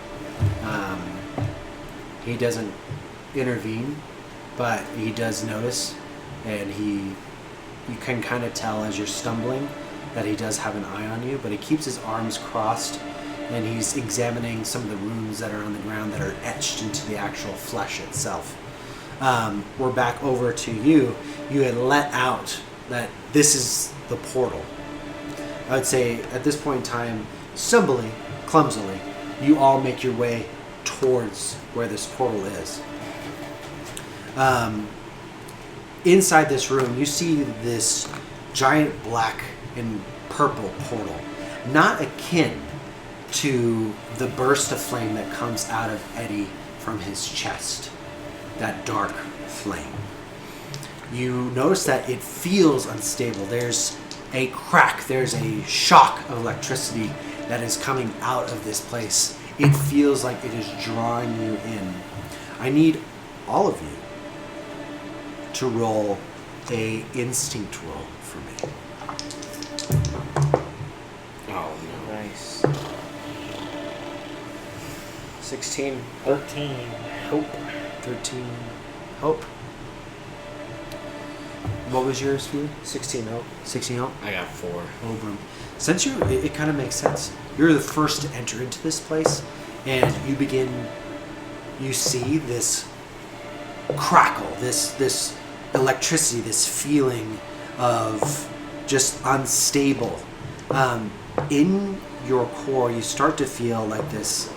He doesn't intervene, but he does notice, and you can kind of tell as you're stumbling that he does have an eye on you, but he keeps his arms crossed, and he's examining some of the runes that are on the ground that are etched into the actual flesh itself. We're back over to you. You had let out that this is the portal. I would say at this point in time, stumbly, clumsily, you all make your way towards where this portal is. Inside this room, you see this giant black and purple portal, not akin to the burst of flame that comes out of Eddie from his chest, that dark flame. You notice that it feels unstable. There's a crack, there's a shock of electricity that is coming out of this place. It feels like it is drawing you in. I need all of you to roll a instinct roll for me. Oh no. Nice. 16. 13. Hope. 13 hope. What was yours, Felely? 16 hope. 16 hope? I got 4. Oram. Since it kind of makes sense. You're the first to enter into this place, and you see this crackle, this electricity, this feeling of just unstable. In your core, you start to feel like this,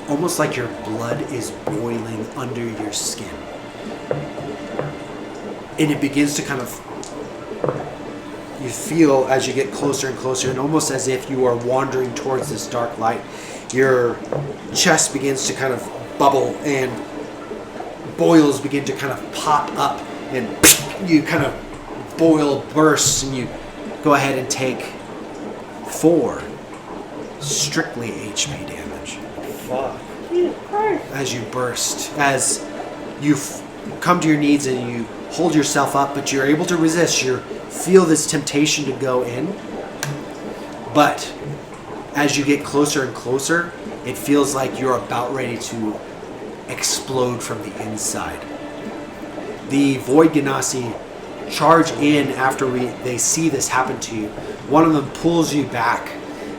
almost like your blood is boiling under your skin. And it begins to kind of, you feel as you get closer and closer, and almost as if you are wandering towards this dark light, your chest begins to kind of bubble and boils begin to kind of pop up, and you kind of boil bursts, and you go ahead and take 4 strictly HP damage. Fuck. As you burst, as you come to your knees and you hold yourself up, but you're able to resist. You feel this temptation to go in, but as you get closer and closer, it feels like you're about ready to explode from the inside. The Void Genasi charge in after they see this happen to you. One of them pulls you back,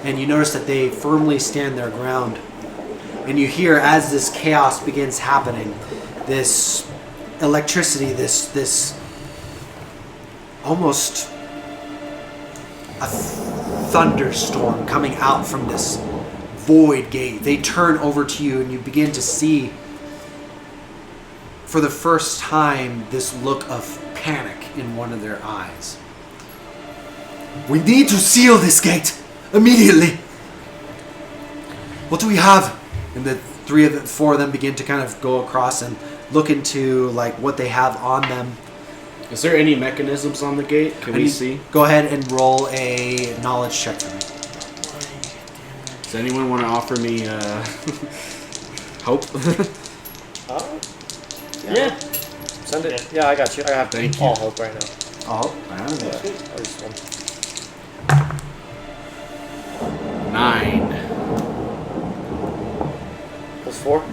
and you notice that they firmly stand their ground. And you hear, as this chaos begins happening, this electricity, this almost a thunderstorm coming out from this void gate. They turn over to you, and you begin to see, for the first time, this look of panic in one of their eyes. We need to seal this gate immediately. What do we have? And the 4 of them begin to kind of go across and look into like what they have on them. Is there any mechanisms on the gate? Can we see? Go ahead and roll a knowledge check for me. Does anyone want to offer me hope? Yeah. Send it. Yeah, I got you. I have Thank you. all hope right now. Oh, Yeah. Or just one. 9. Plus 4?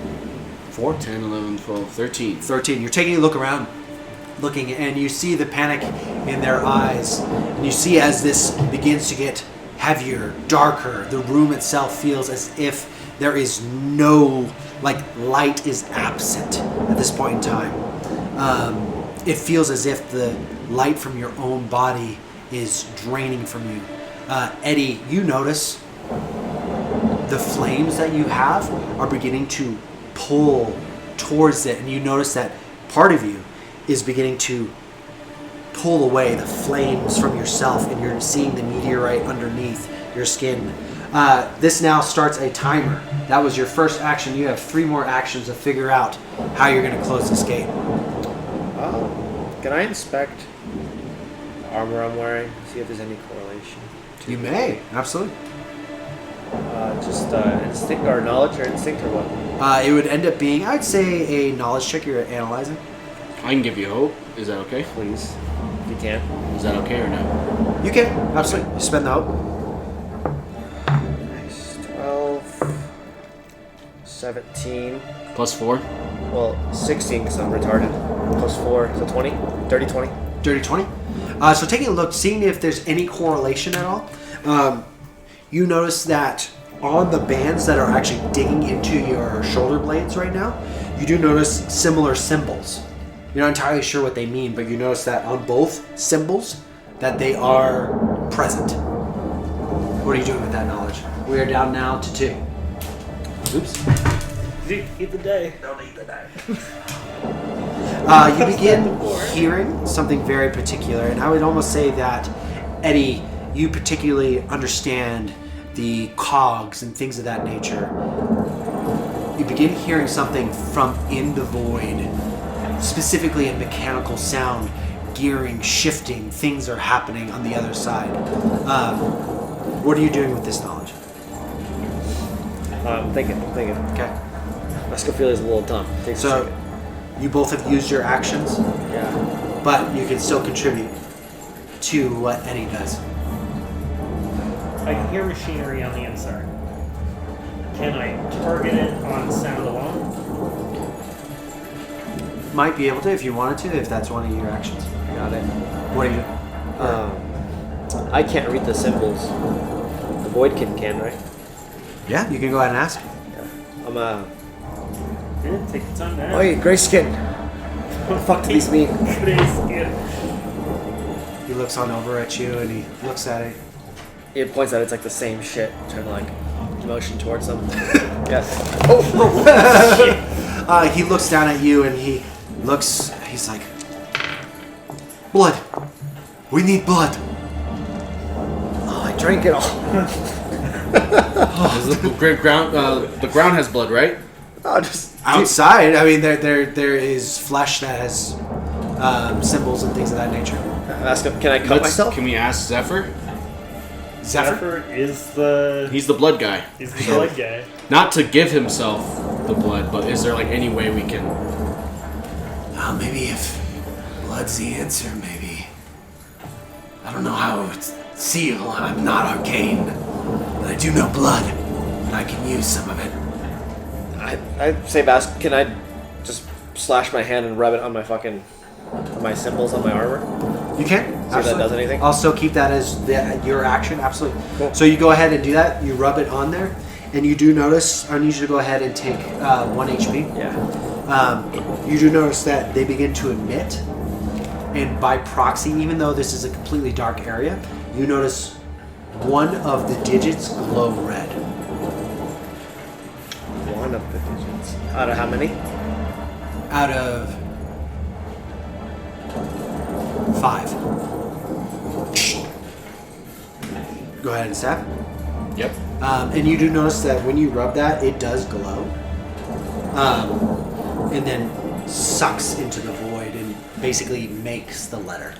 4, 10, 11, 12, 13. 13. You're taking a look around, looking, and you see the panic in their eyes. And you see as this begins to get heavier, darker, the room itself feels as if there is no, light is absent at this point in time. It feels as if the light from your own body is draining from you. Eddie, you notice the flames that you have are beginning to pull towards it, and you notice that part of you is beginning to pull away the flames from yourself, and you're seeing the meteorite underneath your skin. This now starts a timer. That was your first action. You have 3 more actions to figure out how you're going to close this gate. Can I inspect the armor I'm wearing? See if there's any correlation? You may, absolutely. Just instinct or knowledge or instinct or what? It would end up being, I'd say, a knowledge check. You're analyzing. I can give you hope. Is that okay? Please. If you can. Is that okay or no? You can, absolutely. You spend the hope. Nice. 12, 17. +4. Well, 16 because I'm retarded. +4, so 20. Dirty 20. Dirty 20. So taking a look, seeing if there's any correlation at all, you notice that on the bands that are actually digging into your shoulder blades right now, you do notice similar symbols. You're not entirely sure what they mean, but you notice that on both symbols that they are present. What are you doing with that knowledge? We are down now to 2. Oops. Eat the day. Don't eat the day. You begin hearing something very particular, and I would almost say that, Eddie, you particularly understand the cogs and things of that nature. You begin hearing something from in the void, specifically a mechanical sound, gearing, shifting, things are happening on the other side. What are you doing with this knowledge? I'm thinking. Okay. My Scofield is a little dumb. Takes a So, second. you both have used your actions, Yeah. but you can still contribute to what Eddie does. I can hear machinery on the inside. Can I target it on sound alone? Might be able to if you wanted to, if that's one of your actions. Got it. What are you doing? I can't read the symbols. The Voidkin can, right? Yeah, you can go ahead and ask. Yeah. Good, take the time to ask. Oi, Grayskin. What the fuck do these mean? Grayskin. He looks on over at you and he looks at it. It points out it's like the same shit. Trying to like motion towards them. Yes. He looks down at you and he's like, blood. We need blood. Oh, I drank it all. The ground has blood, right? Oh, just Outside, I mean, there is flesh that has symbols and things of that nature. ask him. Can I cut myself? Can we ask Zephyr? Zephyr? is the He's the blood guy. he's the blood guy. Not to give himself the blood, but is there like any way we can? Maybe if blood's the answer, maybe. I don't know how it's seal. I'm not arcane, but I do know blood, and I can use some of it. I say, Bas, can I just slash my hand and rub it on my fucking on my symbols on my armor? You can. See if that does anything? I'll still keep that as your action. Absolutely. Cool. So you go ahead and do that. You rub it on there, and you do notice. I need you to go ahead and take 1 HP. Yeah. You do notice that they begin to emit, and by proxy, even though this is a completely dark area, you notice one of the digits glow red. One of the digits. Out of how many? Out of 5. Go ahead and stab. Yep. And you do notice that when you rub that, it does glow. And then sucks into the void and basically makes the letter.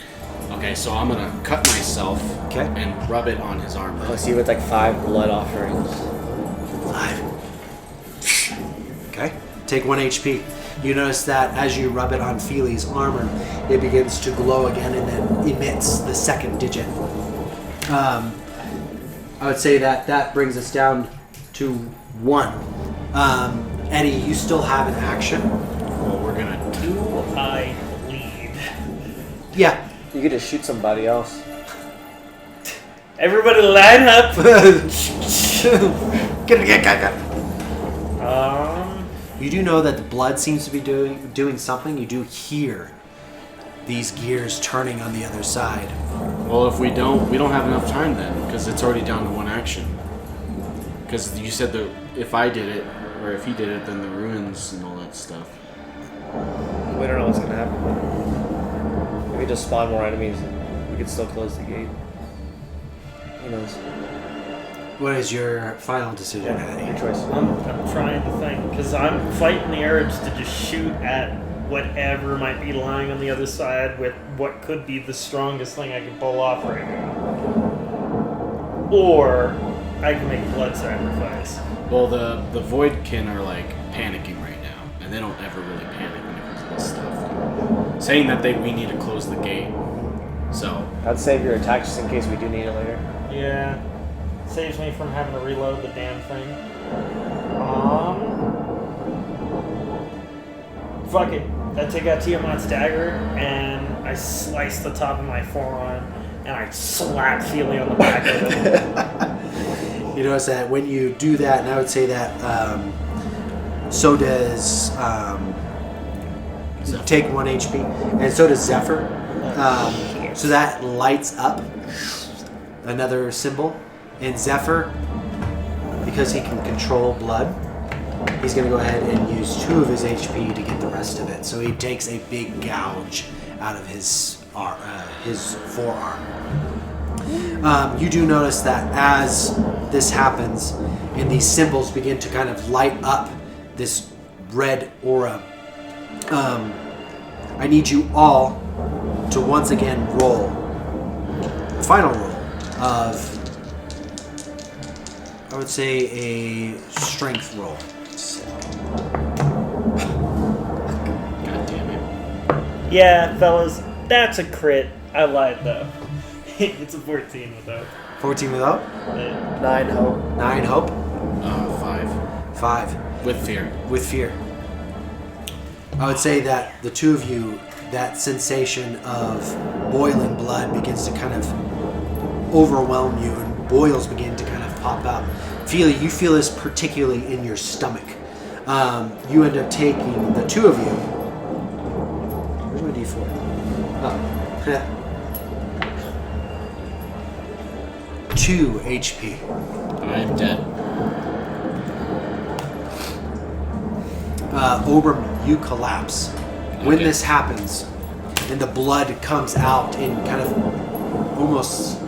Okay, so I'm gonna cut myself. Okay. And rub it on his armor. I see with like 5 blood offerings. 5. Okay. Take 1 HP. You notice that as you rub it on Felely's armor, it begins to glow again and then emits the second digit. I would say that brings us down to 1. Eddie, you still have an action. Well, we're gonna Do I lead? Yeah. You could just shoot somebody else. Everybody line up. Get. Um, You do know that the blood seems to be doing something. You do hear these gears turning on the other side. Well, if we don't have enough time then, because it's already down to 1 action. Because you said that if I did it, or if he did it, then the ruins and all that stuff. We don't know what's gonna happen. Maybe just spawn more enemies and we could still close the gate. Who knows? What is your final decision, Your Eddie? choice. I'm trying to think because I'm fighting the urge to just shoot at whatever might be lying on the other side with what could be the strongest thing I can pull off right now. Or I can make a blood sacrifice. Well, the Voidkin are like panicking right now, and they don't ever really panic when it comes to this stuff. Saying that we need to close the gate. So I'd save your attack just in case we do need it later. Yeah. Saves me from having to reload the damn thing. Fuck it. I take out Tiamat's dagger and I slice the top of my forearm and I slap Felely on the back of it. You notice that when you do that, and I would say that so does take 1 HP, and so does Zephyr. So that lights up another symbol. And Zephyr, because he can control blood, he's going to go ahead and use 2 of his HP to get the rest of it. So he takes a big gouge out of his forearm. You do notice that as this happens, and these symbols begin to kind of light up this red aura, I need you all to once again roll the final roll of, I would say, a strength roll. God damn it. Yeah, fellas, that's a crit. I lied though. It's a 14 without. 14 without? 9 hope. 9 hope? 5. 5. With fear. With fear. I would say that the 2 of you, that sensation of boiling blood begins to kind of overwhelm you, and boils begin to kind of pop out. Felely, you feel this particularly in your stomach. You end up taking, the 2 of you. Where's my D4? Oh. 2 HP. I am dead. Oram, you collapse. When Okay. this happens, and the blood comes out in kind of almost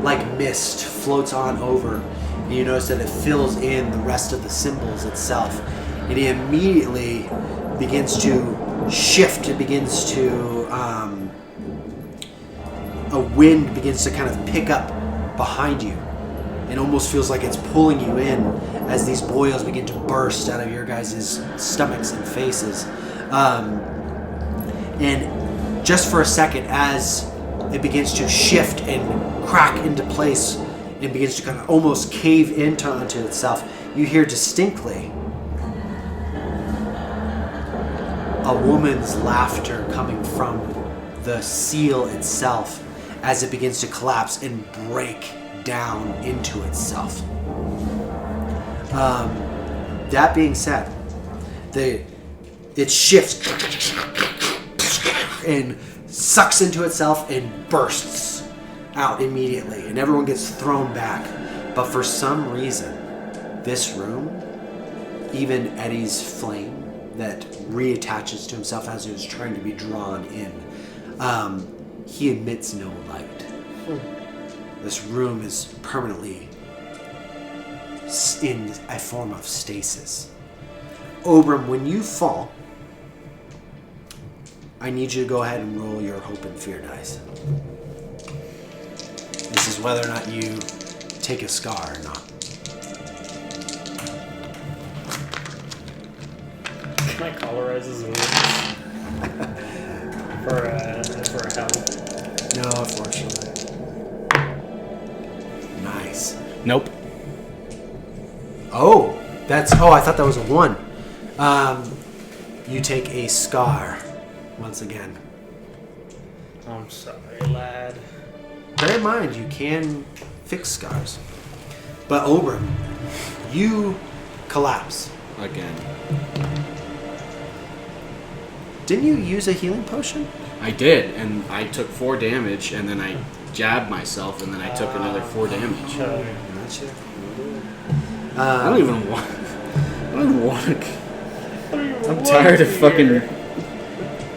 like mist, floats on over, and you notice that it fills in the rest of the symbols itself. And it immediately begins to shift. It begins to, a wind begins to kind of pick up behind you. It almost feels like it's pulling you in as these boils begin to burst out of your guys' stomachs and faces. And just for a second, as it begins to shift and crack into place and begins to kind of almost cave onto itself, you hear distinctly a woman's laughter coming from the seal itself as it begins to collapse and break down into itself. That being said, it shifts and sucks into itself and bursts out immediately, and everyone gets thrown back. But for some reason, this room, even Eddie's flame that reattaches to himself as he was trying to be drawn in, he emits no light. This room is permanently in a form of stasis. Oram, when you fall, I need you to go ahead and roll your hope and fear dice. This is whether or not you take a scar or not. Can I cauterize his wounds? for a health? No, unfortunately. Nice. Nope. Oh, I thought that was a 1. You take a scar once again. I'm sorry, lad. Bear in mind, you can fix scars. But Oram, you collapse. Again. Didn't you use a healing potion? I did, and I took 4 damage, and then I jabbed myself, and then I took another 4 damage. Gotcha. I don't even want to. I'm tired of fucking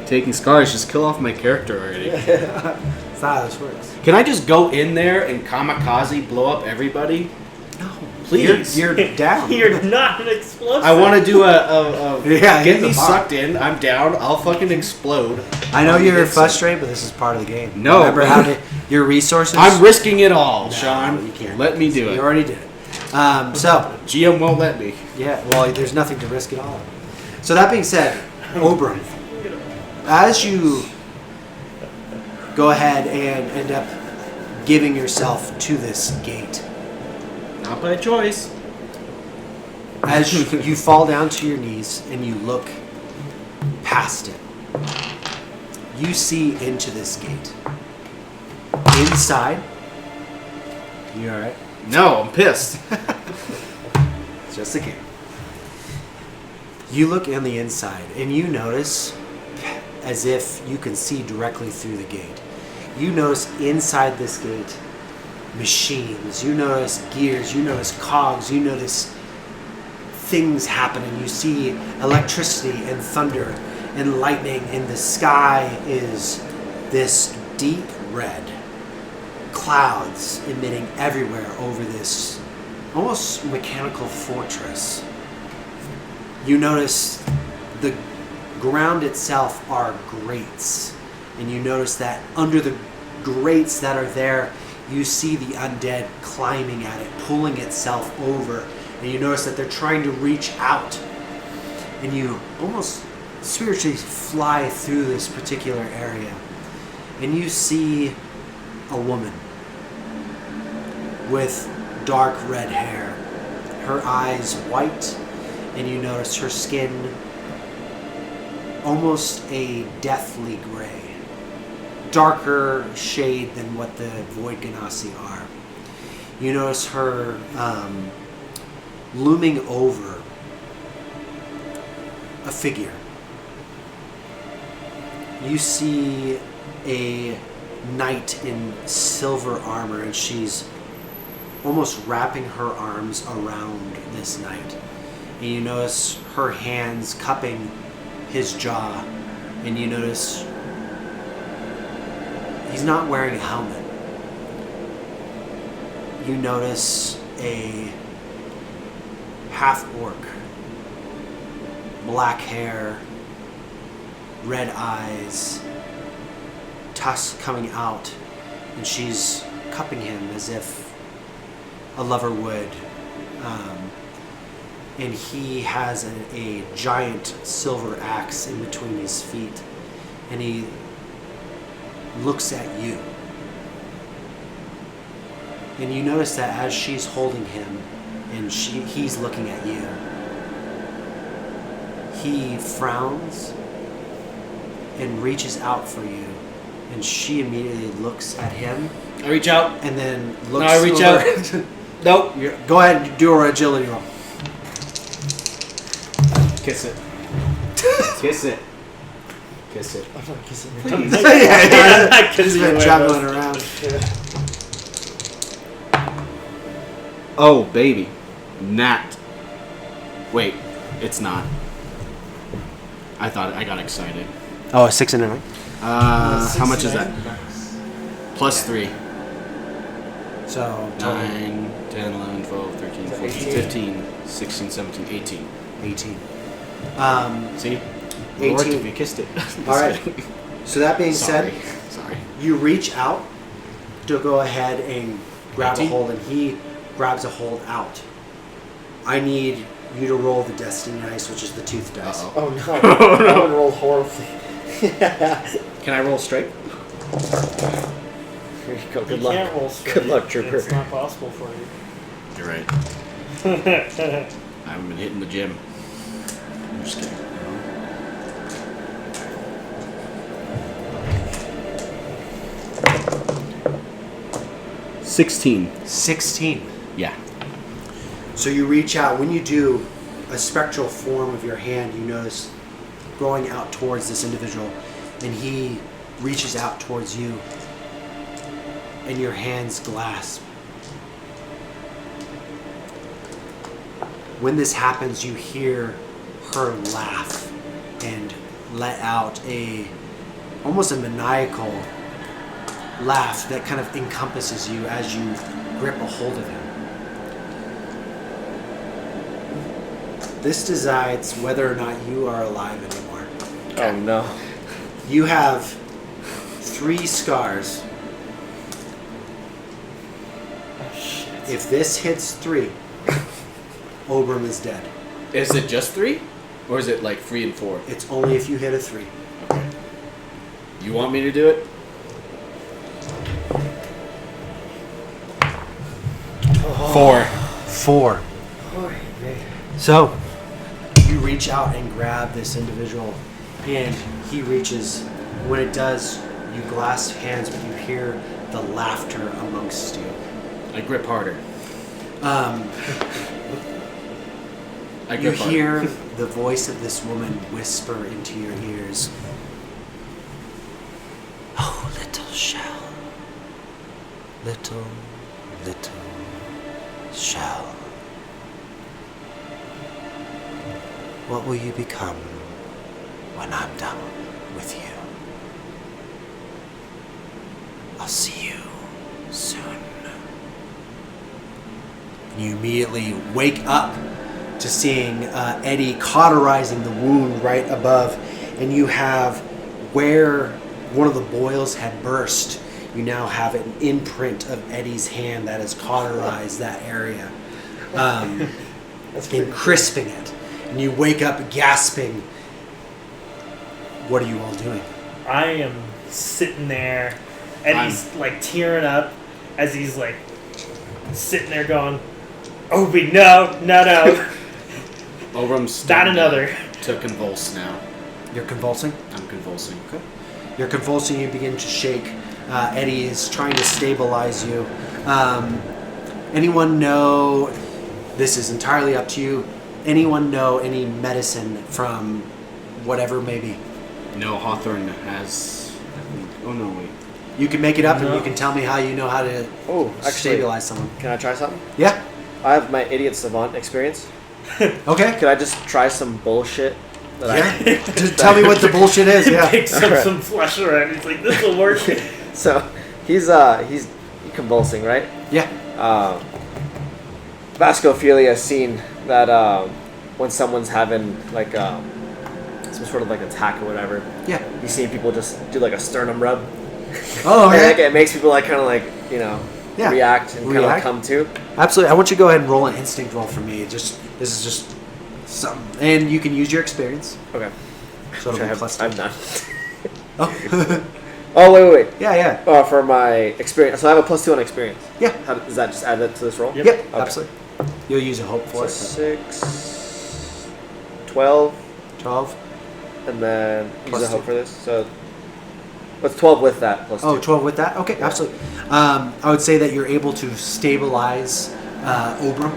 taking scars. Just kill off my character already. That's not how this works. Can I just go in there and kamikaze blow up everybody? No. Please. You're down. You're not an explosive. I want to do Yeah, get he's me a bot. sucked in. I'm down. I'll fucking explode. I know I'll you're get frustrated, but this is part of the game. No. Remember how your resources... I'm risking it all, No, Sean. you can't. Let me do You it. already did it. So, GM won't let me. yeah, well, there's nothing to risk at all. So that being said, Oram, as you go ahead and end up giving yourself to this gate. Not by choice. As you fall down to your knees and you look past it, you see into this gate. Inside, you alright? No, I'm pissed. It's just a game. You look on the inside and you notice, as if you can see directly through the gate, you notice inside this gate machines, you notice gears, you notice cogs, you notice things happening. You see electricity and thunder and lightning, and the sky is this deep red. Clouds emitting everywhere over this almost mechanical fortress. You notice the ground itself are grates, and you notice that under the grates that are there, you see the undead climbing at it, pulling itself over, and you notice that they're trying to reach out, and you almost spiritually fly through this particular area, and you see a woman with dark red hair, her eyes white, and you notice her skin almost a deathly gray, darker shade than what the Void Genasi are. You notice her looming over a figure. You see a knight in silver armor, and she's almost wrapping her arms around this knight. And you notice her hands cupping his jaw, and you notice he's not wearing a helmet. You notice a half-orc, black hair, red eyes, tusks coming out, and she's cupping him as if a lover would. And he has a giant silver axe in between his feet, and he looks at you. And you notice that as she's holding him and he's looking at you, he frowns and reaches out for you, and she immediately looks at him I reach out. and then looks No, I reach over. out. Nope. Go ahead and do a agility roll. Kiss it. Kiss it. Kiss it. I'm not kissing your Please. tongue. Yeah, he's been juggling around. Oh, baby. Nat. Wait, it's not. I thought I got excited. Oh, a 6 and a 9. How much is that? Plus 3. So 9, 10, 11, 12, 13, 14, 15, 16, 17, 18. 18. See? 18. Worked if you kissed it. All right. So that being Sorry. said, Sorry. you reach out to go ahead and grab 18? a hold, and he grabs a hold out. I need you to roll the destiny dice, which is the tooth dice. Uh-oh. Oh no, that one rolled horribly. Can I roll straight? Here you go. Oh, Good luck. Can't roll straight. Good luck, Trooper. It's not possible for you. You're right. I haven't been hitting the gym. I'm just kidding. 16. 16. Yeah. So you reach out. When you do, a spectral form of your hand, you notice going out towards this individual, and he reaches out towards you, and your hands grasp. When this happens, you hear her laugh and let out almost a maniacal laugh that kind of encompasses you as you grip a hold of him. This decides whether or not you are alive anymore. Oh no. You have 3 scars. Oh shit. If this hits 3, Oram is dead. Is it just 3? Or is it like 3 and 4? It's only if you hit a 3. Okay. You want me to do it? 4. So, you reach out and grab this individual, and he reaches. When it does, you clasp hands, but you hear the laughter amongst you. I grip harder. You hear the voice of this woman whisper into your ears. Oh, little shell. Little shell. What will you become when I'm done with you? I'll see you soon. You immediately wake up to seeing Eddie cauterizing the wound right above, and you have where one of the boils had burst. You now have an imprint of Eddie's hand that has cauterized that area, and crisping it. And you wake up gasping. What are you all doing? I am sitting there. Eddie's like tearing up as he's like sitting there going, Obi, no. Oram's Not another. To convulse now. You're convulsing? I'm convulsing. Okay. You're convulsing, you begin to shake. Eddie is trying to stabilize you. Anyone know, this is entirely up to you, anyone know any medicine from whatever maybe? No, Hawthorne has... Oh, no, wait. You can make it up and you can tell me how you know how to stabilize someone. Can I try something? Yeah. I have my idiot savant experience. Okay. Could I just try some bullshit? Just tell me what the bullshit is. Yeah. Picks up some flesh around. He's like, this will work. So he's convulsing, right? Yeah. Vascophilia has seen that when someone's having like some sort of like attack or whatever. Yeah. You've seen people just do like a sternum rub. Oh, okay. And like, it makes people like kind of like react and kind of like come to. Absolutely. I want you to go ahead and roll an instinct roll for me. This is just something, and you can use your experience. Okay. So it'll be plus 2. I'm done. Oh. Oh wait. Yeah. For my experience, so I have a +2 on experience. Yeah. Does that just add that to this roll? Yep. Okay. Absolutely. You'll use a hope for it. 6, 12, 12. and then Plus use a hope 2. for this. So what's 12 with that plus 2? Oh, 12 with that? Okay, absolutely. I would say that you're able to stabilize Oram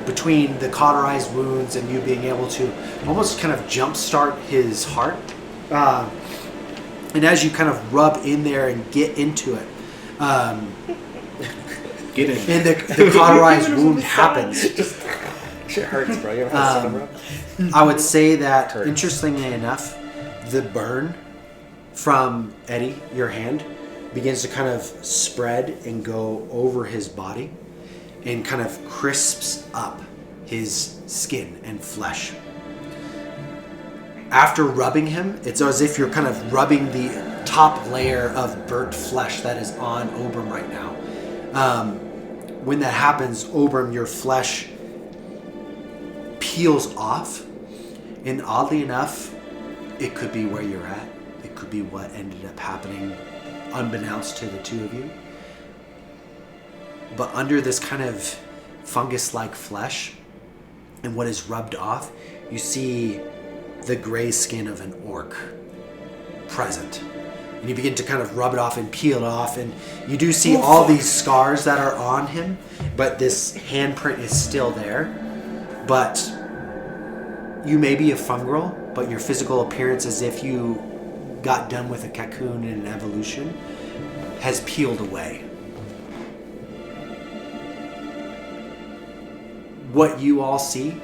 between the cauterized wounds and you being able to almost kind of jumpstart his heart. And as you kind of rub in there and get into it, Get in. and the cauterized wound happens. Shit hurts, bro. You ever had a sternum rub? I would say that, Hurts. interestingly enough, the burn from Eddie, your hand, begins to kind of spread and go over his body and kind of crisps up his skin and flesh. After rubbing him, it's as if you're kind of rubbing the top layer of burnt flesh that is on Oram right now. When that happens, Oram, your flesh peels off, and oddly enough, it could be where you're at. It could be what ended up happening unbeknownst to the two of you. But under this kind of fungus-like flesh and what is rubbed off, you see the gray skin of an orc present. And you begin to kind of rub it off and peel it off, and you do see all these scars that are on him, but this handprint is still there. But you may be a fungal, but your physical appearance, as if you got done with a cocoon in an evolution, has peeled away. What you all see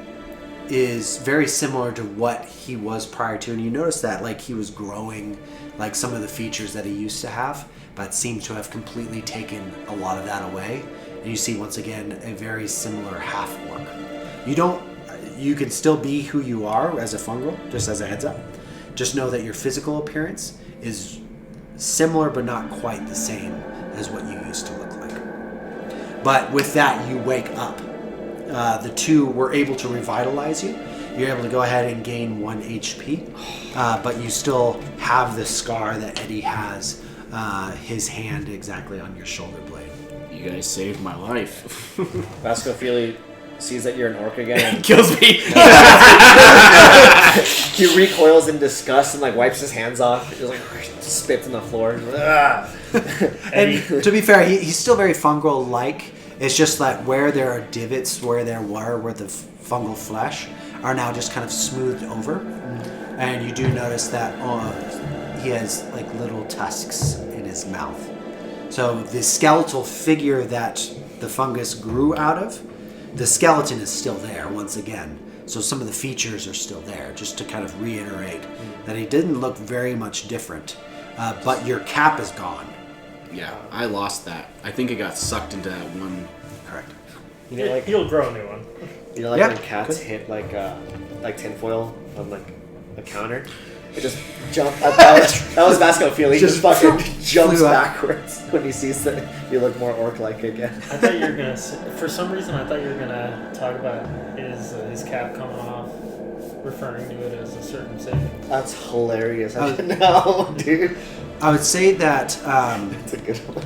is very similar to what he was prior to, and you notice that like he was growing like some of the features that he used to have, but seems to have completely taken a lot of that away. And you see once again a very similar half orc. You can still be who you are as a fungal, just as a heads up. Just know that your physical appearance is similar but not quite the same as what you used to look like. But with that, you wake up. The two were able to revitalize you. You're able to go ahead and gain 1 HP, but you still have the scar that Eddie has, his hand exactly on your shoulder blade. Yeah. You guys saved my life. Vasco Felely sees that you're an orc again. And Kills me. he recoils in disgust and like wipes his hands off. He just like spits on the floor. And to be fair, he's still very fungal-like. It's just that where there are divots where the fungal flesh are now just kind of smoothed over. And you do notice that he has like little tusks in his mouth. So the skeletal figure that the fungus grew out of, the skeleton is still there once again. So some of the features are still there, just to kind of reiterate that he didn't look very much different. But your cap is gone. Yeah, I lost that. I think it got sucked into that one. Correct. You know, like He'll grow a new one. you know, like Yeah, when cats hit like tinfoil on like a counter. It just jumped. That was Vasco Felely. He just fucking jumps flew up. backwards when he sees that you look more orc-like again. I thought you were gonna. For some reason, I thought you were gonna talk about his cap coming off, referring to it as a circumcision. That's hilarious. I didn't know, dude. I would say that That's a good one.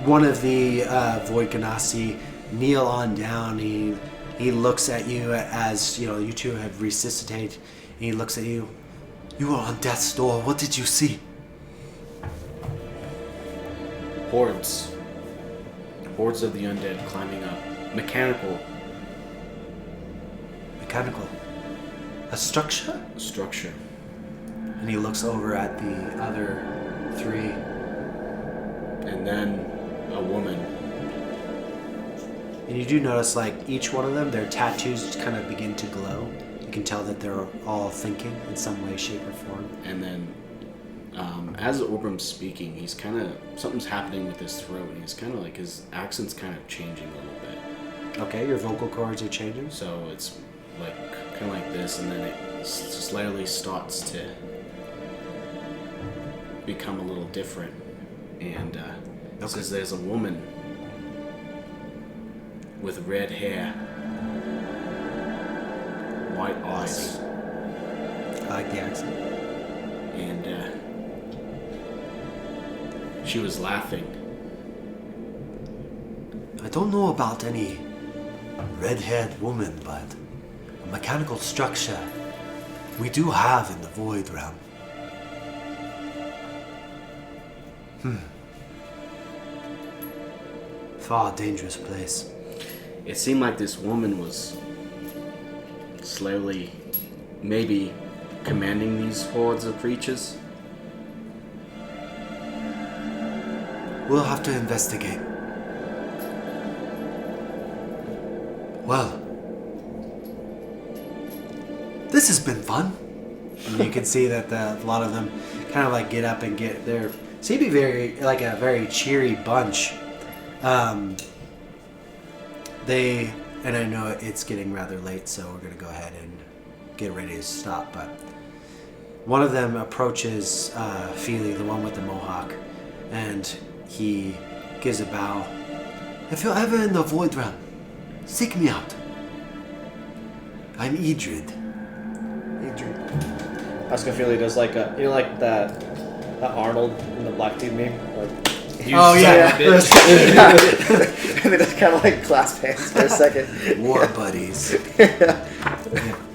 one of the Void Genasi kneel on down. He looks at you as you two have resuscitated. And he looks at you. You were on death's door. What did you see? Hordes of the undead climbing up. Mechanical A structure? structure. And he looks over at the other three. And then a woman. And you do notice, like, each one of them, their tattoos kind of begin to glow. You can tell that they're all thinking in some way, shape, or form. And then as Oram's speaking, he's kind of... Something's happening with his throat. And he's kind of like... His accent's kind of changing a little bit. Okay, your vocal cords are changing. So it's like kind of like this. And then it slightly starts to become a little different. And says there's a woman with red hair, white eyes, I like the accent. and she was laughing. I don't know about any red-haired woman, but a mechanical structure we do have in the Void Realm. Far dangerous place. It seemed like this woman was slowly, maybe, commanding these hordes of creatures. We'll have to investigate. Well, this has been fun. And you can see that a lot of them kind of like get up and seem to be a very cheery bunch. And I know it's getting rather late, so we're going to go ahead and get ready to stop. But one of them approaches Felely, the one with the mohawk, and he gives a bow. If you're ever in the Void Realm, seek me out. I'm Idrid. Vasco Felely does like a, like that Arnold in the Black Dude meme, like. Oh yeah. And they just kind of like clasp hands for a second. War buddies.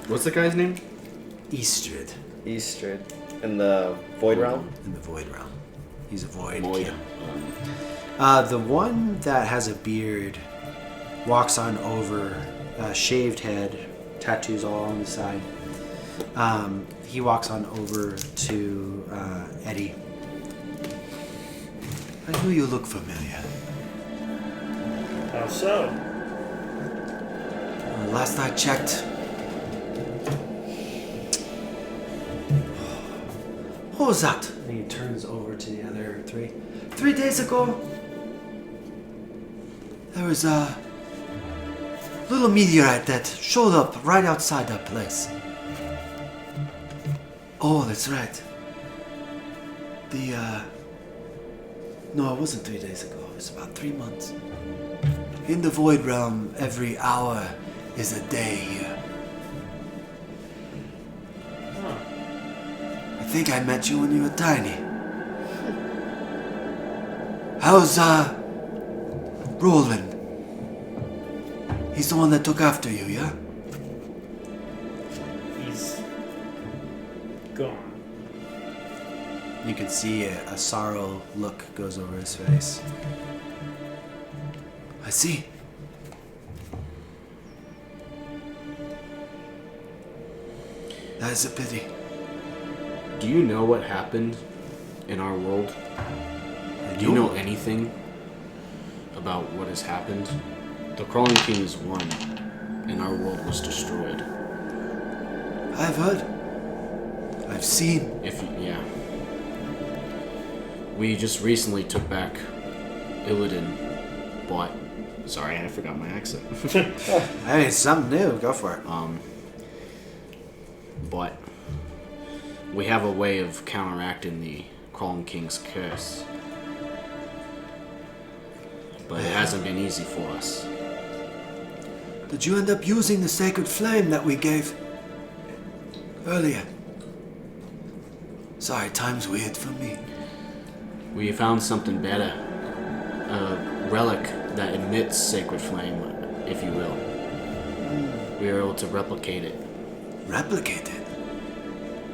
What's the guy's name? Eastrid. Eastrid in the Void Realm. In the Void Realm. He's a Void. Void. The one that has a beard walks on over, shaved head, tattoos all on the side. He walks on over to Eddie. I knew you look familiar. How so? Last I checked, what was that? And he turns over to the other three. 3 days ago, there was a little meteorite that showed up right outside that place. Oh, that's right. No, it wasn't 3 days ago. It was about 3 months. In the Void Realm, every hour is a day here. Huh. I think I met you when you were tiny. How's Whirlwind. He's the one that took after you, yeah? He's gone. You can see a sorrow look goes over his face. I see. That is a pity. Do you know what happened in our world? Do you know anything about what has happened? The Crawling Kings won, and our world was destroyed. I've heard. I've seen. Yeah. We just recently took back Illidan, but... Sorry, I forgot my accent. Hey, it's something new. Go for it. But we have a way of counteracting the Crawling King's curse. But it hasn't been easy for us. Did you end up using the sacred flame that we gave earlier? Sorry, time's weird for me. We found something better. A relic that emits sacred flame, if you will. We were able to replicate it. Replicate it?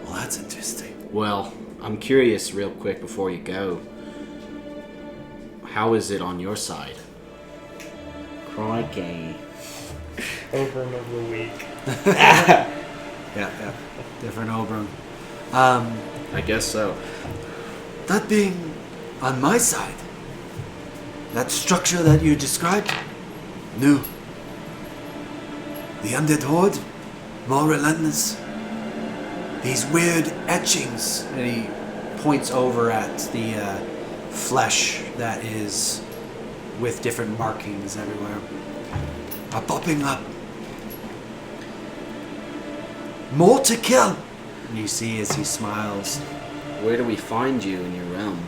Well, that's interesting. Well, I'm curious real quick before you go. How is it on your side? Crikey. Operum of the week. Yeah. Different Oram. I guess so. That being on my side, that structure that you described, new. The Undead Horde, more relentless. These weird etchings. And he points over at the flesh that is with different markings everywhere. are popping up. More to kill. And you see as he smiles. Where do we find you in your realm?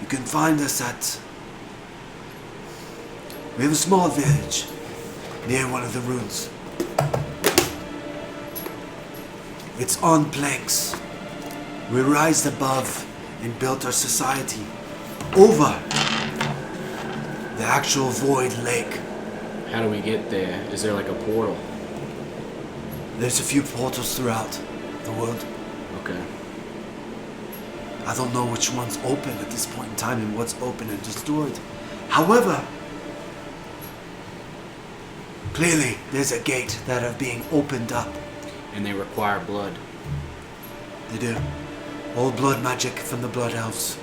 You can find us at... We have a small village near one of the ruins. It's on planks. We rised above and built our society over the actual void lake. How do we get there? Is there like a portal? There's a few portals throughout the world. Okay. I don't know which one's open at this point in time and what's open and destroyed. However, clearly there's a gate that are being opened up. And they require blood. They do. Old blood magic from the Blood Elves.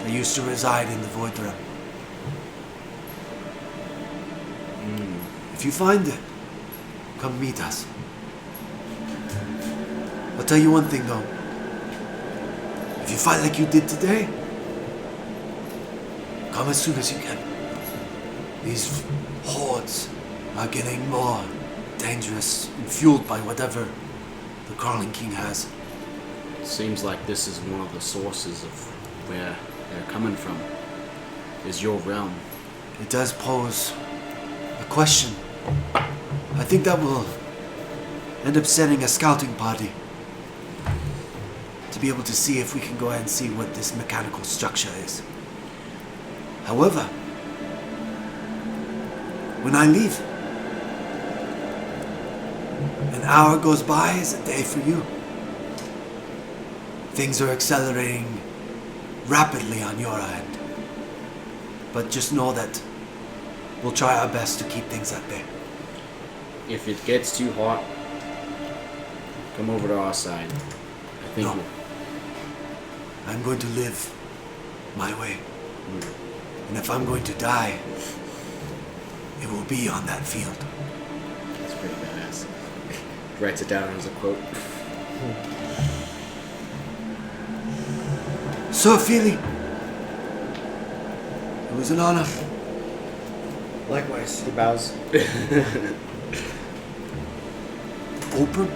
They used to reside in the Void Realm. If you find it, come meet us. I'll tell you one thing though. If you fight like you did today, come as soon as you can. These hordes are getting more dangerous and fueled by whatever the Crawling King has. Seems like this is one of the sources of where they're coming from. Is your realm. It does pose a question. I think that will end up sending a scouting party to be able to see if we can go ahead and see what this mechanical structure is. However, when I leave, an hour goes by as a day for you. Things are accelerating rapidly on your end. But just know that we'll try our best to keep things at bay. If it gets too hot, come over to our side. I think No. I'm going to live my way. And if I'm going to die, it will be on that field. that's pretty badass. Writes it down as a quote. Sir Felely, it was an honor. Likewise, he bows. Open.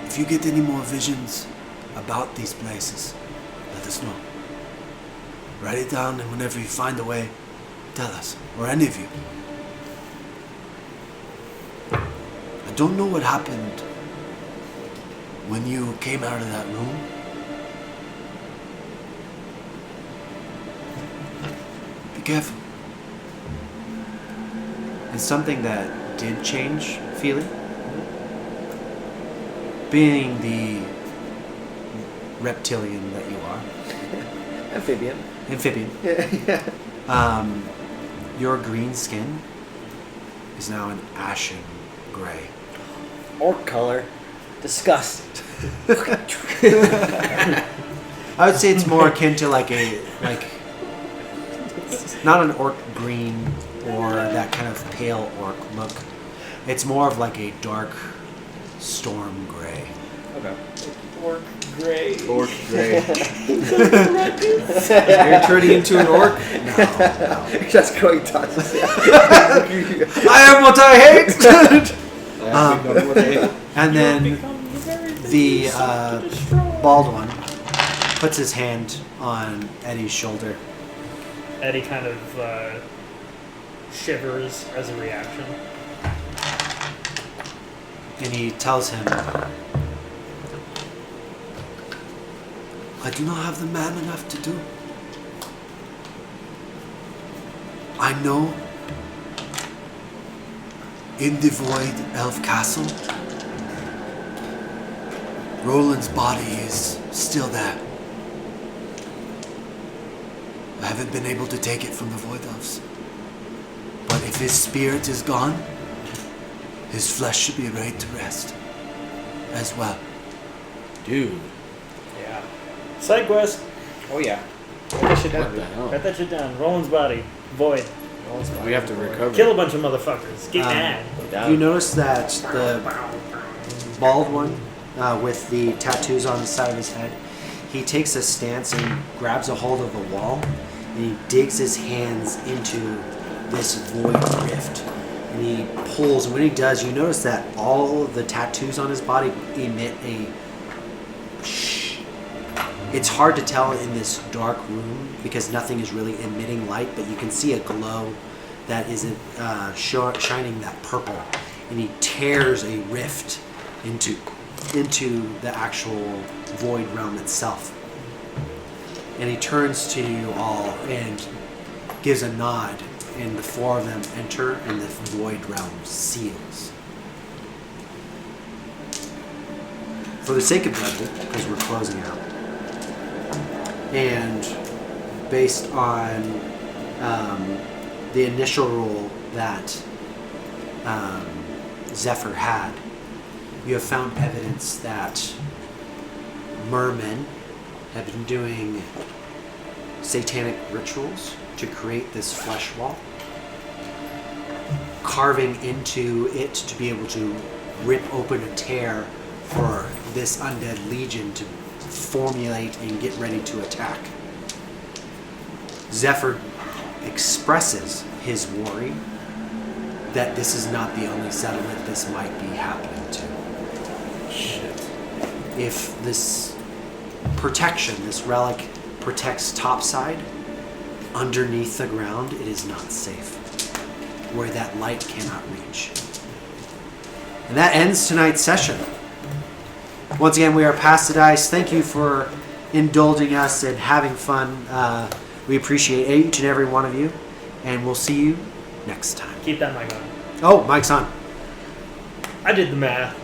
If you get any more visions about these places, let us know. Write it down, and whenever you find a way, tell us, or any of you. I don't know what happened when you came out of that room, Be careful. And something that did change, Felely, being the reptilian that you are, Amphibian. amphibian, your green skin is now an ashen gray. Orc color. Disgust. I would say it's more akin to like not an orc green or that kind of pale orc look. It's more of like a dark storm gray. Okay. Orc gray. Orc gray. You're turning into an orc? No. Just going touch. I am what I hate! And then the bald one puts his hand on Eddie's shoulder. Eddie kind of shivers as a reaction. And he tells him, I do not have the man enough to do. I know in the Void Elf Castle, Roland's body is still there. I haven't been able to take it from the Void Elves. But if his spirit is gone, his flesh should be laid to rest as well. Dude, Yeah. Side quest. Oh yeah. Write that shit what down. the hell? Write that shit down. Roland's body. Void. We have to recover. Kill a bunch of motherfuckers. Get mad. you notice that the bald one with the tattoos on the side of his head, he takes a stance and grabs a hold of the wall, and he digs his hands into this void rift. And he pulls, and when he does, you notice that all of the tattoos on his body emit a shh. It's hard to tell in this dark room because nothing is really emitting light, but you can see a glow that is shining that purple. And he tears a rift into the actual void realm itself. And he turns to you all and gives a nod, and the four of them enter, and the void realm seals. For the sake of budget, because we're closing out, and based on the initial rule that Zephyr had, you have found evidence that mermen have been doing satanic rituals to create this flesh wall, carving into it to be able to rip open a tear for this undead legion to formulate and get ready to attack. Zephyr expresses his worry that this is not the only settlement this might be happening to. Shit. If this protection, this relic, protects topside, underneath the ground, it is not safe, where that light cannot reach. And that ends tonight's session. Once again, we are Past the Dice. Thank you for indulging us and having fun. We appreciate each and every one of you, and we'll see you next time. Keep that mic on. Oh, mic's on. I did the math.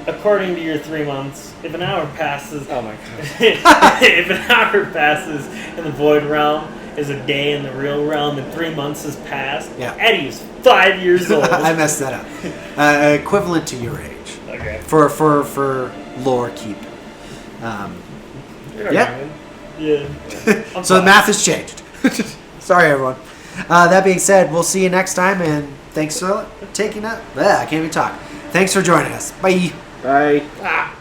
According to your 3 months, if an hour passes, Oh my god. if an hour passes in the void realm is a day in the real realm, and 3 months has passed, Yeah. Eddie is 5 years old. I messed that up. Equivalent to your age. Okay. For lore keep. Yeah. Yeah. So the math has changed. Sorry, everyone. That being said, we'll see you next time, and thanks for taking up. I can't even talk. Thanks for joining us. Bye. Bye. Ah.